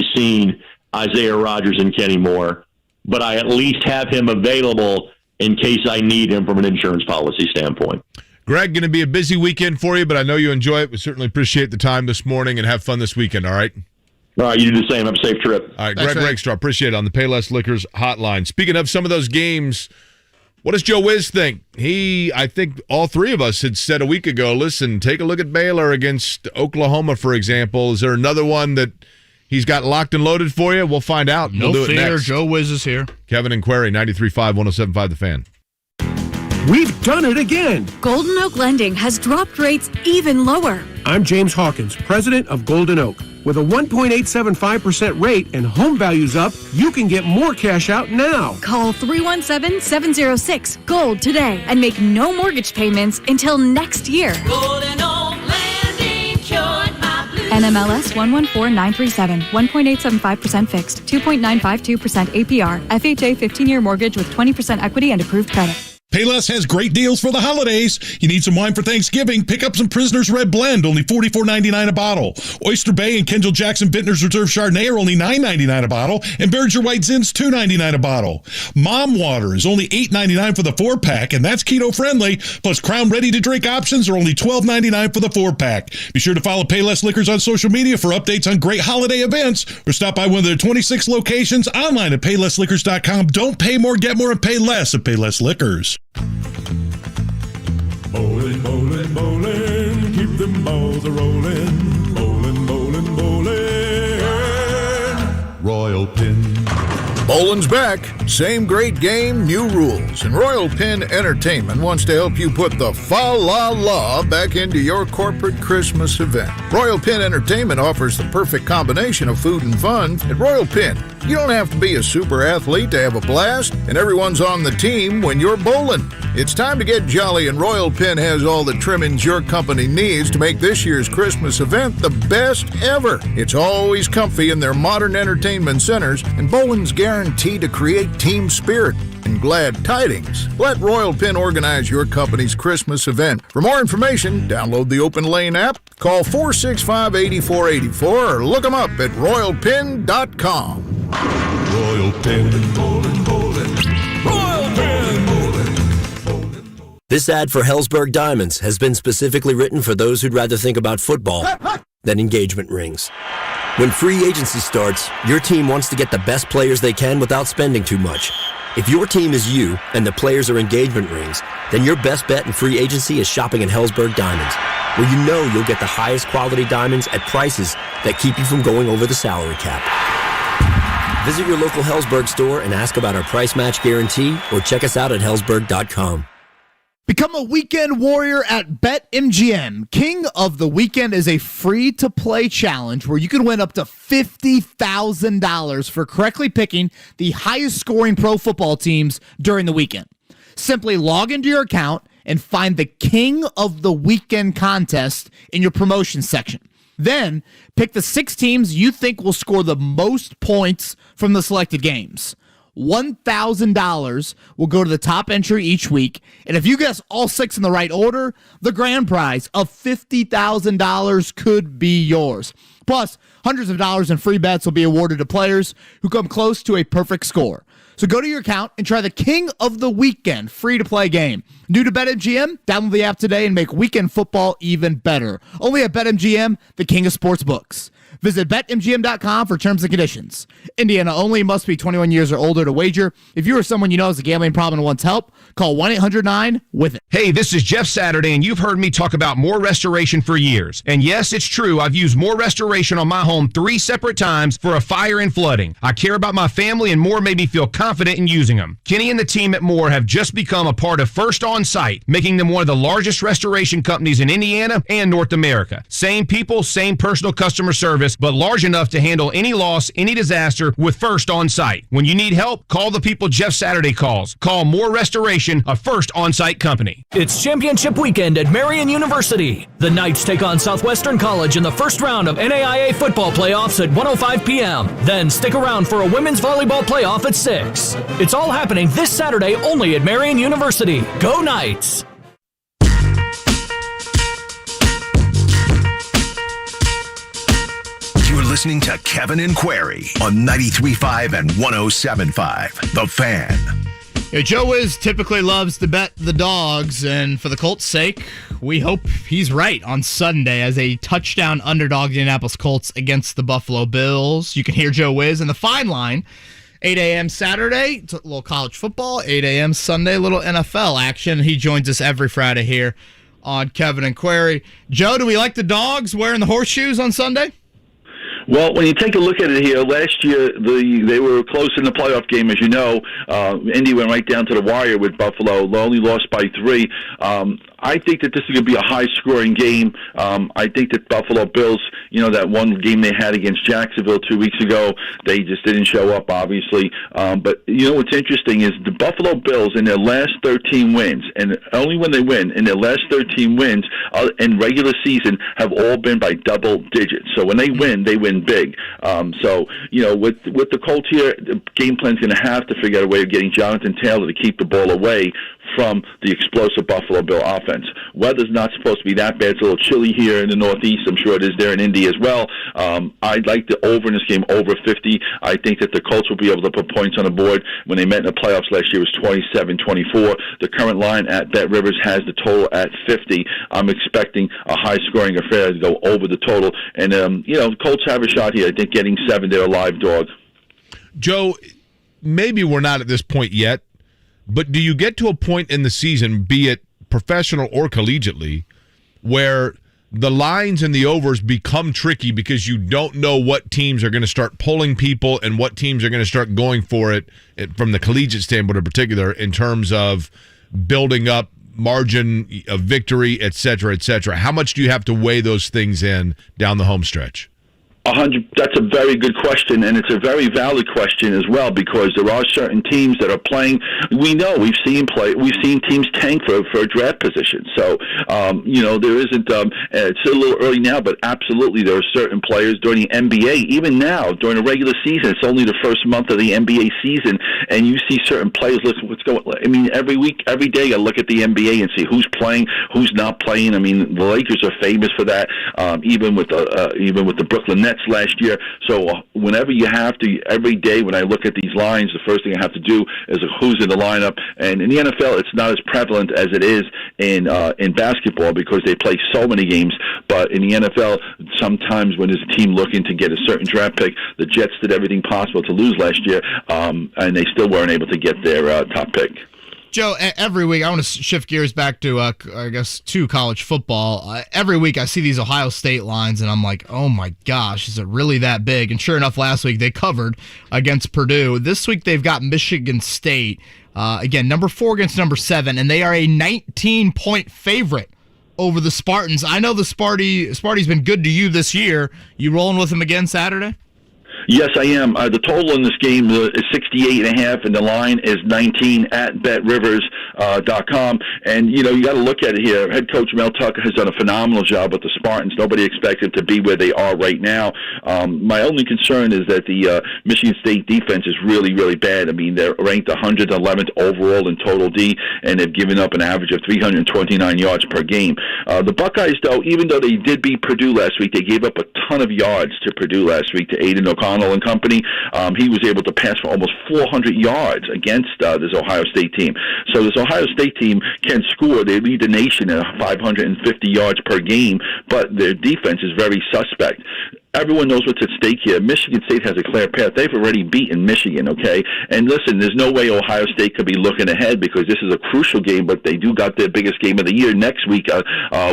Isaiah Rodgers and Kenny Moore, but I at least have him available in case I need him from an insurance policy standpoint. Greg, going to be a busy weekend for you, but I know you enjoy it. We certainly appreciate the time this morning and have fun this weekend, all right? All right, you do the same. Have a safe trip. All right, Greg Rakestraw, appreciate it on the Payless Liquors Hotline. Speaking of some of those games, what does Joe Wiz think? I think all three of us had said a week ago, listen, take a look at Baylor against Oklahoma, for example. Is there another one that he's got locked and loaded for you? We'll find out. No we'll do fear. It next. Joe Wiz is here. Kevin and Query, 93.5, 107.5 The Fan. We've done it again. Golden Oak Lending has dropped rates even lower. I'm James Hawkins, president of Golden Oak. With a 1.875% rate and home values up, you can get more cash out now. Call 317-706-GOLD today and make no mortgage payments until next year. Golden Oak Lending cured my blues. NMLS 114937, 1.875% fixed, 2.952% APR, FHA 15-year mortgage with 20% equity and approved credit. Payless has great deals for the holidays. You need some wine for Thanksgiving? Pick up some Prisoner's Red Blend, only $44.99 a bottle. Oyster Bay and Kendall Jackson Vintner's Reserve Chardonnay are only $9.99 a bottle, and Berger White Zin's $2.99 a bottle. Mom Water is only $8.99 for the 4-pack, and that's keto-friendly. Plus, Crown ready-to-drink options are only $12.99 for the 4-pack. Be sure to follow Payless Liquors on social media for updates on great holiday events, or stop by one of their 26 locations online at PaylessLiquors.com. Don't pay more, get more, and pay less at Payless Liquors. Bowling, bowling, bowling, keep them balls a-rolling. Bowling, bowling, bowling, Royal Pin. Bowling's back. Same great game, new rules. And Royal Pin Entertainment wants to help you put the fa-la-la back into your corporate Christmas event. Royal Pin Entertainment offers the perfect combination of food and fun. At Royal Pin, you don't have to be a super athlete to have a blast, and everyone's on the team when you're bowling. It's time to get jolly, and Royal Pin has all the trimmings your company needs to make this year's Christmas event the best ever. It's always comfy in their modern entertainment centers, and bowling's guaranteed to create team spirit and glad tidings. Let Royal Pin organize your company's Christmas event. For more information, download the Open Lane app, call 465-8484, or look them up at royalpin.com. Royal Pin. Bowling, bowling. Royal Pin. This This ad for Hellsberg Diamonds has been specifically written for those who'd rather think about football than engagement rings. When free agency starts, your team wants to get the best players they can without spending too much. If your team is you and the players are engagement rings, then your best bet in free agency is shopping at Hellsberg Diamonds, where you know you'll get the highest quality diamonds at prices that keep you from going over the salary cap. Visit your local Hellsberg store and ask about our price match guarantee, or check us out at hellsberg.com. Become a weekend warrior at BetMGM. King of the Weekend is a free-to-play challenge where you can win up to $50,000 for correctly picking the highest-scoring pro football teams during the weekend. Simply log into your account and find the King of the Weekend contest in your promotions section. Then, pick the 6 teams you think will score the most points from the selected games. $1,000 will go to the top entry each week, and if you guess all 6 in the right order, the grand prize of $50,000 could be yours. Plus, hundreds of dollars in free bets will be awarded to players who come close to a perfect score. So go to your account and try the King of the Weekend free-to-play game. New to BetMGM? Download the app today and make weekend football even better. Only at BetMGM, the king of sportsbooks. Visit BetMGM.com for terms and conditions. Indiana only, must be 21 years or older to wager. If you or someone you know has a gambling problem and wants help, call 1-800-9-WITH-IT. Hey, this is Jeff Saturday, and you've heard me talk about More Restoration for years. And yes, it's true, I've used More Restoration on my home 3 separate times for a fire and flooding. I care about my family, and More made me feel confident in using them. Kenny and the team at More have just become a part of First On Site, making them one of the largest restoration companies in Indiana and North America. Same people, same personal customer service, but large enough to handle any loss, any disaster with First On Site. When you need help, call the people Jeff Saturday calls. Call More Restoration, a First On Site company. It's championship weekend at Marian University. The Knights take on Southwestern College in the first round of NAIA football playoffs at 1:05 p.m. Then stick around for a women's volleyball playoff at 6. It's all happening this Saturday only at Marian University. Go Knights! You're listening to Kevin and Query on 93.5 and 107.5. The Fan. Yeah, Joe Wiz typically loves to bet the dogs, and for the Colts' sake, we hope he's right on Sunday as a touchdown underdog Indianapolis Colts against the Buffalo Bills. You can hear Joe Wiz in the Fine Line, 8 a.m. Saturday, a little college football, 8 a.m. Sunday, a little NFL action. He joins us every Friday here on Kevin and Query. Joe, do we like the dogs wearing the horseshoes on Sunday? Well, when you take a look at it here, last year they were close in the playoff game, as you know. Indy went right down to the wire with Buffalo. They only lost by 3. I think that this is going to be a high-scoring game. I think that Buffalo Bills, that one game they had against Jacksonville 2 weeks ago, they just didn't show up, obviously. But what's interesting is the Buffalo Bills in their last 13 wins, and only when they win, in their last 13 wins in regular season have all been by double digits. So when they win big. With the Colts here, the game plan's going to have to figure out a way of getting Jonathan Taylor to keep the ball away from the explosive Buffalo Bill offense. Weather's not supposed to be that bad. It's a little chilly here in the Northeast. I'm sure it is there in Indy as well. I'd like the over in this game, over 50. I think that the Colts will be able to put points on the board. When they met in the playoffs last year, it was 27-24. The current line at Bet Rivers has the total at 50. I'm expecting a high-scoring affair to go over the total. And, the Colts have a shot here. I think getting 7, they're a live dog. Joe, maybe we're not at this point yet, but do you get to a point in the season, be it professional or collegiately, where the lines and the overs become tricky because you don't know what teams are going to start pulling people and what teams are going to start going for it from the collegiate standpoint in particular in terms of building up margin of victory, et cetera, et cetera? How much do you have to weigh those things in down the home stretch? 100. That's a very good question, and it's a very valid question as well, because there are certain teams that are playing. We know we've seen teams tank for a draft position. So there isn't. It's a little early now, but absolutely there are certain players during the NBA, even now during the regular season. It's only the first month of the NBA season, and you see certain players. Listen, what's going? I mean, every week, every day, I look at the NBA and see who's playing, who's not playing. I mean, the Lakers are famous for that. Even with the Brooklyn Nets Jets last year. So whenever you have to, every day when I look at these lines, the first thing I have to do is who's in the lineup. And in the NFL, it's not as prevalent as it is in basketball because they play so many games. But in the NFL, sometimes when there's a team looking to get a certain draft pick, the Jets did everything possible to lose last year, and they still weren't able to get their top pick. Joe, every week, I want to shift gears back to, to college football. Every week I see these Ohio State lines, and I'm like, oh my gosh, is it really that big? And sure enough, last week they covered against Purdue. This week they've got Michigan State, again, number 4 against number 7, and they are a 19-point favorite over the Spartans. I know the Sparty's been good to you this year. You rolling with them again Saturday? Yes, I am. The total in this game is 68.5, and the line is 19 at BetRivers.com. And, you got to look at it here. Head coach Mel Tucker has done a phenomenal job with the Spartans. Nobody expected to be where they are right now. My only concern is that the Michigan State defense is really, really bad. I mean, they're ranked 111th overall in total D, and they've given up an average of 329 yards per game. The Buckeyes, though, even though they did beat Purdue last week, they gave up a ton of yards to Purdue last week, to Aiden O'Connell and company. He was able to pass for almost 400 yards against this Ohio State team. So this Ohio State team can score. They lead the nation at 550 yards per game, but their defense is very suspect. Everyone knows what's at stake here. Michigan State has a clear path. They've already beaten Michigan, okay? And listen, there's no way Ohio State could be looking ahead because this is a crucial game, but they do got their biggest game of the year next week,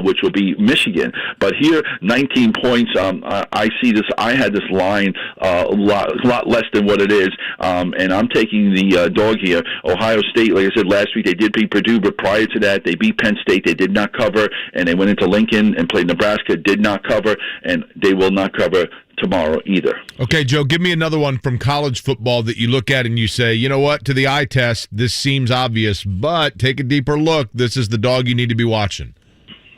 which will be Michigan. But here, 19 points, I see this. I had this line a lot less than what it is, and I'm taking the dog here. Ohio State, like I said, last week they did beat Purdue, but prior to that, they beat Penn State. They did not cover, and they went into Lincoln and played Nebraska, did not cover, and they will not cover tomorrow either. Okay, Joe, give me another one from college football that you look at and you say, you know what, to the eye test, this seems obvious, but take a deeper look. This is the dog you need to be watching.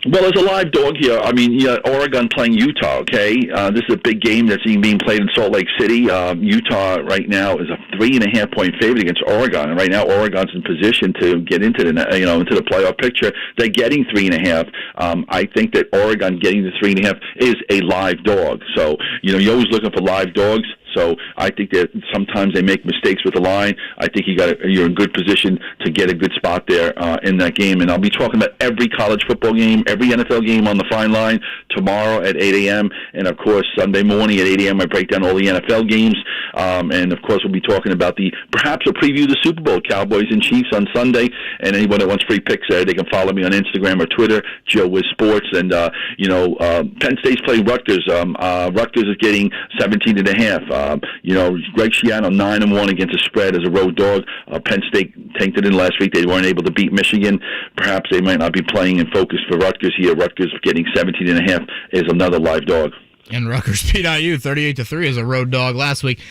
Well, there's a live dog here. I mean, Oregon playing Utah, okay? This is a big game that's being played in Salt Lake City. Utah right now is a 3.5-point favorite against Oregon. And right now, Oregon's in position to get into the playoff picture. They're getting 3.5. I think that Oregon getting the 3.5 is a live dog. So, you're always looking for live dogs. So I think that sometimes they make mistakes with the line. I think you're in good position to get a good spot there in that game. And I'll be talking about every college football game, every NFL game on the Fine Line tomorrow at 8 a.m. And, of course, Sunday morning at 8 a.m. I break down all the NFL games. And, of course, we'll be talking about perhaps a preview of the Super Bowl, Cowboys and Chiefs on Sunday. And anyone that wants free picks there, they can follow me on Instagram or Twitter, Joe Wiz Sports. And, Penn State's playing Rutgers. Rutgers is getting 17.5. Greg Schiano 9-1 against the spread as a road dog. Penn State tanked it in last week. They weren't able to beat Michigan. Perhaps they might not be playing in focus for Rutgers here. Rutgers getting 17.5 is another live dog. And Rutgers beat IU 38-3 as a road dog last week.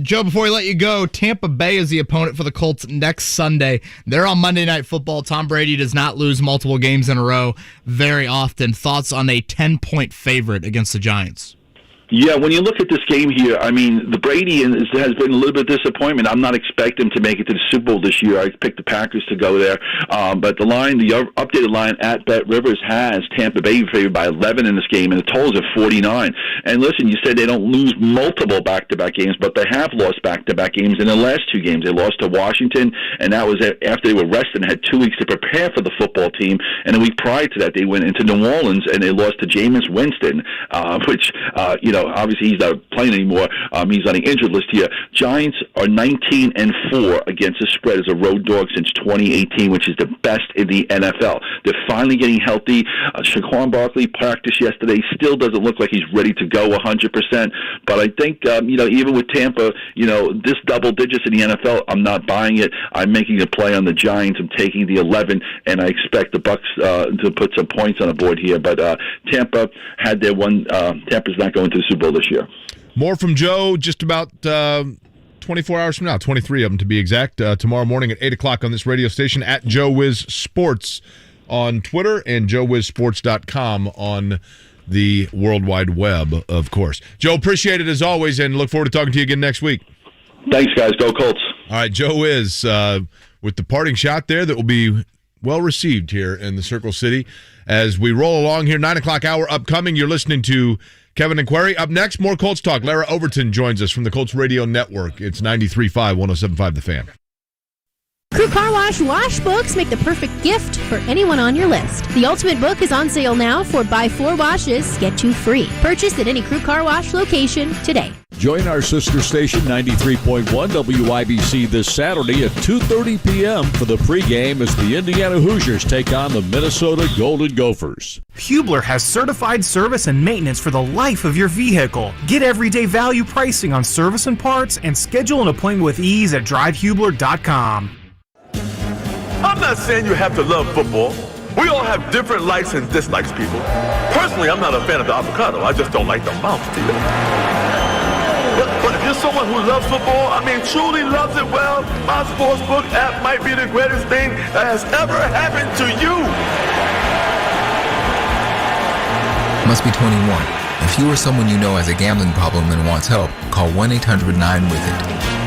Joe, before we let you go, Tampa Bay is the opponent for the Colts next Sunday. They're on Monday Night Football. Tom Brady does not lose multiple games in a row very often. Thoughts on a 10-point favorite against the Giants? Yeah, when you look at this game here, I mean, the Brady has been a little bit disappointment. I'm not expecting him to make it to the Super Bowl this year. I picked the Packers to go there. But the updated line at Bet Rivers has Tampa Bay favored by 11 in this game, and the total is at 49. And listen, you said they don't lose multiple back-to-back games, but they have lost back-to-back games in the last 2 games. They lost to Washington, and that was after they were rested and had 2 weeks to prepare for the football team. And the week prior to that, they went into New Orleans, and they lost to Jameis Winston, which, obviously he's not playing anymore. He's on the injured list here. Giants are 19-4 against the spread as a road dog since 2018, which is the best in the NFL. They're finally getting healthy. Saquon Barkley practiced yesterday. Still doesn't look like he's ready to go 100%. But I think, even with Tampa, this double digits in the NFL, I'm not buying it. I'm making a play on the Giants. I'm taking the 11, and I expect the Bucs to put some points on the board here. But Tampa had their one. Tampa's not going to the Super Bowl this year. More from Joe just about 24 hours from now, 23 of them to be exact, tomorrow morning at 8 o'clock on this radio station at Joe Wiz Sports on Twitter and JoeWizSports.com on the World Wide Web, of course. Joe, appreciate it as always and look forward to talking to you again next week. Thanks, guys. Go Colts. All right, Joe Wiz with the parting shot there that will be well received here in the Circle City. As we roll along here, 9 o'clock hour upcoming, you're listening to Kevin and Query. Up next, more Colts talk. Lara Overton joins us from the Colts Radio Network. It's 93.5, 107.5 The Fan. Crew Car Wash wash books make the perfect gift for anyone on your list. The Ultimate Book is on sale now for buy 4 washes, get 2 free. Purchased at any Crew Car Wash location today. Join our sister station 93.1 WIBC this Saturday at 2:30 p.m. for the pregame as the Indiana Hoosiers take on the Minnesota Golden Gophers. Hubler has certified service and maintenance for the life of your vehicle. Get everyday value pricing on service and parts and schedule an appointment with ease at drivehubler.com. I'm not saying you have to love football. We all have different likes and dislikes, people. Personally, I'm not a fan of the avocado. I just don't like the mouthfeel. But if you're someone who loves football, truly loves it well, my sportsbook app might be the greatest thing that has ever happened to you. Must be 21. If you or someone you know has a gambling problem and wants help, call 1-800-9-WITH-IT.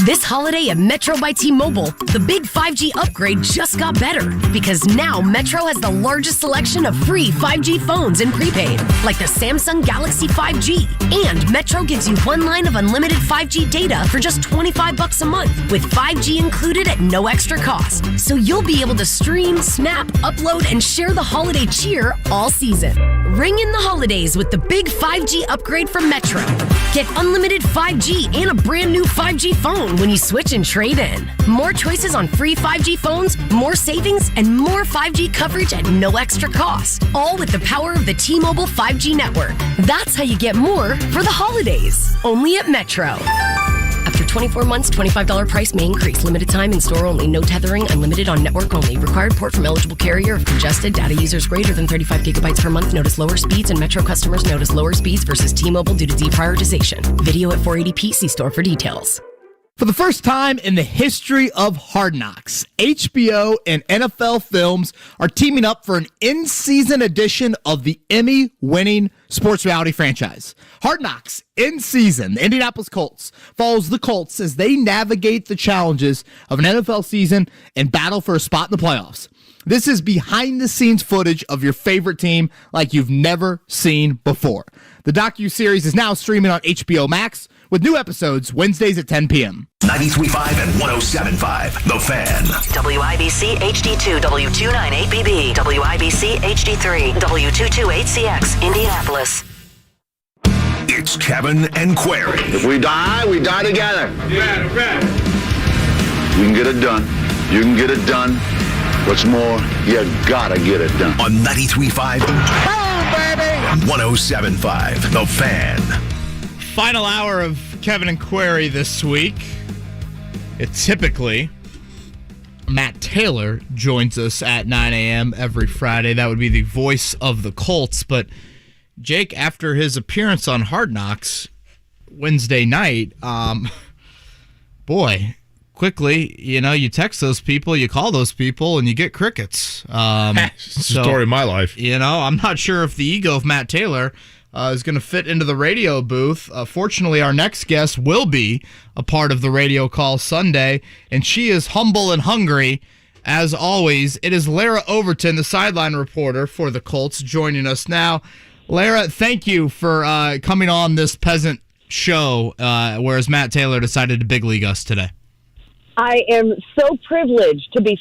This holiday at Metro by T-Mobile, the big 5G upgrade just got better because now Metro has the largest selection of free 5G phones in prepaid, like the Samsung Galaxy 5G. And Metro gives you 1 line of unlimited 5G data for just $25 a month with 5G included at no extra cost. So you'll be able to stream, snap, upload, and share the holiday cheer all season. Ring in the holidays with the big 5G upgrade from Metro. Get unlimited 5G and a brand new 5G phone when you switch and trade in. More choices on free 5G phones, more savings, and more 5G coverage at no extra cost. All with the power of the T-Mobile 5G network. That's how you get more for the holidays. Only at Metro. After 24 months, $25 price may increase. Limited time in store only. No tethering. Unlimited on network only. Required port from eligible carrier if congested. Data users greater than 35 gigabytes per month. Notice lower speeds, and Metro customers notice lower speeds versus T-Mobile due to deprioritization. Video at 480p. See store for details. For the first time in the history of Hard Knocks, HBO and NFL Films are teaming up for an in-season edition of the Emmy-winning sports reality franchise. Hard Knocks, in season, the Indianapolis Colts follows the Colts as they navigate the challenges of an NFL season and battle for a spot in the playoffs. This is behind-the-scenes footage of your favorite team like you've never seen before. The docuseries is now streaming on HBO Max with new episodes Wednesdays at 10 p.m. 93.5 and 107.5 The Fan. WIBC HD2 W298BB WIBC HD3 W228CX Indianapolis. It's Kevin and Query. If we die, we die together. Yeah, right. We can get it done. You can get it done. What's more, you gotta get it done. On 93.5 and 107.5 The Fan. Final hour of Kevin and Query this week. Typically, Matt Taylor joins us at 9 a.m. every Friday. That would be the voice of the Colts. But Jake, after his appearance on Hard Knocks Wednesday night, quickly, you text those people, you call those people, and you get crickets. It's the story of my life. I'm not sure if the ego of Matt Taylor is going to fit into the radio booth. Fortunately, our next guest will be a part of the radio call Sunday, and she is humble and hungry, as always. It is Lara Overton, the sideline reporter for the Colts, joining us now. Lara, thank you for coming on this peasant show, whereas Matt Taylor decided to big league us today. I am so privileged to be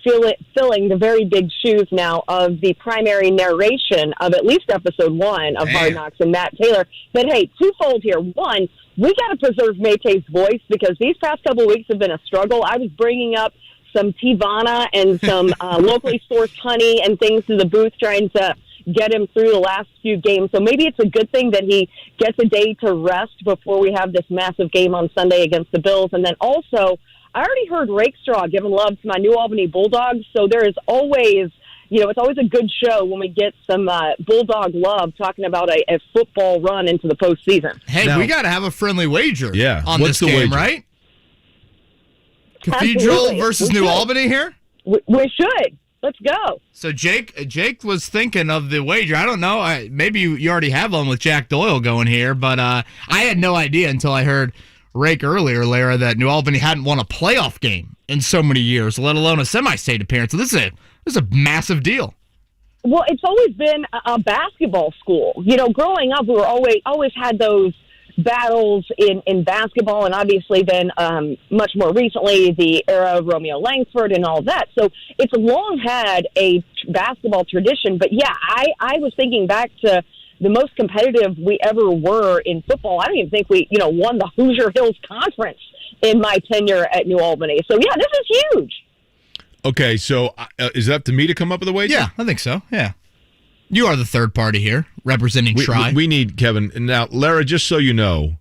filling the very big shoes now of the primary narration of at least episode 1 of Hard Knocks and Matt Taylor. But hey, twofold here. One, we got to preserve Maytay's voice because these past couple of weeks have been a struggle. I was bringing up some Tivana and some locally sourced honey and things to the booth trying to get him through the last few games. So maybe it's a good thing that he gets a day to rest before we have this massive game on Sunday against the Bills. And then also, I already heard Rakestraw giving love to my New Albany Bulldogs, so there is always, it's always a good show when we get some Bulldog love talking about a football run into the postseason. Hey, we got to have a friendly wager on What's this game, wager? right? Cathedral Absolutely. versus New Albany here? We should. Let's go. So Jake was thinking of the wager. I don't know. Maybe you already have one with Jack Doyle going here, but I had no idea until I heard Rake earlier, Lara, that New Albany hadn't won a playoff game in so many years, let alone a semi-state appearance. So this is a massive deal. Well, it's always been a basketball school. You know, growing up, we were always had those battles in basketball, and obviously then much more recently the era of Romeo Langford and all that. So it's long had a basketball tradition. But yeah, I was thinking back to the most competitive we ever were in football. I don't even think we, won the Hoosier Hills Conference in my tenure at New Albany. So yeah, this is huge. Okay, so is it up to me to come up with a wager? Yeah, I think so. Yeah. You are the third party here, representing Tri. We need Kevin. Now, Lara, just so you know,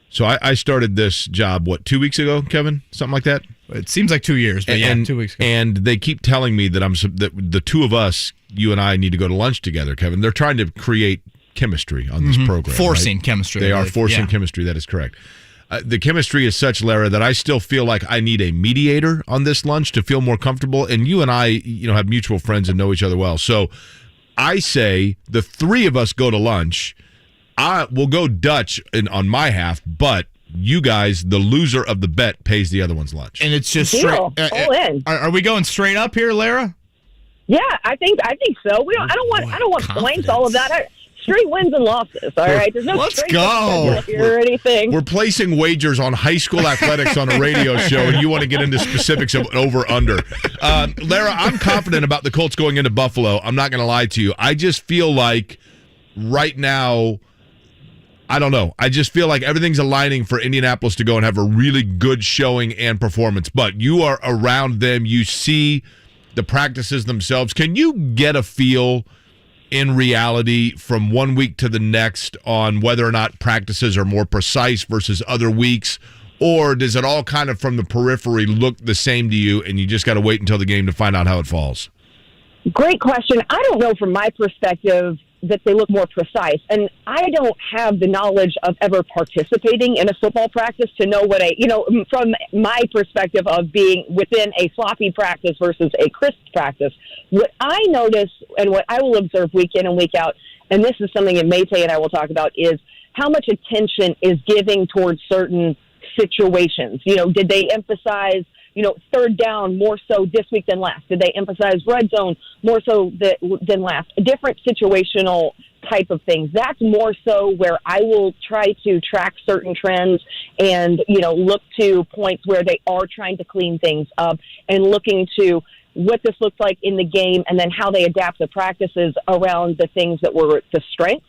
so I started this job, 2 weeks ago, Kevin? Something like that? It seems like 2 years, but 2 weeks ago. And they keep telling me that that the two of us, you and I, need to go to lunch together, Kevin. They're trying to create chemistry on this program. Forcing chemistry. They are forcing chemistry. That is correct. The chemistry is such, Lara, that I still feel like I need a mediator on this lunch to feel more comfortable. And you and I, have mutual friends and know each other well. So I say the three of us go to lunch. I will go Dutch on my half, but you guys, the loser of the bet, pays the other one's lunch. And it's just straight. All in. Are we going straight up here, Lara? Yeah, I think so. I don't want points. All of that. Straight wins and losses, all right? There's no Let's go. Or anything. We're placing wagers on high school athletics on a radio show, and you want to get into specifics of over-under. Lara, I'm confident about the Colts going into Buffalo. I'm not going to lie to you. I just feel like right now, I don't know. I just feel like everything's aligning for Indianapolis to go and have a really good showing and performance. But you are around them. You see the practices themselves. Can you get a feel in reality from 1 week to the next on whether or not practices are more precise versus other weeks, or does it all kind of from the periphery look the same to you and you just got to wait until the game to find out how it falls? Great question. I don't know from my perspective that they look more precise, and I don't have the knowledge of ever participating in a football practice to know what from my perspective of being within a sloppy practice versus a crisp practice. What I notice and what I will observe week in and week out, and this is something that Mayte and I will talk about, is how much attention is giving towards certain situations. Did they emphasize third down more so this week than last? Did they emphasize red zone more so than last? Different situational type of things. That's more so where I will try to track certain trends and, look to points where they are trying to clean things up and looking to what this looks like in the game and then how they adapt the practices around the things that were the strengths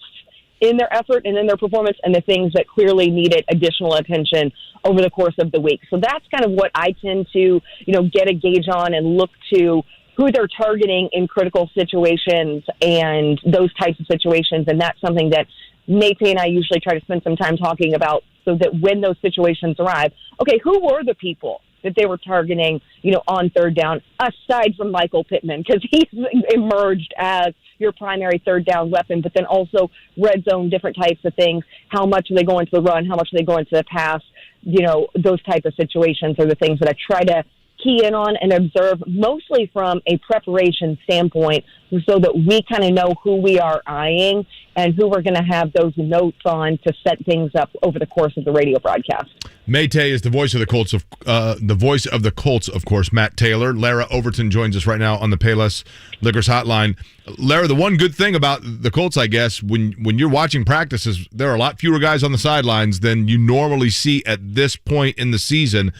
in their effort and in their performance and the things that clearly needed additional attention over the course of the week. So that's kind of what I tend to, get a gauge on and look to who they're targeting in critical situations and those types of situations. And that's something that Nate and I usually try to spend some time talking about so that when those situations arrive, okay, who were the people that they were targeting, on third down, aside from Michael Pittman, because he's emerged as your primary third down weapon, but then also red zone, different types of things. How much are they going to the run? How much are they going to the pass? Those type of situations are the things that I try to key in on and observe mostly from a preparation standpoint so that we kind of know who we are eyeing and who we're going to have those notes on to set things up over the course of the radio broadcast. Mayte is the voice of the Colts, of course, Matt Taylor. Lara Overton joins us right now on the Payless Liquors hotline. Lara, the one good thing about the Colts, I guess, when you're watching practices, there are a lot fewer guys on the sidelines than you normally see at this point in the season.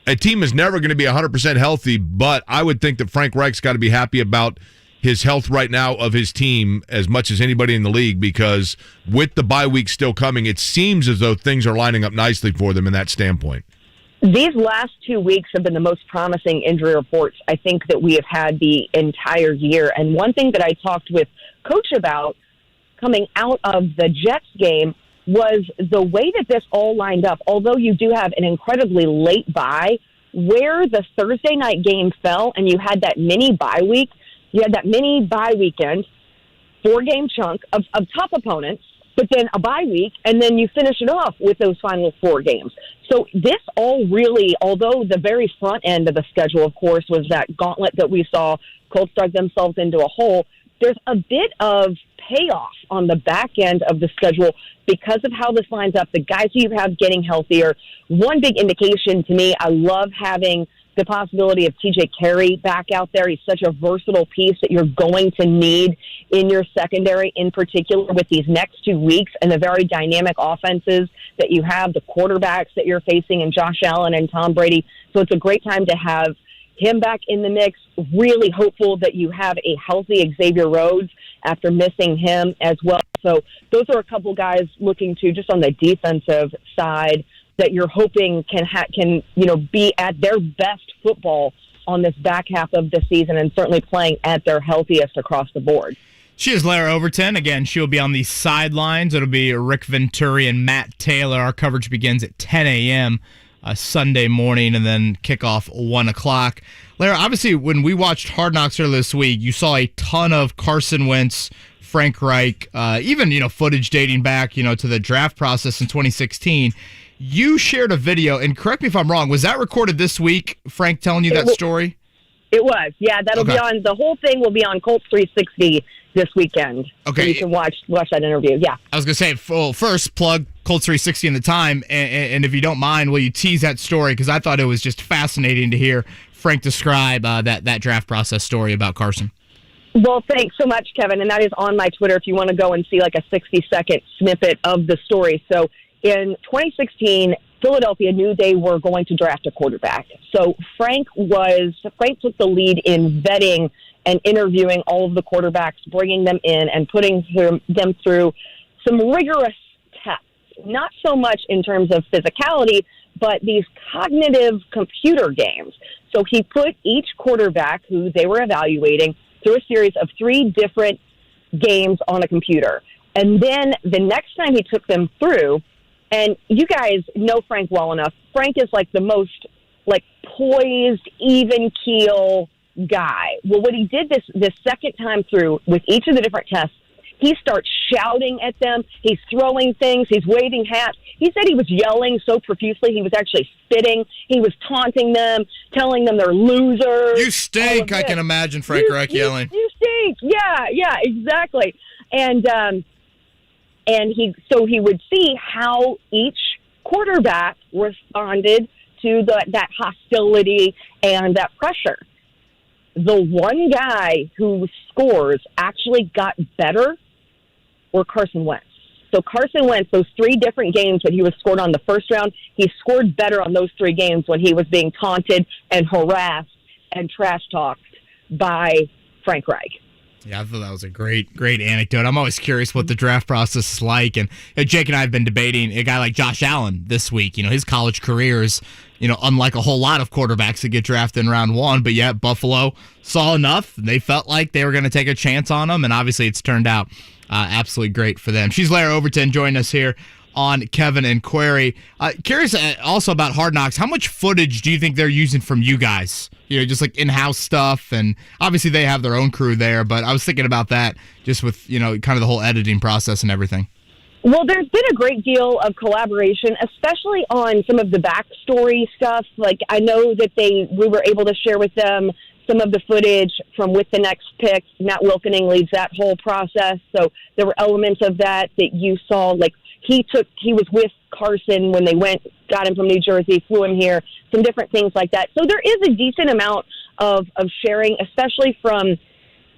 A team is never going to be 100% healthy, but I would think that Frank Reich's got to be happy about his health right now of his team as much as anybody in the league, because with the bye week still coming, it seems as though things are lining up nicely for them in that standpoint. These last 2 weeks have been the most promising injury reports I think that we have had the entire year. And one thing that I talked with Coach about coming out of the Jets game was the way that this all lined up. Although you do have an incredibly late bye, where the Thursday night game fell and you had that mini bye week, you had that mini bye weekend, 4-game chunk of tough opponents, but then a bye week, and then you finish it off with those final 4 games. So this all really, although the very front end of the schedule, of course, was that gauntlet that we saw, Colts dug themselves into a hole, there's a bit of payoff on the back end of the schedule because of how this lines up, the guys you have getting healthier. One big indication to me, I love having the possibility of TJ Carey back out there. He's such a versatile piece that you're going to need in your secondary, in particular with these next 2 weeks and the very dynamic offenses that you have, the quarterbacks that you're facing in Josh Allen and Tom Brady. So it's a great time to have him back in the mix. Really hopeful that you have a healthy Xavier Rhodes after missing him as well. So those are a couple guys looking to, just on the defensive side, that you're hoping can be at their best football on this back half of the season, and certainly playing at their healthiest across the board. She is Lara Overton. Again, she'll be on the sidelines. It'll be Rick Venturi and Matt Taylor. Our coverage begins at 10 a.m. Sunday morning, and then kickoff 1 o'clock. Lara, obviously, when we watched Hard Knocks earlier this week, you saw a ton of Carson Wentz, Frank Reich, even footage dating back to the draft process in 2016. You shared a video, and correct me if I'm wrong, was that recorded this week, Frank telling you that story? It was, yeah. That'll be on, the whole thing will be on Colts 360 this weekend. Okay. So you can watch that interview, yeah. I was going to say, well, first, plug Colts 360 in the time, and if you don't mind, will you tease that story? Because I thought it was just fascinating to hear Frank describe that draft process story about Carson. Well, thanks so much, Kevin, and that is on my Twitter if you want to go and see like a 60-second snippet of the story. So in 2016, Philadelphia knew they were going to draft a quarterback. So Frank took the lead in vetting and interviewing all of the quarterbacks, bringing them in and putting them through some rigorous tests. Not so much in terms of physicality, but these cognitive computer games. So he put each quarterback who they were evaluating through a series of 3 different games on a computer. And then the next time he took them through, and you guys know Frank well enough, Frank is like the most poised, even keel guy. Well, what he did this second time through with each of the different tests, he starts shouting at them. He's throwing things. He's waving hats. He said he was yelling so profusely he was actually spitting. He was taunting them, telling them they're losers. You stink, I can imagine Frank Reich yelling. You stink. Yeah, exactly. And he would see how each quarterback responded to that hostility and that pressure. The one guy whose scores actually got better were Carson Wentz. So Carson Wentz, those 3 different games that he was scored on the first round, he scored better on those 3 games when he was being taunted and harassed and trash-talked by Frank Reich. Yeah, I thought that was a great anecdote. I'm always curious what the draft process is like. And Jake and I have been debating a guy like Josh Allen this week. His college career is, unlike a whole lot of quarterbacks that get drafted in round 1. But yet Buffalo saw enough. They felt like they were going to take a chance on him. And obviously it's turned out absolutely great for them. She's Lara Overton joining us here on Kevin and Query. Curious also about Hard Knocks. How much footage do you think they're using from you guys? Just like in-house stuff, and obviously they have their own crew there, but I was thinking about that just with, kind of the whole editing process and everything. Well, there's been a great deal of collaboration, especially on some of the backstory stuff. Like, I know that we were able to share with them some of the footage from With the Next Pick. Matt Wilkening leads that whole process, so there were elements of that you saw, like he was with Carson when they got him from New Jersey, flew him here, some different things like that. So there is a decent amount of sharing, especially from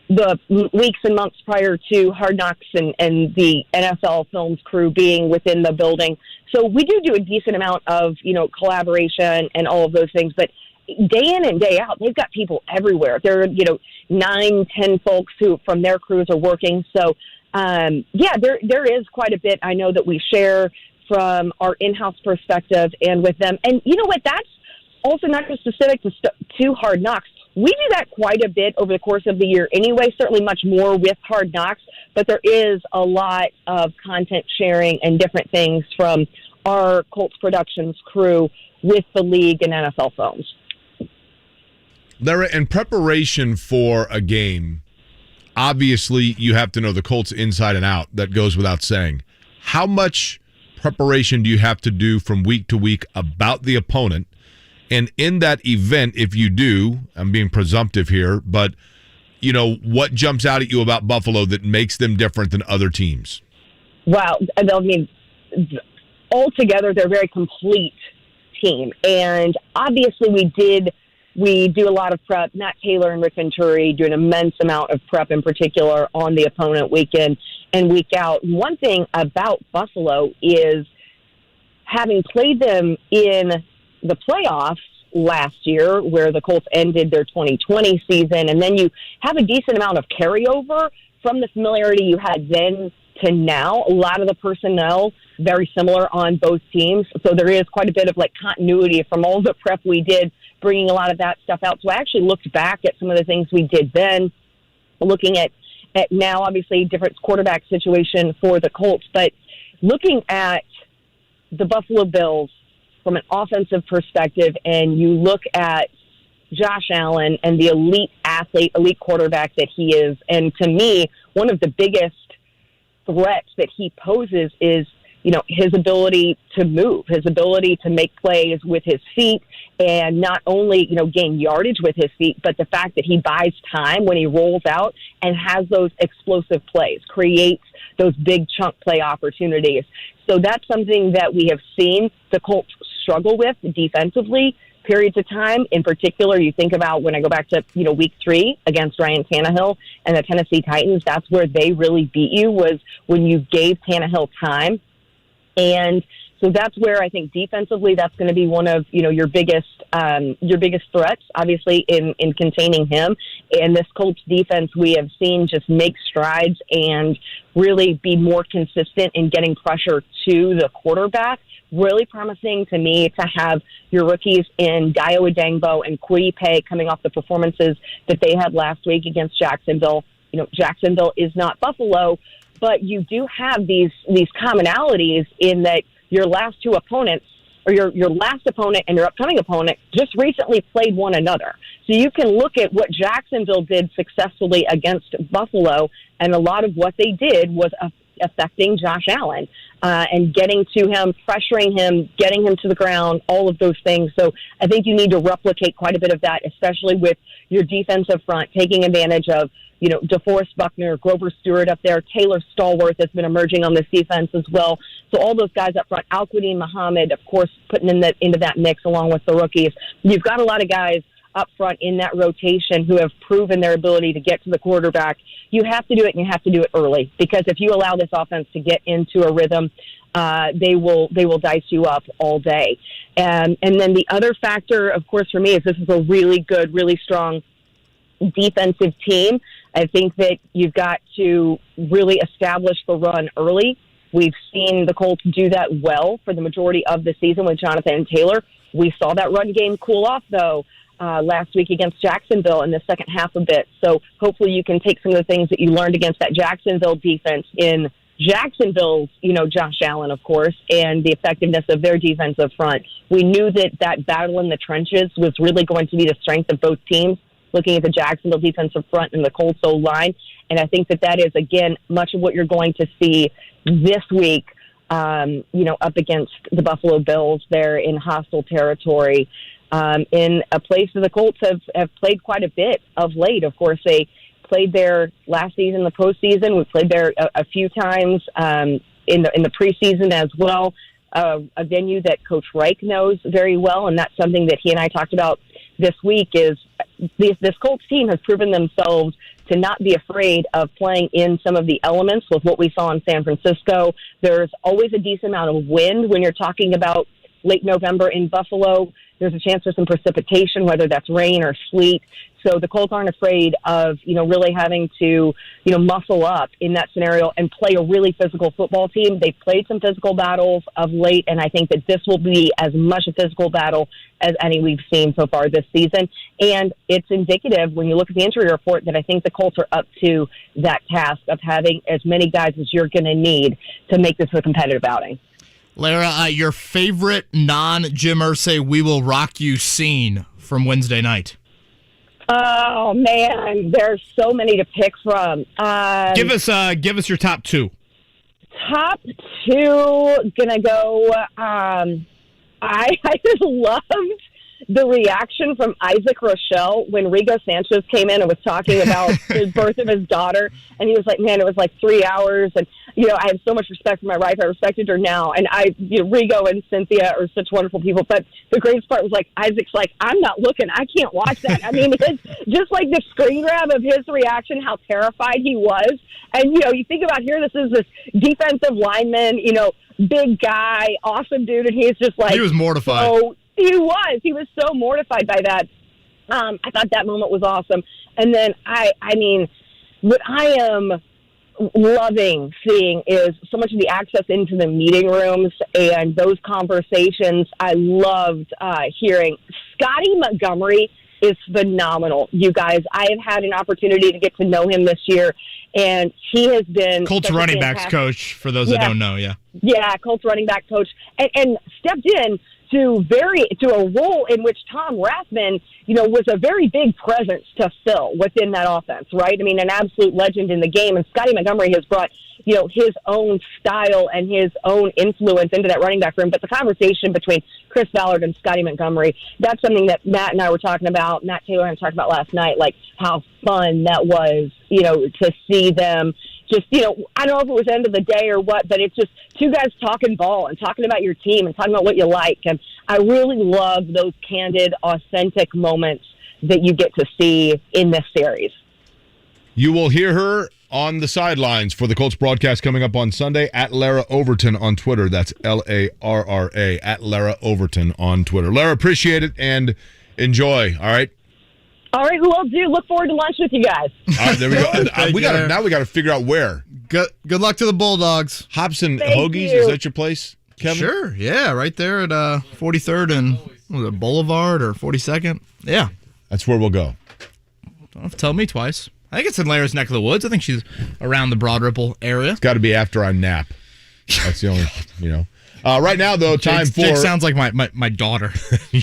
the weeks and months prior to Hard Knocks and the NFL Films crew being within the building. So we do a decent amount of, collaboration and all of those things. But day in and day out, they've got people everywhere. There are, 9-10 folks who from their crews are working. So, there is quite a bit I know that we share from our in-house perspective and with them. And you know what? That's also not just specific to Hard Knocks. We do that quite a bit over the course of the year anyway, certainly much more with Hard Knocks, but there is a lot of content sharing and different things from our Colts Productions crew with the league and NFL Films. Lara, in preparation for a game, obviously you have to know the Colts inside and out. That goes without saying. How much preparation do you have to do from week to week about the opponent? And in that event, if you do, I'm being presumptive here, but, what jumps out at you about Buffalo that makes them different than other teams? Wow. I mean, altogether, they're a very complete team. And obviously we did we do a lot of prep. Matt Taylor and Rick Venturi do an immense amount of prep, in particular on the opponent week in and week out. One thing about Buffalo is, having played them in the playoffs last year, where the Colts ended their 2020 season, and then you have a decent amount of carryover from the familiarity you had then to now. A lot of the personnel very similar on both teams, so there is quite a bit of continuity from all the prep we did, bringing a lot of that stuff out. So I actually looked back at some of the things we did then, looking at now, obviously different quarterback situation for the Colts, but looking at the Buffalo Bills from an offensive perspective, and you look at Josh Allen and the elite athlete, elite quarterback that he is, and to me, one of the biggest threats that he poses is, his ability to move, his ability to make plays with his feet, and not only, gain yardage with his feet, but the fact that he buys time when he rolls out and has those explosive plays, creates those big chunk play opportunities. So that's something that we have seen the Colts struggle with defensively periods of time. In particular, you think about when I go back to, week 3 against Ryan Tannehill and the Tennessee Titans, that's where they really beat you, was when you gave Tannehill time. And so that's where I think defensively that's going to be one of, your biggest threats, obviously, in containing him. And this Colts defense we have seen just make strides and really be more consistent in getting pressure to the quarterback. Really promising to me to have your rookies in Dayo Adangbo and Kwity Paye coming off the performances that they had last week against Jacksonville. Jacksonville is not Buffalo, but you do have these commonalities in that your last two opponents, or your last opponent and your upcoming opponent, just recently played one another. So you can look at what Jacksonville did successfully against Buffalo, and a lot of what they did was affecting Josh Allen and getting to him, pressuring him, getting him to the ground, all of those things. So I think you need to replicate quite a bit of that, especially with your defensive front, taking advantage of DeForest Buckner, Grover Stewart up there, Taylor Stallworth has been emerging on this defense as well. So all those guys up front, Al-Quadin Muhammad, of course, putting into that mix along with the rookies. You've got a lot of guys up front in that rotation who have proven their ability to get to the quarterback. You have to do it, and you have to do it early, because if you allow this offense to get into a rhythm, they will dice you up all day. And then the other factor, of course, for me is this is a really good, really strong defensive team. I think that you've got to really establish the run early. We've seen the Colts do that well for the majority of the season with Jonathan Taylor. We saw that run game cool off, though, last week against Jacksonville in the second half a bit. So hopefully you can take some of the things that you learned against that Jacksonville defense in Jacksonville's, Josh Allen, of course, and the effectiveness of their defensive front. We knew that battle in the trenches was really going to be the strength of both teams, looking at the Jacksonville defensive front and the Colts O-line. And I think that is, again, much of what you're going to see this week, up against the Buffalo Bills there in hostile territory, in a place that the Colts have played quite a bit of late. Of course, they played there last season, the postseason. We played there a few times in the preseason as well. A venue that Coach Reich knows very well, and that's something that he and I talked about this week. Is this Colts team has proven themselves to not be afraid of playing in some of the elements with what we saw in San Francisco. There's always a decent amount of wind when you're talking about late November in Buffalo. There's a chance for some precipitation, whether that's rain or sleet. So the Colts aren't afraid of, really having to, muscle up in that scenario and play a really physical football team. They've played some physical battles of late, and I think that this will be as much a physical battle as any we've seen so far this season. And it's indicative, when you look at the injury report, that I think the Colts are up to that task of having as many guys as you're going to need to make this a competitive outing. Lara, your favorite non-Jim Irsay "We Will Rock You" scene from Wednesday night? Oh man, there's so many to pick from. Give us your top two. Top two, gonna go. I just loved the reaction from Isaac Rochelle when Rigo Sanchez came in and was talking about the birth of his daughter, and he was like, "Man, it was like 3 hours." And I have so much respect for my wife. I respected her now. And Rigo and Cynthia are such wonderful people. But the greatest part was Isaac's I'm not looking. I can't watch that. I mean, it's just the screen grab of his reaction, how terrified he was. And, you think about here, this is this defensive lineman, big guy, awesome dude. And he's just he was mortified. He was so mortified by that. I thought that moment was awesome. And then what I am loving seeing is so much of the access into the meeting rooms and those conversations. I loved hearing. Scotty Montgomery is phenomenal, you guys. I have had an opportunity to get to know him this year, and he has been Colts running backs coach, for those that don't know, Yeah, Colts running back coach, and stepped in to a role in which Tom Rathman, was a very big presence to fill within that offense, right? I mean, an absolute legend in the game. And Scotty Montgomery has brought, his own style and his own influence into that running back room. But the conversation between Chris Ballard and Scotty Montgomery, that's something that Matt and I were talking about, Matt Taylor and I talked about last night, how fun that was, to see them just, I don't know if it was end of the day or what, but it's just two guys talking ball and talking about your team and talking about what you like. And I really love those candid, authentic moments that you get to see in this series. You will hear her on the sidelines for the Colts broadcast coming up on Sunday at Lara Overton on Twitter. That's Larra, at Lara Overton on Twitter. Lara, appreciate it and enjoy, all right? All right, who will do? Look forward to lunch with you guys. All right, there we go. Now we got to figure out where. Good luck to the Bulldogs. Hobson Hoagies, is that your place, Kevin? Sure, yeah, right there at 43rd and Boulevard or 42nd. Yeah. That's where we'll go. Don't have to tell me twice. I think it's in Lara's neck of the woods. I think she's around the Broad Ripple area. It's got to be after I nap. That's the only, right now, though, time for... Jake sounds like my daughter.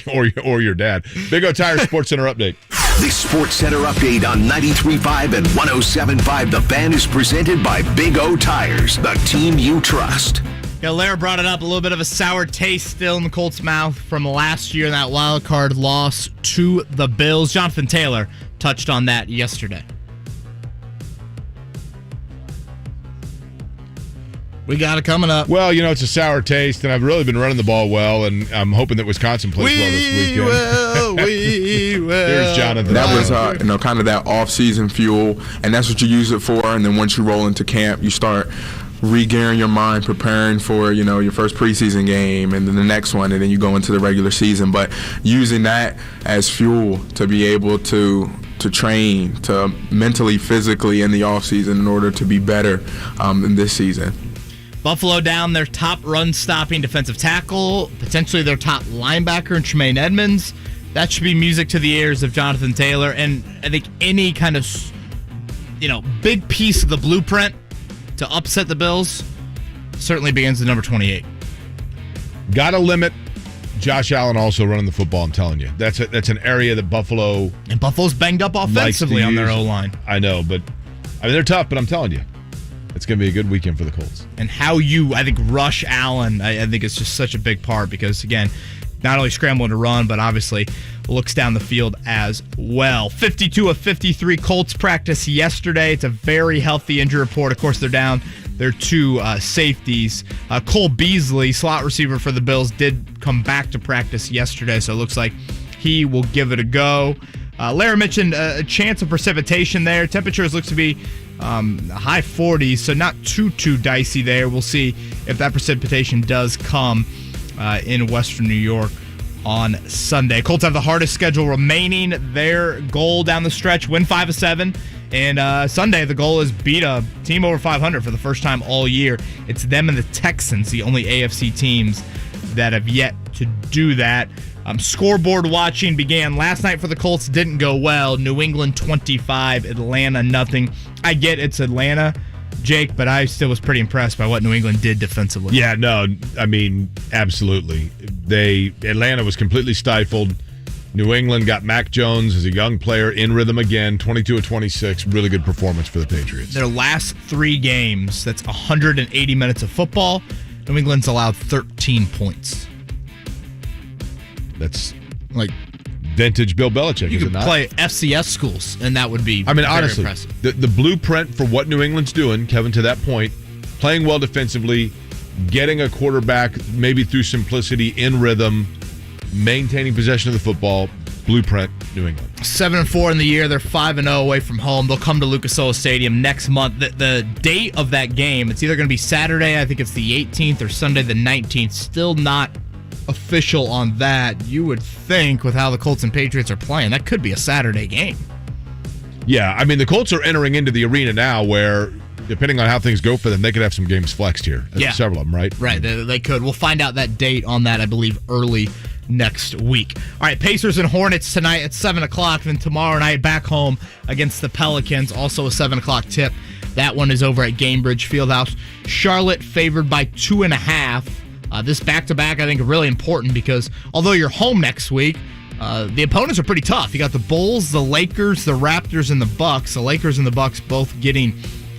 or your dad. Big O Tire Sports Center update. The Sports Center update on 93.5 and 107.5 The Fan is presented by Big O Tires, the team you trust. Yeah, Lara brought it up. A little bit of a sour taste still in the Colts' mouth from last year in that wild card loss to the Bills. Jonathan Taylor touched on that yesterday. We got it coming up. Well, it's a sour taste, and I've really been running the ball well, and I'm hoping that Wisconsin plays well this weekend. We will. Here's Jonathan. That was, kind of that off-season fuel, and that's what you use it for. And then once you roll into camp, you start re-gearing your mind, preparing for, your first preseason game, and then the next one, and then you go into the regular season. But using that as fuel to be able to train, to mentally, physically in the offseason in order to be better in this season. Buffalo down their top run-stopping defensive tackle, potentially their top linebacker in Tremaine Edmonds. That should be music to the ears of Jonathan Taylor. And I think any kind of, big piece of the blueprint to upset the Bills certainly begins at number 28. Got to limit Josh Allen also running the football, I'm telling you. That's an area that Buffalo... And Buffalo's banged up offensively on their O-line. I know, but... they're tough, but I'm telling you. It's going to be a good weekend for the Colts. And how I think, rush Allen, I think it's just such a big part because, again, not only scrambling to run, but obviously looks down the field as well. 52 of 53 Colts practice yesterday. It's a very healthy injury report. Of course, they're down their two safeties. Cole Beasley, slot receiver for the Bills, did come back to practice yesterday, so it looks like he will give it a go. Lara mentioned a chance of precipitation there. Temperatures looks to be high 40s, so not too dicey there. We'll see if that precipitation does come in Western New York on Sunday. Colts have the hardest schedule remaining. Their goal down the stretch, win 5 of 7. And Sunday, the goal is beat a team over 500 for the first time all year. It's them and the Texans, the only AFC teams that have yet to do that. Scoreboard watching began last night for the Colts. Didn't go well. New England 25, Atlanta nothing. I get it's Atlanta, Jake, but I still was pretty impressed by what New England did defensively. Yeah, no, absolutely. Atlanta was completely stifled. New England got Mac Jones as a young player in rhythm again, 22 of 26. Really good performance for the Patriots. Their last 3 games, that's 180 minutes of football. New England's allowed 13 points. That's like vintage Bill Belichick, you is it could not? play FCS schools, and that would be very honestly, impressive. The blueprint for what New England's doing, Kevin, to that point, playing well defensively, getting a quarterback maybe through simplicity in rhythm, maintaining possession of the football. Blueprint, New England. 7-4 in the year. They're 5-0 away from home. They'll come to Lucas Oil Stadium next month. The date of that game, it's either going to be Saturday, I think it's the 18th, or Sunday the 19th. Still not official on that. You would think with how the Colts and Patriots are playing, that could be a Saturday game. Yeah, I mean, the Colts are entering into the arena now where, depending on how things go for them, they could have some games flexed here. Yeah. Several of them, right? Right, they could. We'll find out that date on that, I believe, early next week. All right, Pacers and Hornets tonight at 7 o'clock. Then tomorrow night back home against the Pelicans, also a 7 o'clock tip. That one is over at Gainbridge Fieldhouse. Charlotte favored by 2.5. This back-to-back, I think, really important because although you're home next week, the opponents are pretty tough. You got the Bulls, the Lakers, the Raptors, and the Bucks. The Lakers and the Bucks both getting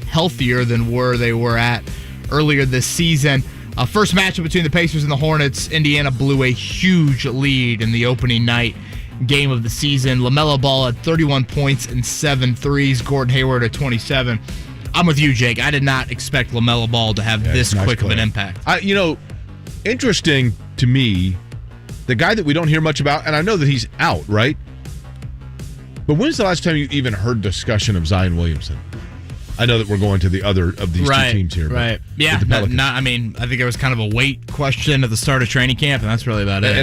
healthier than where they were at earlier this season. First matchup between the Pacers and the Hornets, Indiana blew a huge lead in the opening night game of the season. LaMelo Ball had 31 points and 7 threes. Gordon Hayward at 27. I'm with you, Jake. I did not expect LaMelo Ball to have this quick of an impact. Interesting to me, the guy that we don't hear much about, and I know that he's out, right? But when's the last time you even heard discussion of Zion Williamson? I know that we're going to the other of these two teams here. Right. Yeah. I think there was kind of a weight question at the start of training camp, and that's really about it.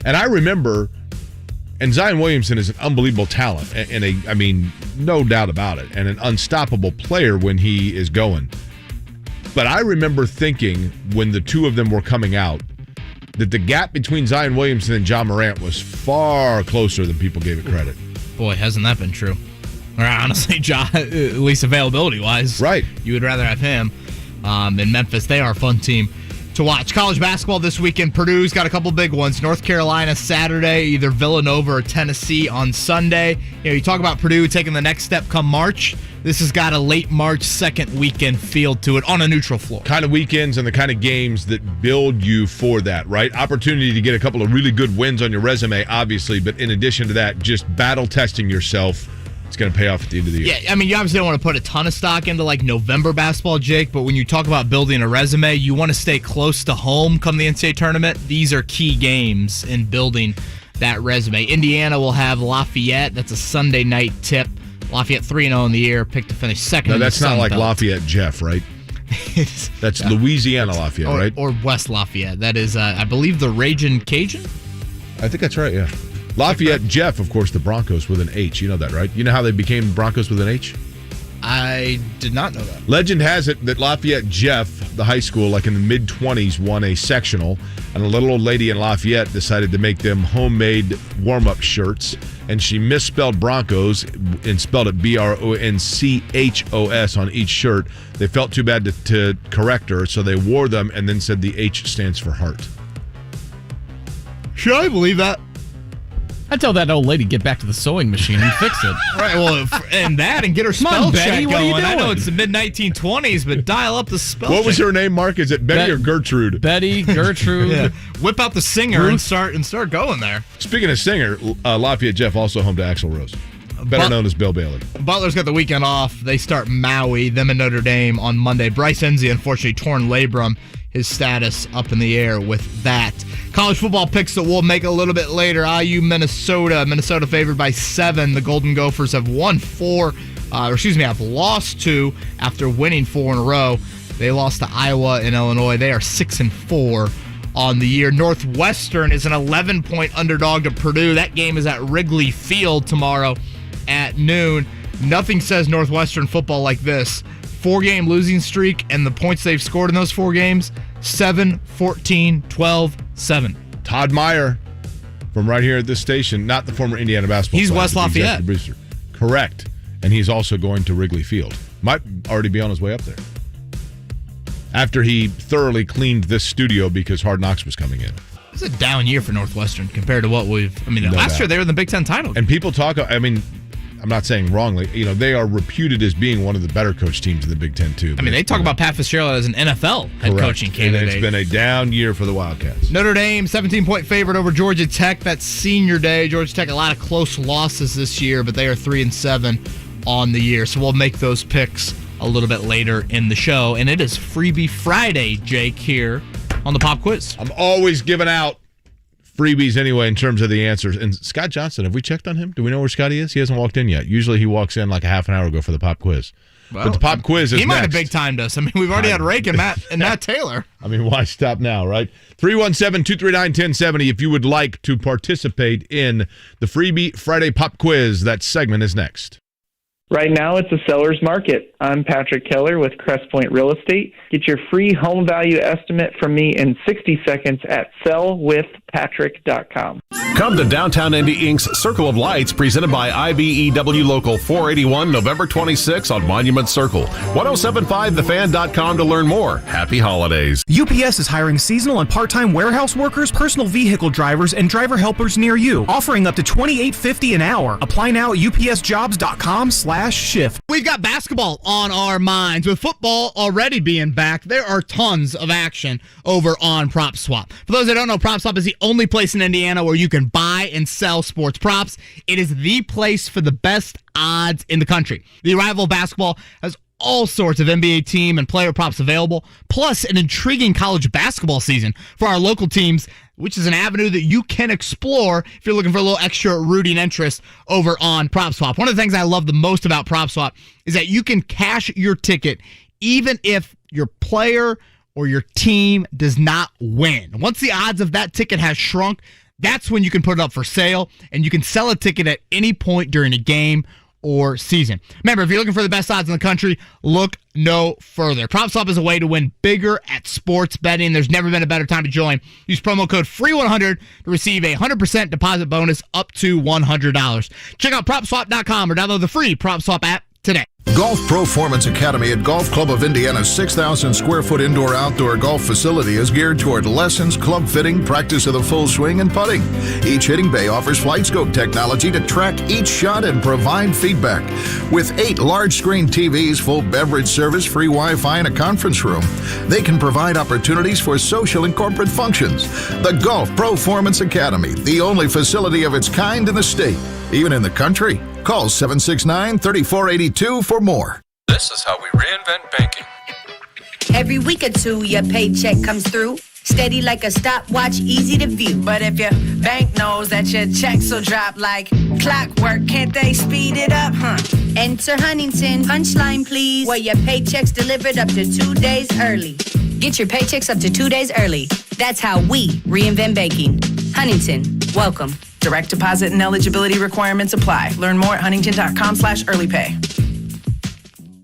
And I remember, and Zion Williamson is an unbelievable talent, and no doubt about it, and an unstoppable player when he is going. But I remember thinking when the two of them were coming out that the gap between Zion Williamson and John Morant was far closer than people gave it credit. Boy, hasn't that been true? Or honestly, John, at least availability-wise, right? You would rather have him. In Memphis, they are a fun team to watch. College basketball this weekend. Purdue's got a couple big ones. North Carolina Saturday, either Villanova or Tennessee on Sunday. You talk about Purdue taking the next step come March. This has got a late March second weekend feel to it on a neutral floor. Kind of weekends and the kind of games that build you for that, right? Opportunity to get a couple of really good wins on your resume, obviously, but in addition to that, just battle testing yourself. It's going to pay off at the end of the year. Yeah, you obviously don't want to put a ton of stock into November basketball, Jake, but when you talk about building a resume, you want to stay close to home come the NCAA tournament. These are key games in building that resume. Indiana will have Lafayette. That's a Sunday night tip. Lafayette 3-0 in the year, picked to finish second. No, that's not like Lafayette Jeff, right? That's Louisiana Lafayette, right? Or West Lafayette. That is, I believe, the Ragin' Cajun? I think that's right, yeah. Lafayette Jeff, of course, the Broncos with an H. You know that, right? You know how they became Broncos with an H? I did not know that. Legend has it that Lafayette Jeff, the high school, in the mid-20s, won a sectional, and a little old lady in Lafayette decided to make them homemade warm-up shirts, and she misspelled Broncos and spelled it Bronchos on each shirt. They felt too bad to correct her, so they wore them and then said the H stands for heart. Should I believe that? I tell that old lady get back to the sewing machine and fix it. Right, well, and get her spell on, check Betty, going. what are you I know doing? it's the mid-1920s, but dial up the spell What check. was her name, Mark? Is it Betty or Gertrude? Betty, Gertrude. Yeah. Whip out the singer and start going there. Speaking of singer, Lafayette Jeff also home to Axl Rose, better known as Bill Bailey. Butler's got the weekend off. They start Maui, them and Notre Dame on Monday. Bryce Enzi, unfortunately, torn labrum. His status up in the air with that. College football picks that we'll make a little bit later. IU, Minnesota. Minnesota favored by 7. The Golden Gophers have have lost 2 after winning 4 in a row. They lost to Iowa and Illinois. They are 6-4 on the year. Northwestern is an 11-point underdog to Purdue. That game is at Wrigley Field tomorrow at noon. Nothing says Northwestern football like this. 4-game losing streak, and the points they've scored in those 4 games, 7, 14, 12, 7. Todd Meyer from right here at this station, not the former Indiana basketball player. He's West Lafayette. Correct. And he's also going to Wrigley Field. Might already be on his way up there. After he thoroughly cleaned this studio because Hard Knocks was coming in. It's a down year for Northwestern compared to what last year they were in the Big Ten title. And people talk, I'm not saying wrongly, they are reputed as being one of the better coach teams in the Big Ten, too. They talk about Pat Fitzgerald as an NFL head coaching candidate. And it's been a down year for the Wildcats. Notre Dame, 17-point favorite over Georgia Tech. That's senior day. Georgia Tech, a lot of close losses this year, but they are 3-7 on the year. So we'll make those picks a little bit later in the show. And it is Freebie Friday, Jake, here on the Pop Quiz. I'm always giving out freebies anyway in terms of the answers. And Scott Johnson, have we checked on him? Do we know where Scotty is? He hasn't walked in yet. Usually he walks in like a half an hour ago for the pop quiz. Well, but the pop quiz is he might next. have big timed us. I mean, we've already had Rake and Matt Taylor. I mean, why stop now, right? 317-239-1070 if you would like to participate in the Freebie Friday pop quiz. That segment is next. Right now, it's a seller's market. I'm Patrick Keller with Crest Point Real Estate. Get your free home value estimate from me in 60 seconds at sellwithpatrick.com. Come to Downtown Indy Inc.'s Circle of Lights, presented by IBEW Local 481, November 26 on Monument Circle. 1075thefan.com to learn more. Happy holidays. UPS is hiring seasonal and part-time warehouse workers, personal vehicle drivers, and driver helpers near you, offering up to $28.50 an hour. Apply now at upsjobs.com/shift. We've got basketball on our minds. With football already being back, there are tons of action over on PropSwap. For those that don't know, PropSwap is the only place in Indiana where you can buy and sell sports props. It is the place for the best odds in the country. The arrival of basketball has all sorts of NBA team and player props available, plus an intriguing college basketball season for our local teams, which is an avenue that you can explore if you're looking for a little extra rooting interest over on PropSwap. One of the things I love the most about PropSwap is that you can cash your ticket even if your player or your team does not win. Once the odds of that ticket has shrunk, that's when you can put it up for sale, and you can sell a ticket at any point during a game or season. Remember, if you're looking for the best odds in the country, look no further. PropSwap is a way to win bigger at sports betting. There's never been a better time to join. Use promo code FREE100 to receive a 100% deposit bonus up to $100. Check out PropSwap.com or download the free PropSwap app today. Golf Performance Academy at Golf Club of Indiana's 6,000 square foot indoor-outdoor golf facility is geared toward lessons, club fitting, practice of the full swing, and putting. Each hitting bay offers flight scope technology to track each shot and provide feedback. With 8 large-screen TVs, full beverage service, free Wi-Fi, and a conference room, they can provide opportunities for social and corporate functions. The Golf Performance Academy, the only facility of its kind in the state, even in the country. Call 769-3482 for more. This is how we reinvent banking. Every week or two, your paycheck comes through. Steady like a stopwatch, easy to view. But if your bank knows that your checks will drop like clockwork, can't they speed it up, huh? Enter Huntington. Punchline, please. Where your paycheck's delivered up to 2 days early. Get your paychecks up to 2 days early. That's how we reinvent banking. Huntington, welcome. Direct deposit and eligibility requirements apply. Learn more at huntington.com/earlypay.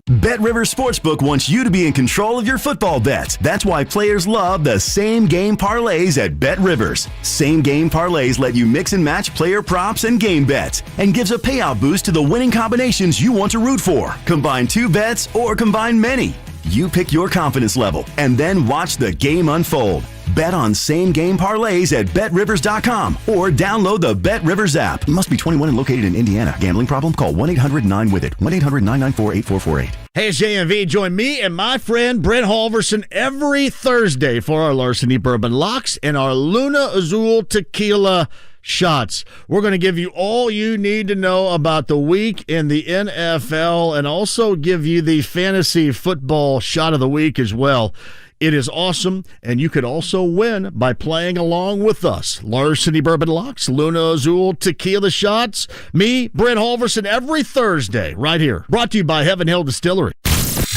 BetRivers Sportsbook wants you to be in control of your football bets. That's why players love the same game parlays at BetRivers. Same game parlays let you mix and match player props and game bets, and gives a payout boost to the winning combinations you want to root for. Combine 2 bets or combine many. You pick your confidence level and then watch the game unfold. Bet on same-game parlays at BetRivers.com or download the BetRivers app. Must be 21 and located in Indiana. Gambling problem? Call 1-800-9-WITH-IT. 1-800-994-8448. Hey, it's JMV. Join me and my friend Brent Halverson every Thursday for our Larceny Bourbon Locks and our Luna Azul Tequila shots. We're going to give you all you need to know about the week in the NFL and also give you the fantasy football shot of the week as well. It is awesome, and you could also win by playing along with us. Larceny Bourbon Locks, Luna Azul Tequila Shots, me, Brent Halverson, every Thursday, right here. Brought to you by Heaven Hill Distillery.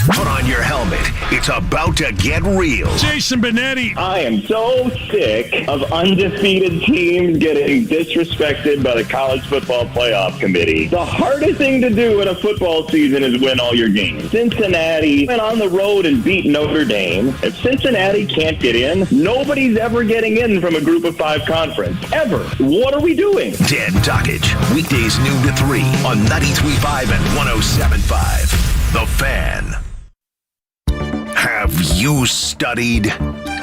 Put on your helmet. It's about to get real. Jason Benetti. I am so sick of undefeated teams getting disrespected by the college football playoff committee. The hardest thing to do in a football season is win all your games. Cincinnati went on the road and beat Notre Dame. If Cincinnati can't get in, nobody's ever getting in from a group of 5 conference. Ever. What are we doing? Dan Dockage. Weekdays noon to 3 on 93.5 and 107.5. The Fan. Have you studied?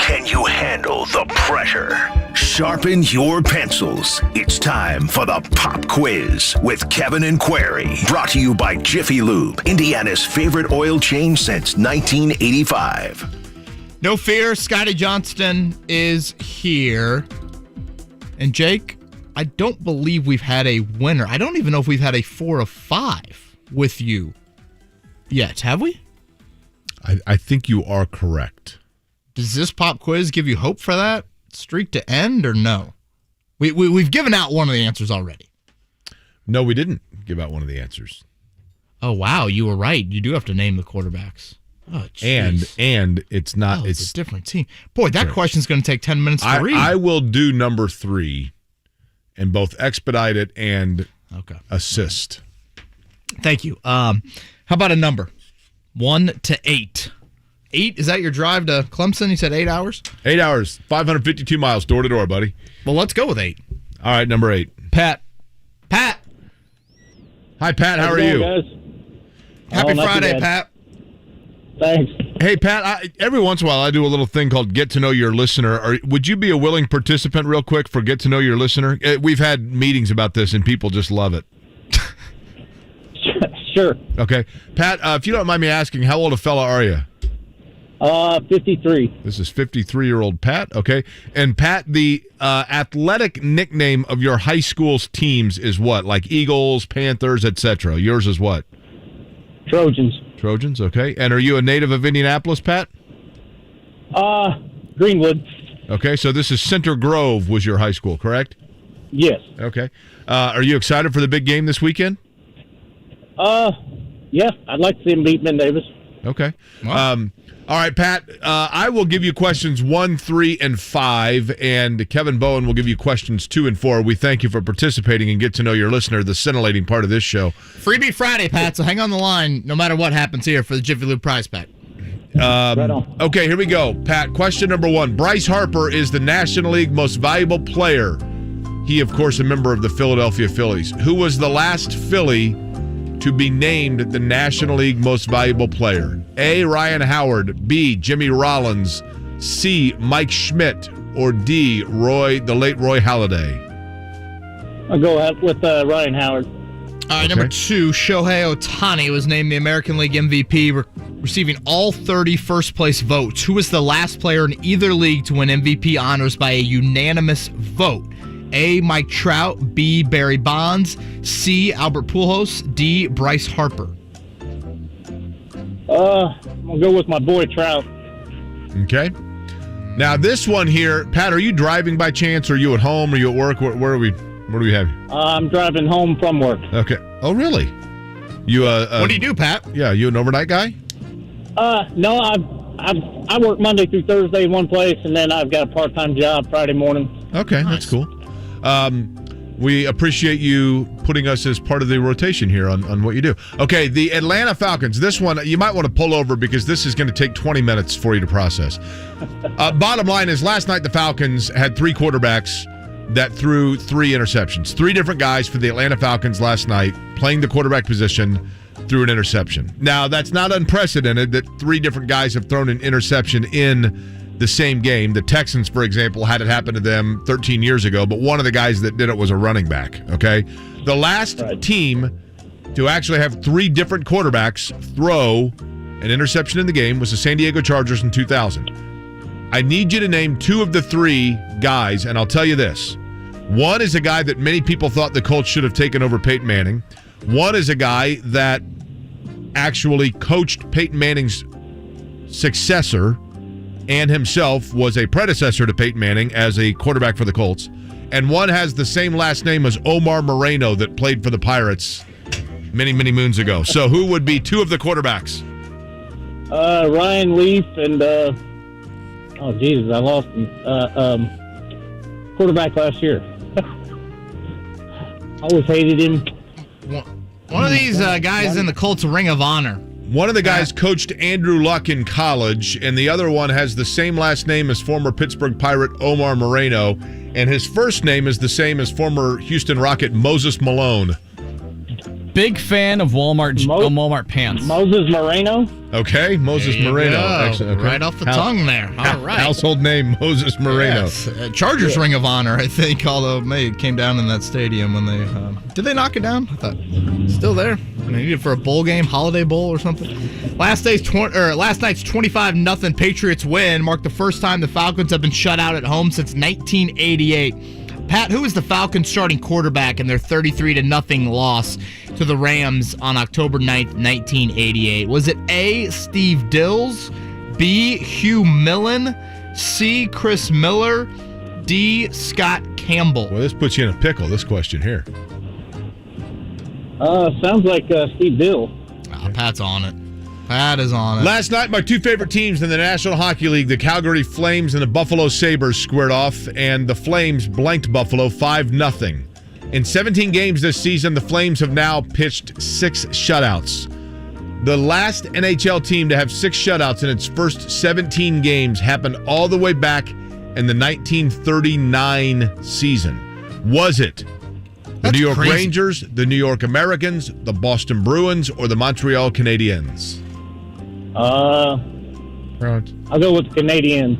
Can you handle the pressure? Sharpen your pencils. It's time for the Pop Quiz with Kevin and Query. Brought to you by Jiffy Lube, Indiana's favorite oil change since 1985. No fear, Scotty Johnston is here. And Jake, I don't believe we've had a winner. I don't even know if we've had a 4 of 5 with you yet, have we? I think you are correct. Does this pop quiz give you hope for that streak to end or no? We've given out one of the answers already. No, we didn't give out one of the answers. Oh, wow. You were right. You do have to name the quarterbacks. Oh, geez. And it's not. It's a different team. Boy, that question's going to take 10 minutes to read. I will do number 3 and both expedite it and assist. Thank you. How about a number? 1 to 8. 8, is that your drive to Clemson? You said 8 hours? 8 hours, 552 miles, door to door, buddy. Well, let's go with 8. All right, number 8. Pat. Hi, Pat. How are you? Guys? Happy Friday, Pat. Thanks. Hey, Pat, every once in a while I do a little thing called Get to Know Your Listener. Would you be a willing participant real quick for Get to Know Your Listener? We've had meetings about this, and people just love it. Sure. Okay. Pat, if you don't mind me asking, how old a fella are you? 53. This is 53-year-old Pat, okay. And Pat, the athletic nickname of your high school's teams is what? Like Eagles, Panthers, etc. Yours is what? Trojans, okay. And are you a native of Indianapolis, Pat? Greenwood. Okay, so this is Center Grove was your high school, correct? Yes. Okay. Are you excited for the big game this weekend? Yeah, I'd like to see him beat Ben Davis. Okay. Wow. All right, Pat, I will give you questions 1, 3, and 5, and Kevin Bowen will give you questions 2 and 4. We thank you for participating and Get to Know Your Listener, the scintillating part of this show. Freebie Friday, Pat, so hang on the line no matter what happens here for the Jiffy Lube prize pack. Right on. Okay, here we go. Pat, question number 1. Bryce Harper is the National League most valuable player. He, of course, a member of the Philadelphia Phillies. Who was the last Philly to be named the National League most valuable player? A, Ryan Howard, B, Jimmy Rollins, C, Mike Schmidt, or D, the late Roy Halladay? I'll go with Ryan Howard. All right, number 2, Shohei Ohtani was named the American League MVP, receiving all 30 first-place votes. Who was the last player in either league to win MVP honors by a unanimous vote? A, Mike Trout, B, Barry Bonds, C, Albert Pujols, D, Bryce Harper. I'll go with my boy Trout. Okay. Now this one here, Pat, are you driving by chance? Or are you at home? Are you at work? Where do we have you? I'm driving home from work. Okay. Oh, really? You what do you do, Pat? Yeah, you an overnight guy? No, I work Monday through Thursday in one place, and then I've got a part-time job Friday morning. Okay, nice. That's cool. We appreciate you putting us as part of the rotation here on what you do. Okay, the Atlanta Falcons. This one, you might want to pull over because this is going to take 20 minutes for you to process. Bottom line is last night the Falcons had 3 quarterbacks that threw 3 interceptions. 3 different guys for the Atlanta Falcons last night playing the quarterback position threw an interception. Now, that's not unprecedented that 3 different guys have thrown an interception in the same game. The Texans, for example, had it happen to them 13 years ago, but one of the guys that did it was a running back, okay? The last team to actually have 3 different quarterbacks throw an interception in the game was the San Diego Chargers in 2000. I need you to name 2 of the 3 guys, and I'll tell you this. One is a guy that many people thought the Colts should have taken over Peyton Manning. One is a guy that actually coached Peyton Manning's successor and himself was a predecessor to Peyton Manning as a quarterback for the Colts. And one has the same last name as Omar Moreno that played for the Pirates many, many moons ago. So who would be 2 of the quarterbacks? Ryan Leaf and, oh, Jesus, I lost him. Quarterback last year. Always hated him. One of these guys in the Colts Ring of Honor. One of the guys coached Andrew Luck in college, and the other one has the same last name as former Pittsburgh Pirate Omar Moreno, and his first name is the same as former Houston Rocket Moses Malone. Big fan of Walmart pants. Moses Moreno? Okay, Moses Moreno. Excellent. Okay. Right off the tongue there. All right. Household name, Moses Moreno. Yes. Chargers Ring of Honor, I think, although it came down in that stadium when they... did they knock it down? I thought still there. They needed it for a bowl game, Holiday Bowl or something. Last night's 25-0 Patriots win marked the first time the Falcons have been shut out at home since 1988. Pat, who is the Falcons starting quarterback in their 33-0 loss to the Rams on October 9th, 1988? Was it A, Steve Dills, B, Hugh Millen, C, Chris Miller, D, Scott Campbell? Well, this puts you in a pickle, this question here. Sounds like Steve Dill. Pat's on it. Pat is on it. Last night, my two favorite teams in the National Hockey League, the Calgary Flames and the Buffalo Sabres, squared off, and the Flames blanked Buffalo 5-0. In 17 games this season, the Flames have now pitched 6 shutouts. The last NHL team to have 6 shutouts in its first 17 games happened all the way back in the 1939 season. Was it the New York Rangers, the New York Americans, the Boston Bruins, or the Montreal Canadiens? I'll go with the Canadiens.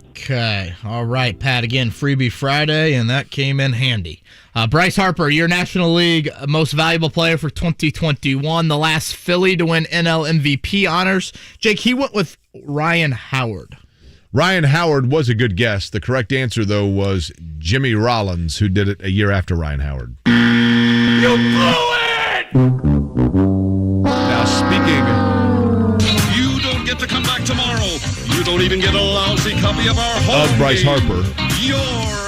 Okay. All right, Pat. Again, Freebie Friday, and that came in handy. Bryce Harper, your National League most valuable player for 2021, the last Philly to win NL MVP honors. Jake, he went with Ryan Howard. Ryan Howard was a good guess. The correct answer, though, was Jimmy Rollins, who did it a year after Ryan Howard. You blew it! Now, speaking... You don't get to come back tomorrow. You don't even get a lousy copy of our home Of Bryce game. Harper. You're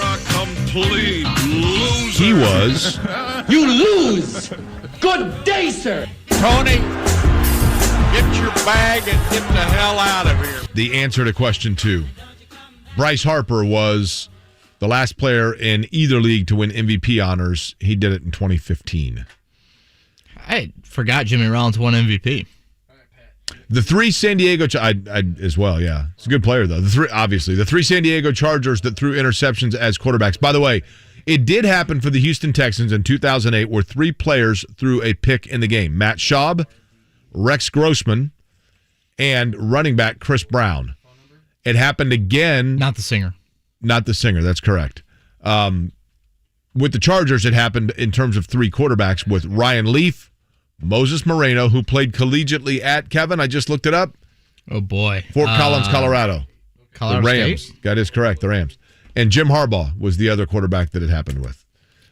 a complete loser. He was... You lose! Good day, sir! Tony, get your bag and get the hell out of here. The answer to question 2. Bryce Harper was the last player in either league to win MVP honors. He did it in 2015. I forgot Jimmy Rollins won MVP. The 3 San Diego... I as well, yeah. He's a good player, though. The 3 San Diego Chargers that threw interceptions as quarterbacks. By the way, it did happen for the Houston Texans in 2008 where 3 players threw a pick in the game. Matt Schaub, Rex Grossman, and running back Chris Brown. It happened again. Not the singer. Not the singer, that's correct. With the Chargers, it happened in terms of 3 quarterbacks with Ryan Leaf, Moses Moreno, who played collegiately at, Kevin, I just looked it up. Oh, boy. Fort Collins, Colorado. Colorado the Rams. State? That is correct, the Rams. And Jim Harbaugh was the other quarterback that it happened with.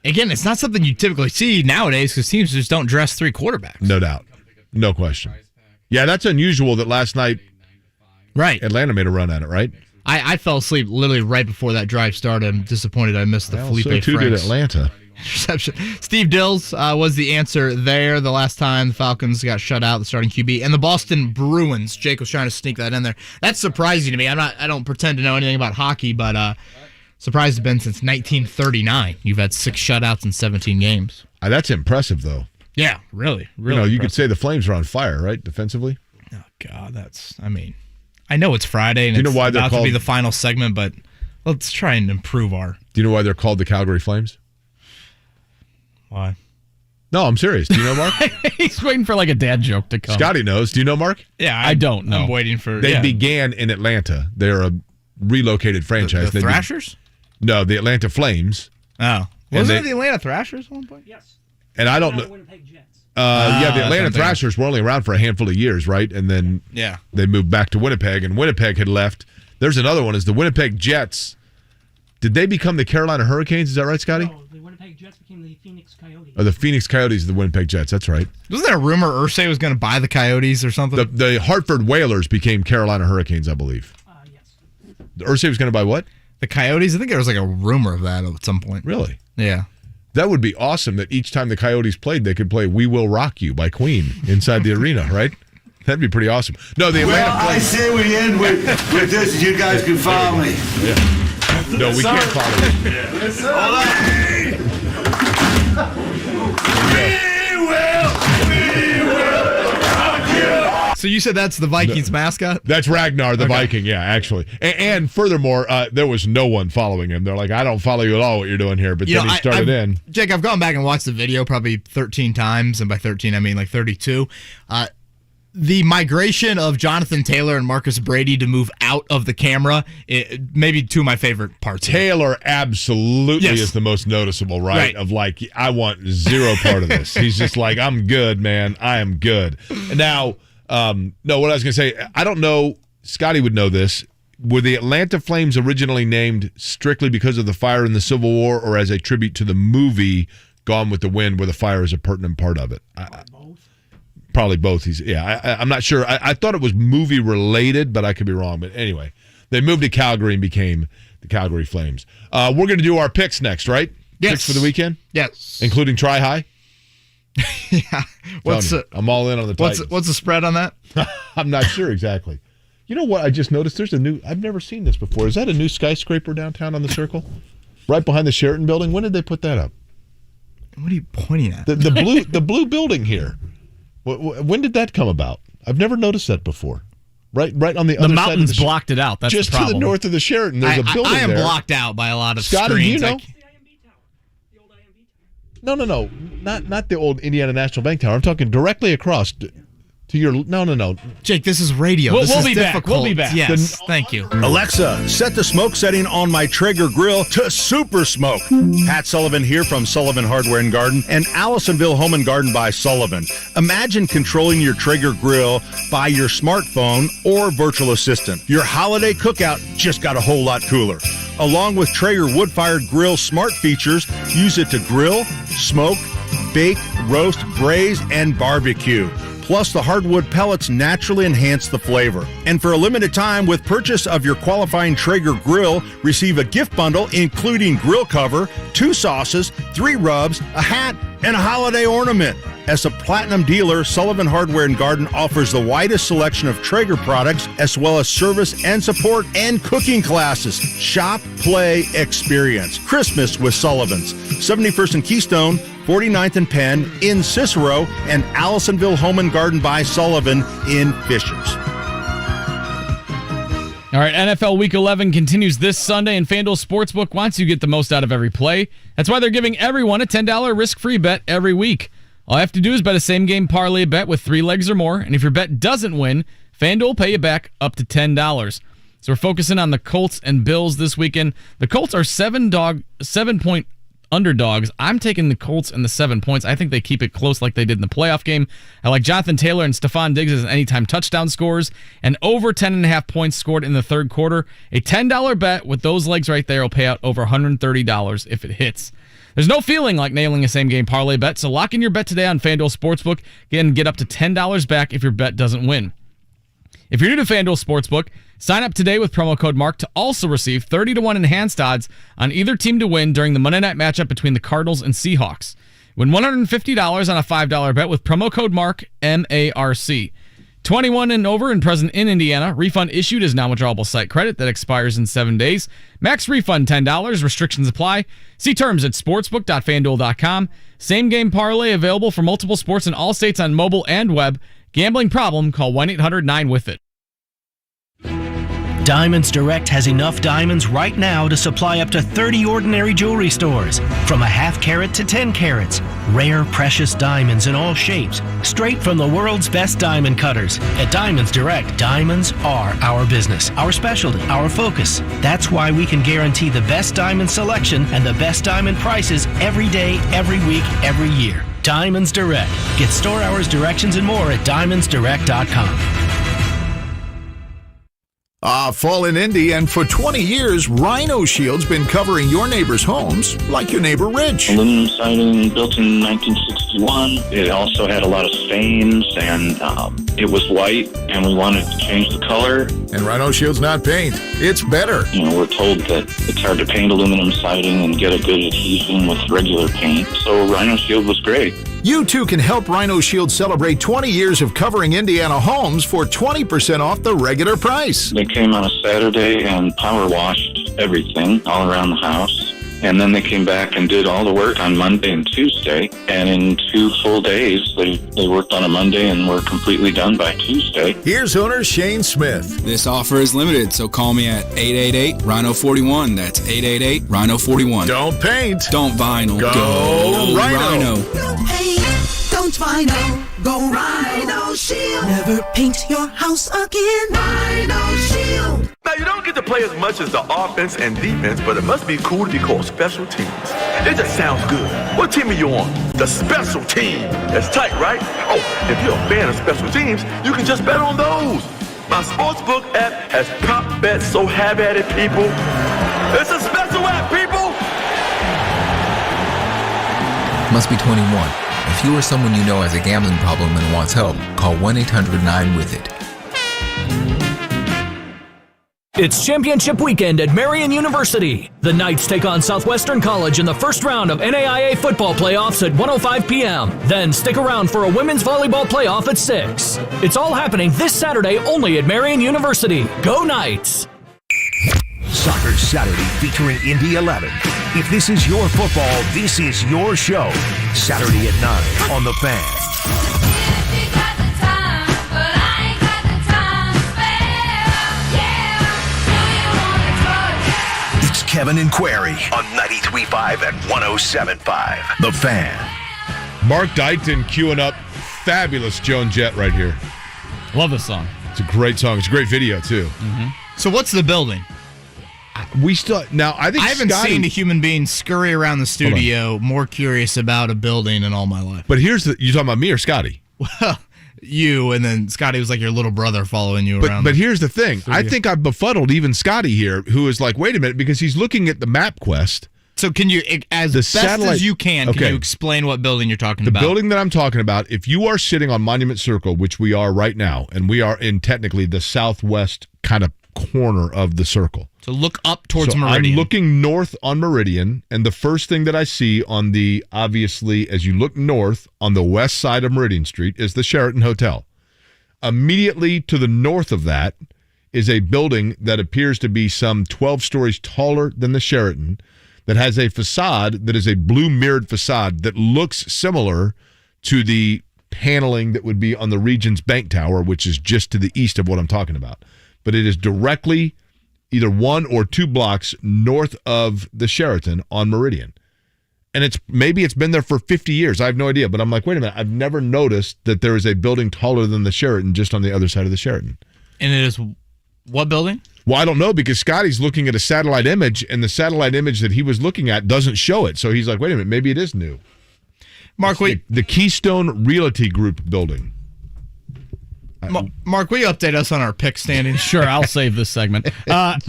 Again, it's not something you typically see nowadays because teams just don't dress 3 quarterbacks. No doubt. No question. Yeah, that's unusual that last night Atlanta made a run at it, right? I fell asleep literally right before that drive started. I'm disappointed I missed the Felipe so too Franks did Atlanta. interception. Steve Dills was the answer there the last time the Falcons got shut out, the starting QB. And the Boston Bruins. Jake was trying to sneak that in there. That's surprising to me. I don't pretend to know anything about hockey, but surprised it's been since 1939. You've had 6 shutouts in 17 games. That's impressive, though. Yeah, really. You could say the Flames are on fire, right, defensively? Oh, God, I know it's Friday and it's about to be the final segment, but let's try and improve our... Do you know why they're called the Calgary Flames? Why? No, I'm serious. Do you know, Mark? He's waiting for like a dad joke to come. Scotty knows. Do you know, Mark? Yeah, I don't know. I'm waiting for... They began in Atlanta. They're a relocated franchise. The Thrashers? No, the Atlanta Flames. Oh. Wasn't it the Atlanta Thrashers at one point? Yes. And I don't know. The Atlanta Thrashers were only around for a handful of years, right? And then they moved back to Winnipeg, and Winnipeg had left. There's another one, is the Winnipeg Jets. Did they become the Carolina Hurricanes? Is that right, Scotty? No, the Winnipeg Jets became the Phoenix Coyotes. Or the Phoenix Coyotes, the Winnipeg Jets. That's right. Wasn't there a rumor Irsay was going to buy the Coyotes or something? The Hartford Whalers became Carolina Hurricanes, I believe. Yes. Irsay was going to buy what? The Coyotes? I think there was like a rumor of that at some point. Really? Yeah. That would be awesome that each time the Coyotes played, they could play We Will Rock You by Queen inside the arena, right? That'd be pretty awesome. No, the Atlanta I say we end with this. You guys can follow me. Yeah. No, we can't follow you. Yes, sir. Hold on. So you said that's the Vikings mascot? That's Ragnar the Viking, yeah, actually. And furthermore, there was no one following him. They're like, I don't follow you at all what you're doing here. But then he started in. Jake, I've gone back and watched the video probably 13 times. And by 13, I mean like 32. The migration of Jonathan Taylor and Marcus Brady to move out of the camera, maybe 2 of my favorite parts. Taylor absolutely is the most noticeable, right? Of like, I want zero part of this. He's just like, I'm good, man. I am good. Now, no, what I was going to say, I don't know, Scotty would know this. Were the Atlanta Flames originally named strictly because of the fire in the Civil War, or as a tribute to the movie Gone with the Wind, where the fire is a pertinent part of it? Probably both. I'm not sure. I thought it was movie related, but I could be wrong. But anyway, they moved to Calgary and became the Calgary Flames. We're going to do our picks next, right? Yes. Picks for the weekend? Yes. Including Try High? Yeah. I'm all in on the Titans. What's the spread on that? I'm not sure exactly. You know what I just noticed? There's I've never seen this before. Is that a new skyscraper downtown on the Circle? Right behind the Sheraton building? When did they put that up? What are you pointing at? The blue building here. When did that come about? I've never noticed that before. Right on the other side. The mountains blocked it out. That's just the problem. to the north of the Sheraton. There's a building I am there. blocked out by a lot of Scott, screens. do you know? No. Not the old Indiana National Bank Tower. I'm talking directly across to your. No. Jake, this is radio. We'll This is be back. difficult. We'll be back. Yes, thank you. Alexa, set the smoke setting on my Traeger grill to super smoke. Pat Sullivan here from Sullivan Hardware and Garden and Allisonville Home and Garden by Sullivan. Imagine controlling your Traeger grill by your smartphone or virtual assistant. Your holiday cookout just got a whole lot cooler. Along with Traeger wood-fired grill smart features, use it to grill, smoke, bake, roast, braise, and barbecue. Plus, the hardwood pellets naturally enhance the flavor. And for a limited time, with purchase of your qualifying Traeger grill, receive a gift bundle including grill cover, 2 sauces, 3 rubs, a hat, and a holiday ornament. As a platinum dealer, Sullivan Hardware and Garden offers the widest selection of Traeger products, as well as service and support and cooking classes. Shop, play, experience. Christmas with Sullivan's. 71st and Keystone, 49th and Penn in Cicero, and Allisonville Home and Garden by Sullivan in Fishers. All right, NFL Week 11 continues this Sunday, and FanDuel Sportsbook wants you to get the most out of every play. That's why they're giving everyone a $10 risk-free bet every week. All you have to do is bet a same-game parlay bet with 3 legs or more, and if your bet doesn't win, FanDuel will pay you back up to $10. So we're focusing on the Colts and Bills this weekend. The Colts are 7-point underdogs. I'm taking the Colts and the 7 points. I think they keep it close like they did in the playoff game. I like Jonathan Taylor and Stephon Diggs as anytime touchdown scores, and over 10.5 points scored in the third quarter. A $10 bet with those legs right there will pay out over $130 if it hits. There's no feeling like nailing a same-game parlay bet, so lock in your bet today on FanDuel Sportsbook and get up to $10 back if your bet doesn't win. If you're new to FanDuel Sportsbook, sign up today with promo code MARK to also receive 30-1 enhanced odds on either team to win during the Monday night matchup between the Cardinals and Seahawks. Win $150 on a $5 bet with promo code MARK, M-A-R-C. 21 and over and present in Indiana. Refund issued is non-withdrawable site credit that expires in 7 days. Max refund $10. Restrictions apply. See terms at sportsbook.fanduel.com. Same game parlay available for multiple sports in all states on mobile and web. Gambling problem? Call 1-800-9-WITH-IT. Diamonds Direct has enough diamonds right now to supply up to 30 ordinary jewelry stores. From a half carat to 10 carats. Rare, precious diamonds in all shapes. Straight from the world's best diamond cutters. At Diamonds Direct, diamonds are our business, our specialty, our focus. That's why we can guarantee the best diamond selection and the best diamond prices every day, every week, every year. Diamonds Direct. Get store hours, directions, and more at diamondsdirect.com. Fall in Indy, and for 20 years, Rhino Shield's been covering your neighbor's homes like your neighbor Rich. Aluminum siding built in 1961. It also had a lot of stains, and it was white, and we wanted to change the color. And Rhino Shield's not paint. It's better. You know, we're told that it's hard to paint aluminum siding and get a good adhesion with regular paint, so Rhino Shield was great. You too can help Rhino Shield celebrate 20 years of covering Indiana homes for 20% off the regular price. They came on a Saturday and power washed everything all around the house. And then they came back and did all the work on Monday and Tuesday. And in 2 full days, they worked on a Monday and were completely done by Tuesday. Here's owner Shane Smith. This offer is limited, so call me at 888-RHINO-41. That's 888-RHINO-41. Don't paint. Don't vinyl. Go Rhino. No paint. Don't vinyl. Go Rhino Shield. Never paint your house again. Rhino Shield. Now, you don't get to play as much as the offense and defense, but it must be cool to be called special teams. It just sounds good. What team are you on? The special team. That's tight, right? Oh, if you're a fan of special teams, you can just bet on those. My sportsbook app has prop bets, so have at it, people. It's a special app, people. Must be 21. If you or someone you know has a gambling problem and wants help, call 1-800-9-WITH-IT. It's championship weekend at Marian University. The Knights take on Southwestern College in the first round of NAIA football playoffs at 1:05 p.m. Then stick around for a women's volleyball playoff at 6. It's all happening this Saturday only at Marian University. Go Knights! Soccer Saturday featuring Indy 11. If this is your football, this is your show. Saturday at 9 on The Fan. It's Kevin and Query on 93.5 and 107.5. The Fan. Mark Dykton queuing up fabulous Joan Jett right here. Love this song. It's a great song. It's a great video, too. Mm-hmm. So what's the building? We still now. I haven't seen a human being scurry around the studio more curious about a building in all my life. But here's the. You talking about me or Scotty? Well, you, and then Scotty was like your little brother following you around. But here's the thing. studio. I think I've befuddled even Scotty here, who is like, wait a minute, because he's looking at the MapQuest. So can you, as best as you can you explain what building you're talking about? The building that I'm talking about, if you are sitting on Monument Circle, which we are right now, and we are in technically the southwest kind of corner of the circle. So look up towards Meridian. I'm looking north on Meridian, and the first thing that I see on the, obviously, as you look north on the west side of Meridian Street is the Sheraton Hotel. Immediately to the north of that is a building that appears to be some 12 stories taller than the Sheraton, that has a facade that is a blue mirrored facade that looks similar to the paneling that would be on the Regions Bank Tower, which is just to the east of what I'm talking about. But it is directly either 1 or 2 blocks north of the Sheraton on Meridian. And maybe it's been there for 50 years. I have no idea. But I'm like, wait a minute. I've never noticed that there is a building taller than the Sheraton just on the other side of the Sheraton. And it is what building? Well, I don't know, because Scotty's looking at a satellite image, and the satellite image that he was looking at doesn't show it. So he's like, wait a minute, maybe it is new. Mark, the Keystone Realty Group building. Mark, will you update us on our pick standings? Sure, I'll save this segment.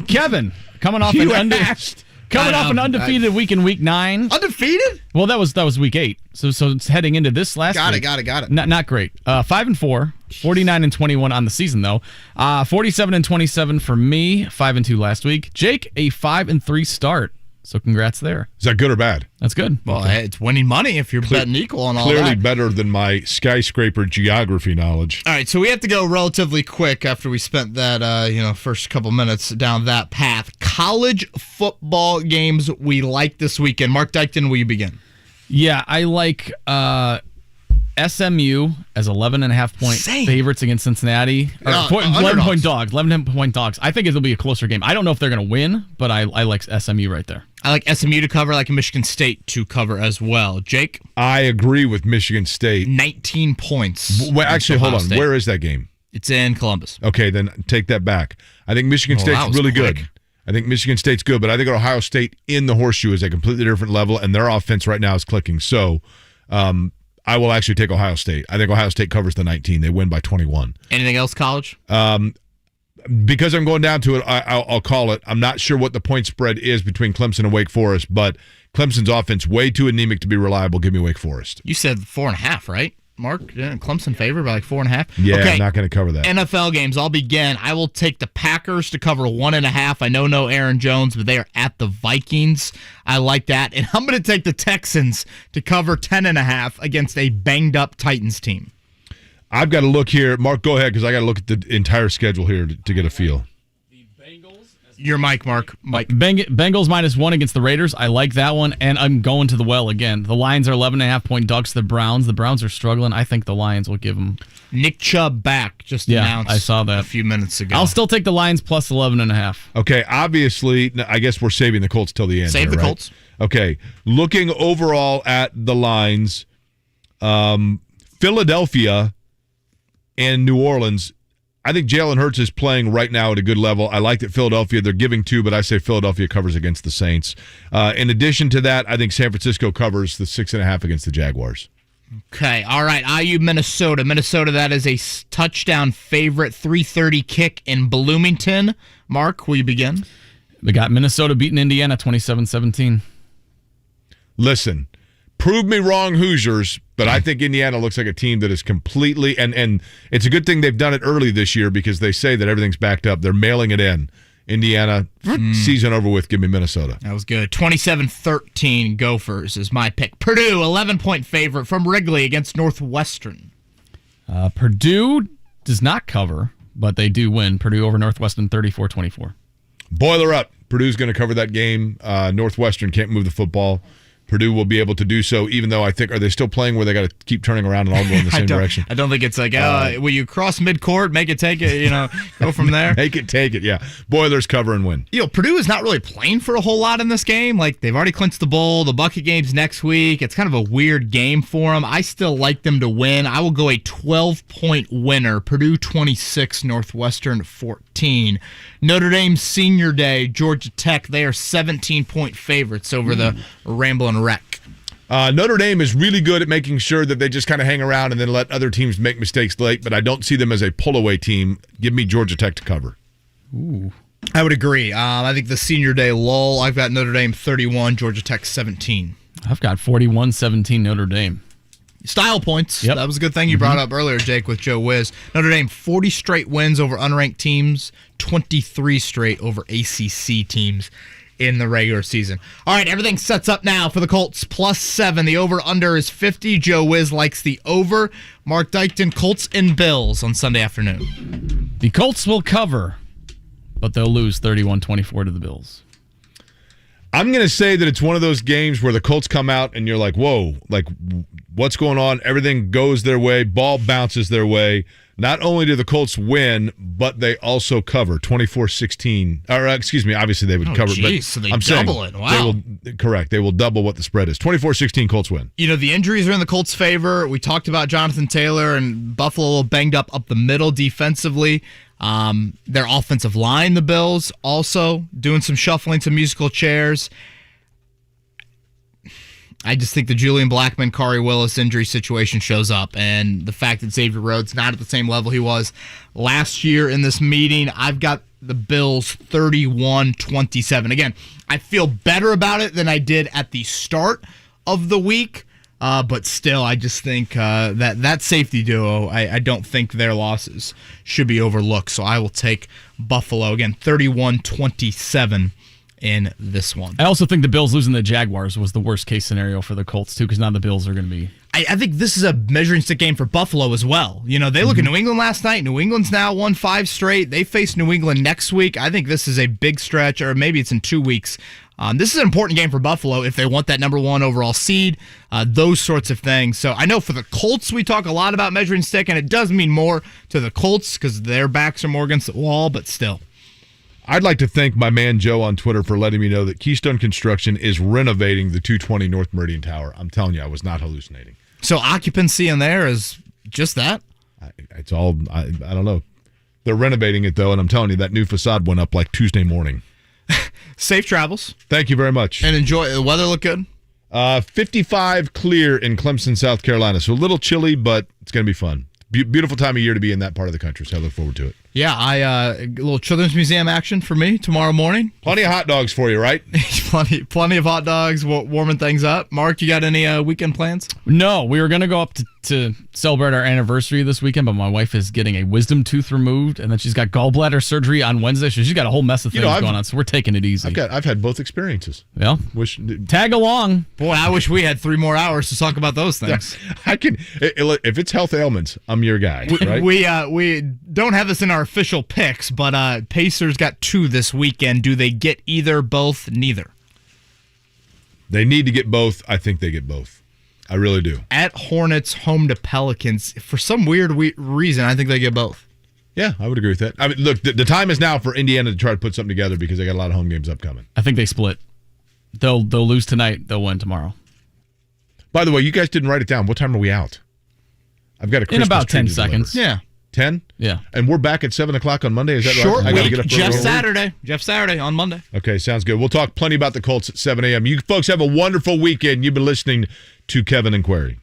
Kevin, coming off an undefeated week in week 9. Undefeated? Well, that was week 8. So it's heading into this last week. Got it. Not great. 5-4, 49-21 on the season though. 47-27 for me. 5-2 last week. Jake, a 5-3 start. So congrats there. Is that good or bad? That's good. Well, it's winning money if you're betting equal on all that. Clearly better than my skyscraper geography knowledge. All right, so we have to go relatively quick after we spent that first couple minutes down that path. College football games we like this weekend. Mark Dykton, will you begin? Yeah, I like SMU as 11.5 point favorites against Cincinnati. 11-point dogs. 11-point dogs. I think it'll be a closer game. I don't know if they're going to win, but I like SMU right there. I like SMU to cover. I like Michigan State to cover as well. Jake? I agree with Michigan State. 19 points. Well, actually, hold on. State. Where is that game? It's in Columbus. Okay, then take that back. I think Michigan State's really good. I think Michigan State's good, but I think Ohio State in the horseshoe is a completely different level, and their offense right now is clicking. So I will actually take Ohio State. I think Ohio State covers the 19. They win by 21. Anything else, college? Because I'm going down to it, I'll call it. I'm not sure what the point spread is between Clemson and Wake Forest, but Clemson's offense way too anemic to be reliable. Give me Wake Forest. You said 4.5, right, Mark? Clemson favored by like 4.5? Yeah, okay. I'm not going to cover that. NFL games, I'll begin. I will take the Packers to cover 1.5. I know no Aaron Jones, but they are at the Vikings. I like that. And I'm going to take the Texans to cover 10.5 against a banged-up Titans team. I've got to look here. Mark, go ahead, because I got to look at the entire schedule here to get a feel. Your mic, Mark. Mike. Bengals -1 against the Raiders. I like that one, and I'm going to the well again. The Lions are 11.5 point dogs to the Browns. The Browns are struggling. I think the Lions will give them. Nick Chubb back, just announced. I saw that a few minutes ago. I'll still take the Lions plus 11.5. Okay, obviously, I guess we're saving the Colts till the end. Save the right? Colts. Okay, looking overall at the lines, Philadelphia and New Orleans. I think Jalen Hurts is playing right now at a good level. I like that Philadelphia, they're giving 2, but I say Philadelphia covers against the Saints. In addition to that, I think San Francisco covers the 6.5 against the Jaguars. Okay, all right. IU, Minnesota. Minnesota, that is a touchdown favorite. 3:30 kick in Bloomington. Mark, will you begin? We got Minnesota beating Indiana 27-17. Listen, prove me wrong, Hoosiers, but I think Indiana looks like a team that is completely, and it's a good thing they've done it early this year because they say that everything's backed up. They're mailing it in. Indiana, season over with. Give me Minnesota. That was good. 27-13 Gophers is my pick. Purdue, 11-point favorite from Wrigley against Northwestern. Purdue does not cover, but they do win. Purdue over Northwestern 34-24. Boiler up. Purdue's going to cover that game. Northwestern can't move the football. Purdue will be able to do so, even though I think, are they still playing where they got to keep turning around and all go in the same direction? I don't think it's like, will you cross midcourt, make it take it, go from there? Make it take it, yeah. Boilers cover and win. Purdue is not really playing for a whole lot in this game. Like, they've already clinched the bowl. The bucket game's next week. It's kind of a weird game for them. I still like them to win. I will go a 12-point winner. Purdue 26, Northwestern 14. Notre Dame Senior Day, Georgia Tech, they are 17-point favorites over the Ramblin' Wreck. Notre Dame is really good at making sure that they just kind of hang around and then let other teams make mistakes late, but I don't see them as a pull-away team. Give me Georgia Tech to cover. Ooh. I would agree. I think the Senior Day lull, I've got Notre Dame 31, Georgia Tech 17. I've got 41-17 Notre Dame. Style points. Yep. That was a good thing you brought up earlier, Jake, with Joe Wiz. Notre Dame, 40 straight wins over unranked teams, 23 straight over ACC teams in the regular season. All right, everything sets up now for the Colts, +7. The over-under is 50. Joe Wiz likes the over. Mark Dykton, Colts and Bills on Sunday afternoon. The Colts will cover, but they'll lose 31-24 to the Bills. I'm going to say that it's one of those games where the Colts come out and you're like, whoa, like what's going on? Everything goes their way. Ball bounces their way. Not only do the Colts win, but they also cover 24-16. Or excuse me, obviously they would cover. Geez, so they double it. Wow. They will double what the spread is. 24-16 Colts win. The injuries are in the Colts' favor. We talked about Jonathan Taylor and Buffalo a little banged up the middle defensively. Their offensive line, the Bills, also doing some shuffling, some musical chairs. I just think the Julian Blackmon, Kari Willis injury situation shows up, and the fact that Xavier Rhodes not at the same level he was last year in this meeting, I've got the Bills 31-27. Again, I feel better about it than I did at the start of the week, but still, I just think that safety duo, I don't think their losses should be overlooked, so I will take Buffalo, again, 31-27. In this one. I also think the Bills losing the Jaguars was the worst case scenario for the Colts, too, because now the Bills are going to be... I think this is a measuring stick game for Buffalo as well. They look at New England last night. New England's now won 5 straight. They face New England next week. I think this is a big stretch, or maybe it's in 2 weeks. This is an important game for Buffalo if they want that number 1 overall seed, those sorts of things. So I know for the Colts, we talk a lot about measuring stick, and it does mean more to the Colts because their backs are more against the wall, but still. I'd like to thank my man Joe on Twitter for letting me know that Keystone Construction is renovating the 220 North Meridian Tower. I'm telling you, I was not hallucinating. So occupancy in there is just that? It's all, I don't know. They're renovating it, though, and I'm telling you, that new facade went up like Tuesday morning. Safe travels. Thank you very much. And enjoy. The weather look good? 55 clear in Clemson, South Carolina. So a little chilly, but it's going to be fun. Beautiful time of year to be in that part of the country, so I look forward to it. Yeah, a little Children's Museum action for me tomorrow morning. Plenty of hot dogs for you, right? plenty of hot dogs, warming things up. Mark, you got any weekend plans? No, we were going to go up to celebrate our anniversary this weekend, but my wife is getting a wisdom tooth removed, and then she's got gallbladder surgery on Wednesday, so she's got a whole mess of things going on, so we're taking it easy. I've had both experiences. Yeah. Tag along. Boy, I wish we had 3 more hours to talk about those things. I can. If it's health ailments, I'm your guy, right? We don't have this in our official picks, but Pacers got 2 this weekend. Do they get either, both, neither? They need to get both. I think they get both. I really do. At Hornets, home to Pelicans. For some weird reason, I think they get both. Yeah, I would agree with that. I mean, look, the time is now for Indiana to try to put something together because they got a lot of home games upcoming. I think they split. They'll lose tonight. They'll win tomorrow. By the way, you guys didn't write it down. What time are we out? I've got a Christmas in about tree 10 to seconds. deliver. Yeah. 10? Yeah. And we're back at 7 o'clock on Monday. Is that Short right? I gotta week. get up Jeff Saturday on Monday. Okay, sounds good. We'll talk plenty about the Colts at 7 a.m. You folks have a wonderful weekend. You've been listening to Kevin and Query.